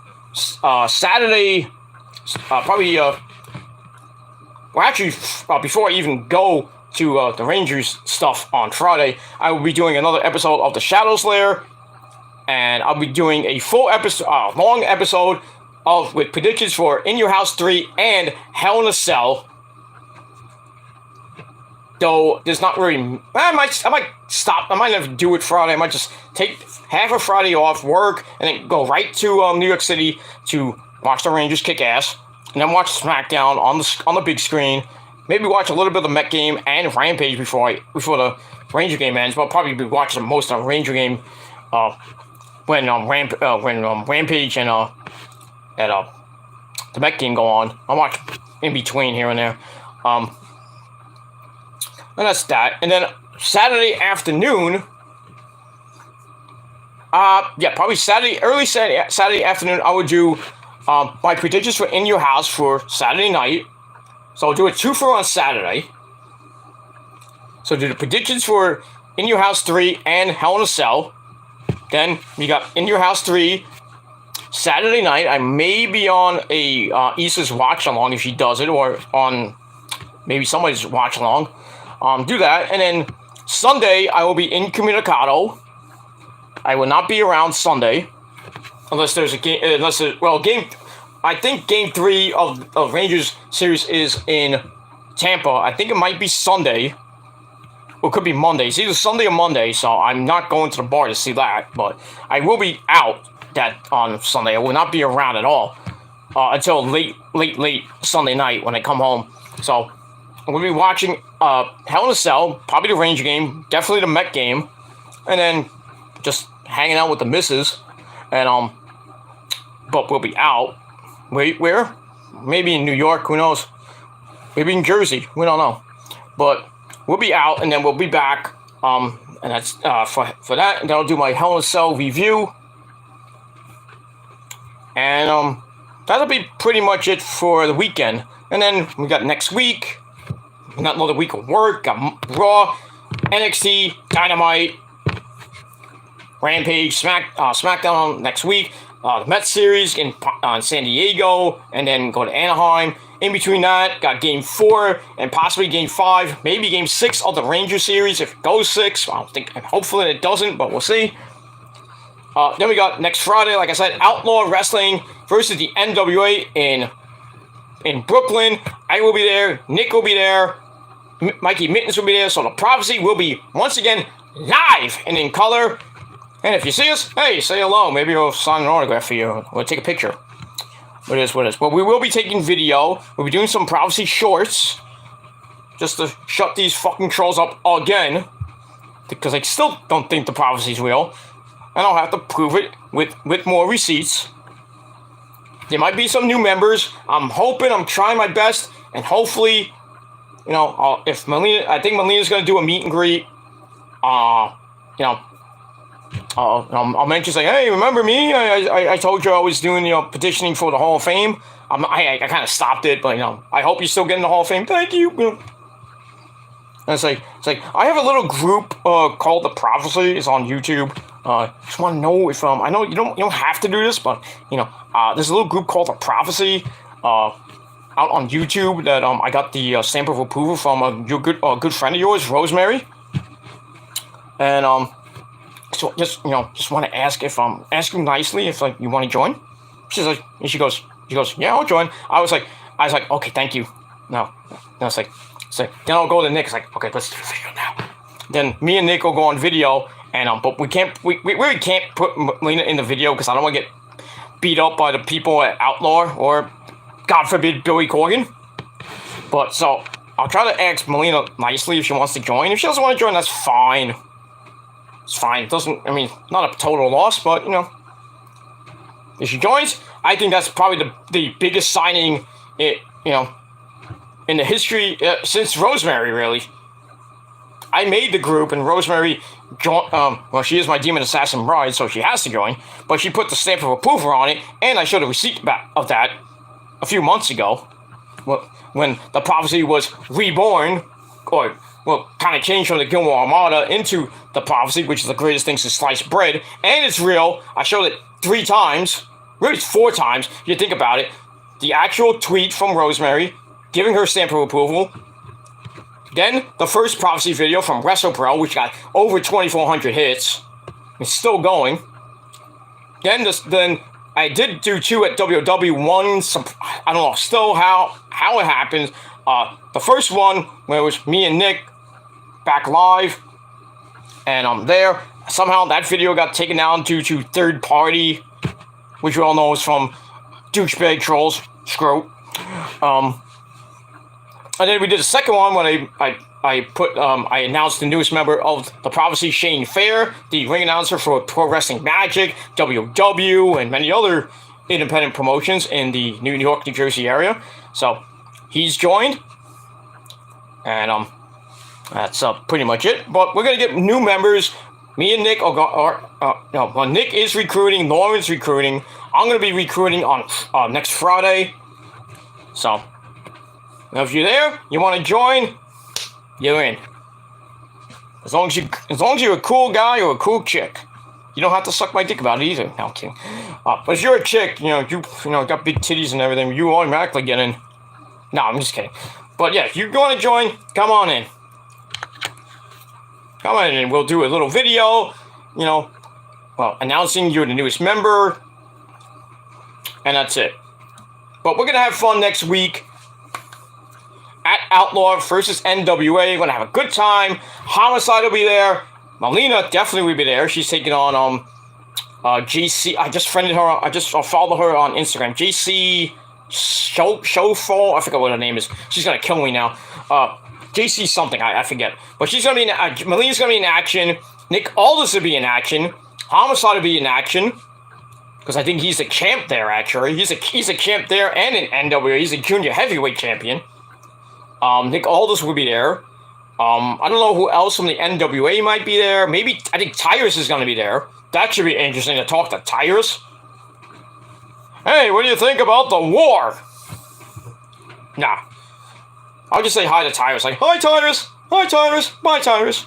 Saturday, probably before I even go to the Rangers stuff on Friday, I will be doing another episode of the Shadows Lair, and I'll be doing a full episode, long episode with predictions for In Your House 3 and Hell in a Cell. Though there's not really, I might stop. I might never do it Friday. I might just take half of Friday off work and then go right to New York City to watch the Rangers kick ass, and then watch SmackDown on the big screen. Maybe watch a little bit of the Met game and Rampage before the Ranger game ends. But I'll probably be watching most of the Ranger game when Rampage and the Met game go on. I'll watch in between here and there. And that's that. And then Saturday afternoon, probably early Saturday afternoon, I would do my predictions for In Your House for Saturday night. So I'll do a 2-for on Saturday. So do the predictions for In Your House 3 and Hell in a Cell. Then we got In Your House 3 Saturday night. I may be on a Issa's watch along if she does it, or on maybe somebody's watch along. Do that, and then Sunday I will be incommunicado. I will not be around Sunday unless there's a game. Game. I think Game 3 of Rangers series is in Tampa. I think it might be Sunday. Or it could be Monday. It's either Sunday or Monday, so I'm not going to the bar to see that. But I will be out on Sunday. I will not be around at all until late Sunday night when I come home. So I'm going to be watching Hell in a Cell, probably the Ranger game, definitely the Met game, and then just hanging out with the missus. And but we'll be out. Where? Maybe in New York, who knows? Maybe in Jersey, we don't know. But we'll be out, and then we'll be back. And that's for that. And then I'll do my Hell in a Cell review. And that'll be pretty much it for the weekend. And then we got next week. Not another week of work. Got Raw, NXT, Dynamite, Rampage, SmackDown next week. The Mets series in San Diego, and then go to Anaheim. In between that, got Game 4 and possibly Game 5, maybe Game 6 of the Ranger series if it goes 6. I don't think, hopefully it doesn't, but we'll see. Then we got next Friday, like I said, Outlaw Wrestling versus the NWA in Brooklyn. I will be there. Nick will be there. Mikey Mittens will be there. So the Prophecy will be once again live and in color. And if you see us, hey, say hello. Maybe we'll sign an autograph for you. We'll take a picture. What is? But we will be taking video. We'll be doing some Prophecy shorts. Just to shut these fucking trolls up again. Because I still don't think the Prophecy's real. And I'll have to prove it with more receipts. There might be some new members. I'm trying my best. And hopefully, if Melina, I think Melina's going to do a meet and greet. I'll mention, say, hey, remember me? I told you I was doing, petitioning for the Hall of Fame. I kind of stopped it, but, I hope you still get in the Hall of Fame. Thank you. And it's like, I have a little group called The Prophecy. It's on YouTube. Just want to know if, I know you don't have to do this, but, there's a little group called The Prophecy out on YouTube that I got the stamp of approval from a good friend of yours, Rosemary. And so just want to ask if ask you nicely if like you want to join. She's like, and she goes, yeah, I'll join. I was like, okay, thank you. No, it's like, then I'll go to Nick. It's like, okay, let's do the video now. Then me and Nick will go on video, and but we really can't put Melina in the video because I don't want to get beat up by the people at Outlaw or, God forbid, Billy Corgan. But so I'll try to ask Melina nicely if she wants to join. If she doesn't want to join, that's fine. It's fine. It doesn't, I mean, not a total loss, but if she joins, I think that's probably the biggest signing in the history since Rosemary, really. I made the group, and Rosemary joined. Well, she is my Demon Assassin bride, so she has to join. But she put the stamp of approval on it, and I showed a receipt of that a few months ago, when the prophecy was reborn, or kind of changed from the Gilmore Armada into the prophecy, which is the greatest thing since sliced bread, and it's real. I showed it 3 times, really 4 times. If you think about it, the actual tweet from Rosemary giving her stamp of approval. Then the first prophecy video from WrestlePro, which got over 2,400 hits. It's still going. Then I did do 2 at WW1. I don't know still how it happened. The first one where it was me and Nick back live, and there somehow that video got taken down due to third party, which you all know is from douchebag trolls. Screw. And then we did a second one when I announced the newest member of the prophecy, Shane Fair, the ring announcer for Pro Wrestling Magic, WW, and many other independent promotions in the New York, New Jersey area. So he's joined, and that's pretty much it. But we're gonna get new members. Me and Nick Nick is recruiting, Lauren's recruiting. I'm gonna be recruiting on next Friday. So now if you're there, you want to join, you're in. As long as you're a cool guy or a cool chick, you don't have to suck my dick about it either. No, I'm kidding. But if you're a chick, you got big titties and everything, you automatically get in. No, I'm just kidding. But yeah, if you want to join, come on in. Come on in, and we'll do a little video, announcing you're the newest member, and that's it. But we're gonna have fun next week at Outlaw versus NWA. We're gonna have a good time. Homicide will be there. Melina definitely will be there. She's taking on GC. I just friended her. I just followed her on Instagram. GC Showfall. I forget what her name is. She's gonna kill me now. JC something. I forget. But she's gonna be Melina's gonna be in action. Nick Aldis will be in action. Homicide will be in action. Because I think he's a champ there, actually. He's a champ there and in NWA. He's a junior heavyweight champion. Nick Aldis will be there. I don't know who else from the NWA might be there. I think Tyrus is going to be there. That should be interesting to talk to Tyrus. Hey, what do you think about the war? Nah. I'll just say hi to Tyrus. Like, hi, Tyrus. Hi, Tyrus. Bye, Tyrus.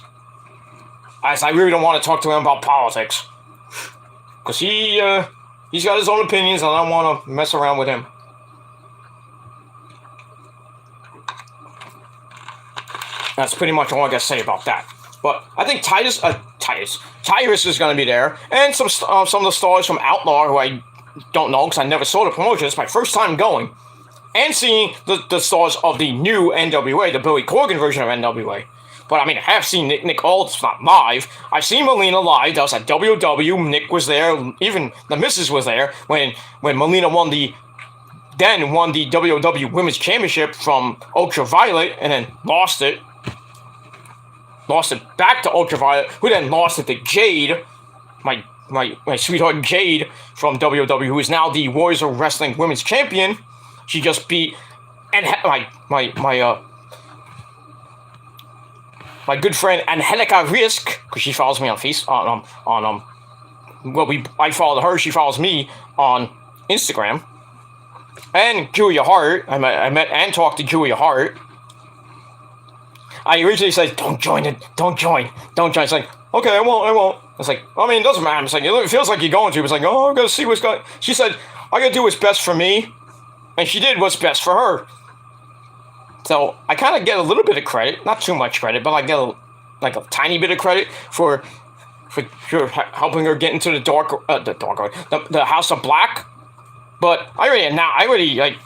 I really don't want to talk to him about politics. Because he's got his own opinions, and I don't want to mess around with him. That's pretty much all I got to say about that. But I think Tyrus is going to be there, and some of the stars from Outlaw who I don't know because I never saw the promotion. It's my first time going, and seeing the stars of the new NWA, the Billy Corgan version of NWA. But I mean, I have seen Nick Aldis not live. I've seen Melina live. That was at WW. Nick was there. Even the Missus was there when Melina won the WW Women's Championship from Ultraviolet and then lost it. Lost it back to Ultraviolet, who then lost it to Jade, my sweetheart Jade from WW, who is now the Warriors of Wrestling Women's Champion. She just beat my good friend Angelica Risk, because she follows me on I follow her, she follows me on Instagram. And Julia Hart, I met and talked to Julia Hart. I originally said, don't join. It's like, okay, I won't. It's like, I mean, it doesn't matter. It's like, it feels like you're going to. It's like, oh, I'm going to see what's going. She said, I got to do what's best for me. And she did what's best for her. So I kind of get a little bit of credit. Not too much credit, but I get like a tiny bit of credit for helping her get into the the House of Black. But I already like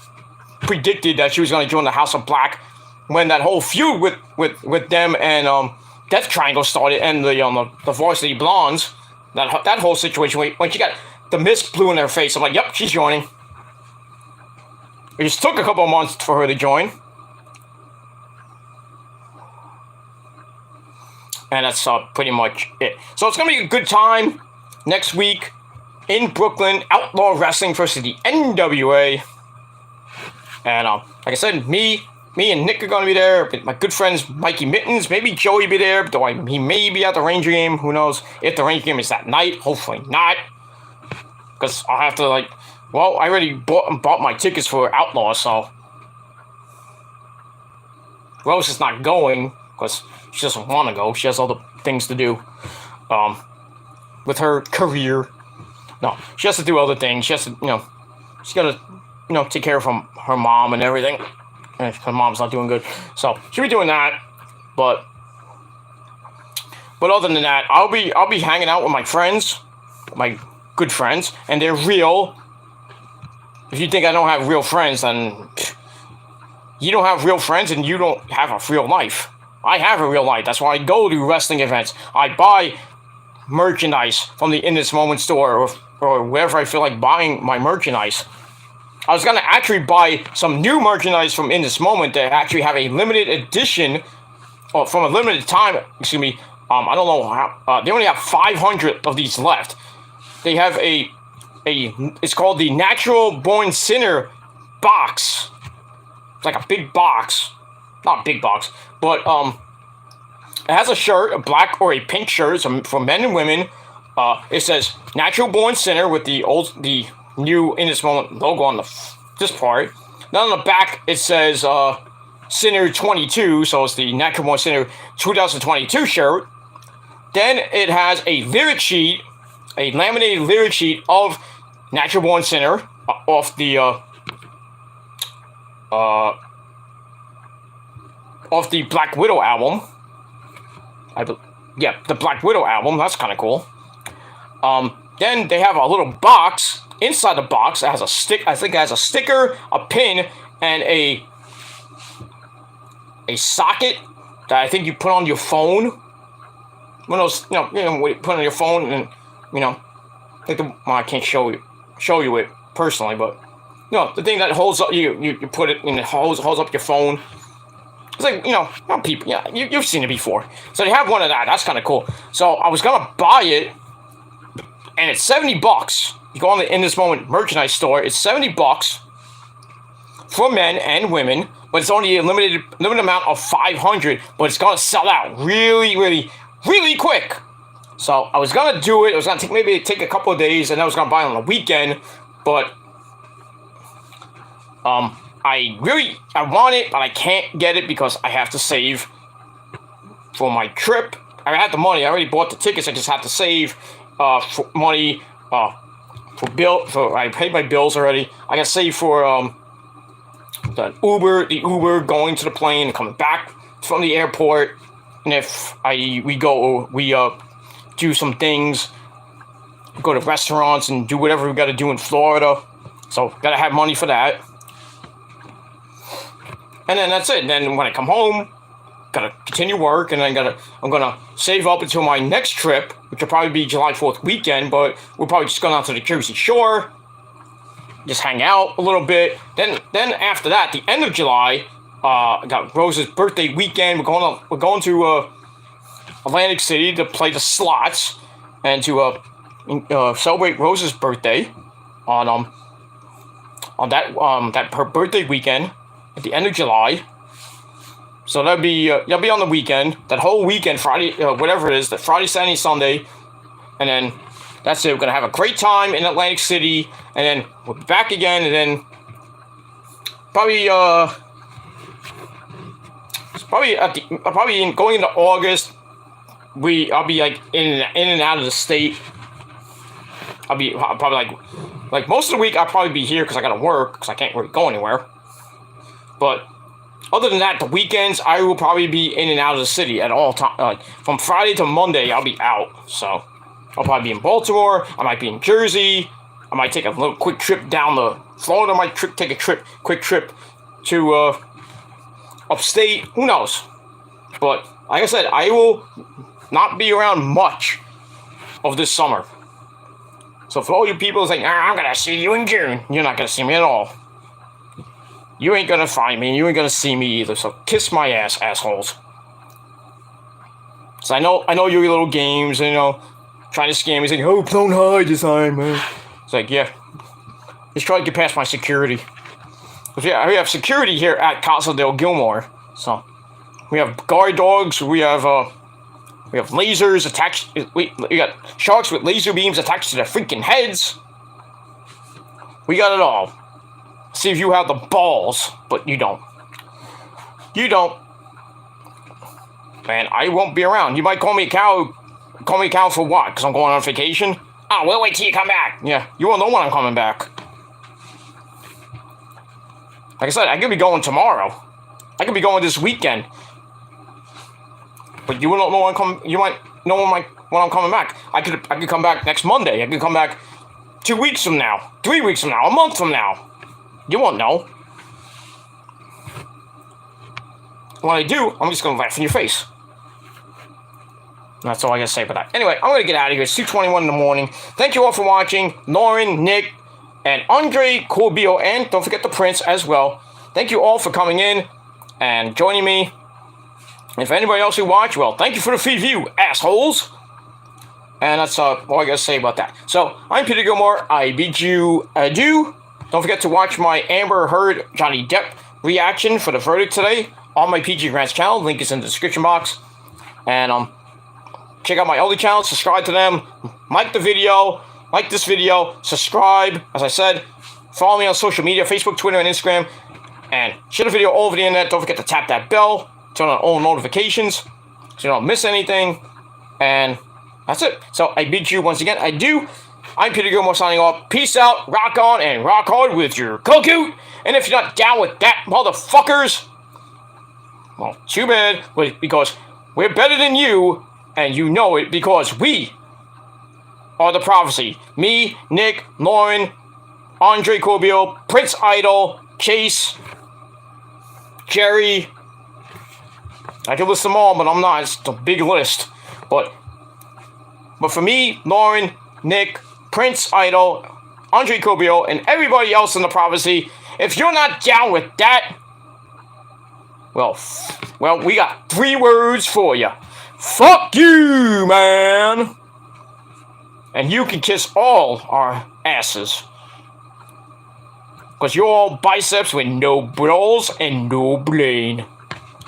predicted that she was going to join the House of Black when that whole feud with them and Death Triangle started, and the Varsity Blondes, that whole situation when she got the mist blew in her face. I'm like, yep, she's joining. It just took a couple of months for her to join. And that's pretty much it. So it's going to be a good time next week in Brooklyn. Outlaw Wrestling versus the NWA. And like I said, me and Nick are going to be there. My good friends Mikey Mittens, maybe Joey be there. Though he may be at the Ranger game. Who knows if the Ranger game is that night. Hopefully not. Because I'll have to I already bought my tickets for Outlaw, so Rose is not going because she doesn't want to go. She has other things to do with her career. No, she has to do other things. She has to, she's got to, take care of her mom and everything. And her mom's not doing good, so she'll be doing that. But other than that, I'll be hanging out with my friends, my good friends, and they're real. If you think I don't have real friends, then you don't have real friends and you don't have a real life. I have a real life. That's why I go to wrestling events. I buy merchandise from the In This Moment store or wherever I feel like buying my merchandise. I was going to actually buy some new merchandise from In This Moment that actually have a limited edition, or from a limited time, excuse me. I don't know how, they only have 500 of these left. They have it's called the Natural Born Sinner box. It's like a big box. Not a big box, but it has a shirt, a black or a pink shirt for men and women. It says Natural Born Sinner with the new In This Moment logo on this part. Then on the back it says Sinner 22, so it's the Natural Born Sinner 2022 shirt. Then it has a lyric sheet, a laminated lyric sheet of Natural Born Sinner off the Black Widow album. The Black Widow album. That's kind of cool. Then they have a little box. Inside the box, it has I think it has a sticker, a pin, and a socket that I think you put on your phone. One of those, you put on your phone, and I can't show you it personally, but the thing that holds up you put it and it holds up your phone. It's like people, you've seen it before. So they have one of that. That's kind of cool. So I was gonna buy it, and it's $70. You go on the In This Moment merchandise store. It's $70 for men and women, but it's only a limited amount of 500. But it's gonna sell out really, really, really quick. So I was gonna do it. It was gonna take a couple of days, and I was gonna buy it on the weekend. But I want it, but I can't get it because I have to save for my trip. I had the money. I already bought the tickets. I just have to save for money I paid my bills already. I got to save for the Uber going to the plane and coming back from the airport. And if we do some things, go to restaurants and do whatever we got to do in Florida. So got to have money for that. And then that's it. And then when I come home, gotta continue work, and then I'm gonna save up until my next trip, which will probably be July 4th weekend. But we're probably just going out to the Jersey Shore, just hang out a little bit. Then after that, the end of July, I got Rose's birthday weekend. We're going to Atlantic City to play the slots and to celebrate Rose's birthday on that her birthday weekend at the end of July. So that'll be on the weekend, that whole weekend, Friday, whatever it is, that Friday, Saturday, Sunday, and then that's it. We're gonna have a great time in Atlantic City, and then we'll be back again, and then probably going into August, I'll be like in and out of the state. I'll probably like most of the week I'll probably be here because I gotta work because I can't really go anywhere. But Other than that, the weekends, I will probably be in and out of the city at all times. From Friday to Monday, I'll be out. So, I'll probably be in Baltimore. I might be in Jersey. I might take a little quick trip down to Florida. I might take a quick trip to upstate. Who knows? But, like I said, I will not be around much of this summer. So for all you people saying, I'm going to see you in June, you're not going to see me at all. You ain't going to find me. You ain't going to see me either. So kiss my ass, assholes. So I know your little games, trying to scam me, saying, oh, don't hide this time, man. It's like, yeah. Just try to get past my security. But yeah, we have security here at Casa del Gilmore. So we have guard dogs. We have lasers attached. We got sharks with laser beams attached to their freaking heads. We got it all. See if you have the balls, but you don't. You don't. Man, I won't be around. You might call me a cow. Call me a cow for what? Because I'm going on vacation? Oh, we'll wait till you come back. Yeah, you won't know when I'm coming back. Like I said, I could be going tomorrow. I could be going this weekend. But you won't know when you might know when I'm coming back. I could come back next Monday. I could come back 2 weeks from now, 3 weeks from now, a month from now. You won't know. When I do, I'm just gonna laugh in your face. That's all I gotta say about that. Anyway, I'm gonna get out of here. It's 2:21 in the morning. Thank you all for watching. Lauren, Nick, and Andre Corbio, and don't forget the Prince as well. Thank you all for coming in and joining me. And for anybody else who watched, well, thank you for the free view, assholes. And that's all I gotta say about that. So, I'm Peter Gilmore. I bid you adieu. Don't forget to watch my Amber Heard Johnny Depp reaction for the verdict today on my PG Grants channel. Link is in the description box. And check out my other channels. Subscribe to them. Like the video. Like this video. Subscribe. As I said, follow me on social media: Facebook, Twitter, and Instagram. And share the video all over the internet. Don't forget to tap that bell. Turn on all notifications so you don't miss anything. And that's it. So I bid you once again adieu. I'm Peter Gilmore signing off. Peace out, rock on, and rock hard with your cocoot. And if you're not down with that, motherfuckers, well, too bad, because we're better than you, and you know it because we are the prophecy. Me, Nick, Lauren, Andre Corbio, Prince Idol, Chase, Jerry. I can list them all, but I'm not. It's a big list. But for me, Lauren, Nick, Prince Idol, Andre Corbio, and everybody else in the prophecy, if you're not down with that, well, we got 3 words for you. Fuck you, man. And you can kiss all our asses. Because you're all biceps with no balls and no brain.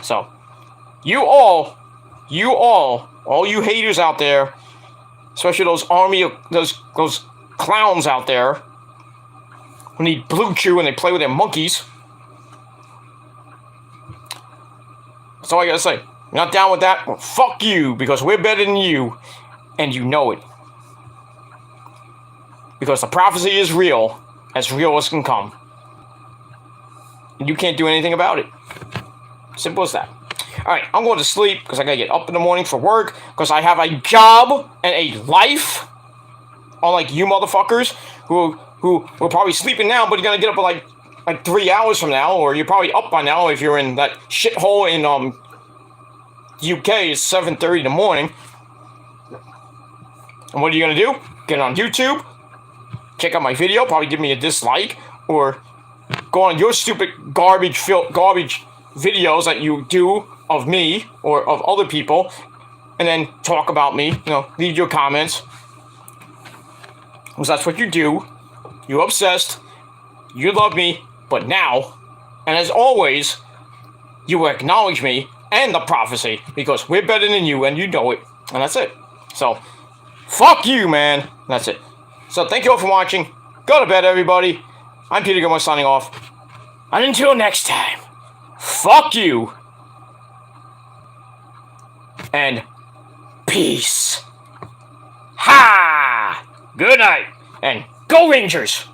So, all you haters out there, especially those those clowns out there who need blue chew and they play with their monkeys. That's all I gotta say. You're not down with that? Well, fuck you, because we're better than you, and you know it. Because the prophecy is real as can come. And you can't do anything about it. Simple as that. Alright, I'm going to sleep because I gotta get up in the morning for work, because I have a job and a life. Unlike you motherfuckers who are probably sleeping now, but you're gonna get up in like 3 hours from now, or you're probably up by now if you're in that shithole in UK. It's 7:30 in the morning. And what are you gonna do? Get on YouTube, check out my video, probably give me a dislike, or go on your stupid garbage videos that you do of me or of other people, and then talk about me. Leave your comments, because that's what you do. You're obsessed. You love me, but now, and as always, you acknowledge me and the prophecy, because we're better than you, and you know it. And that's it. So, fuck you, man. That's it. So, thank you all for watching. Go to bed, everybody. I'm Peter Gilmore signing off. And until next time, fuck you. And peace. Ha! Good night. And go Rangers!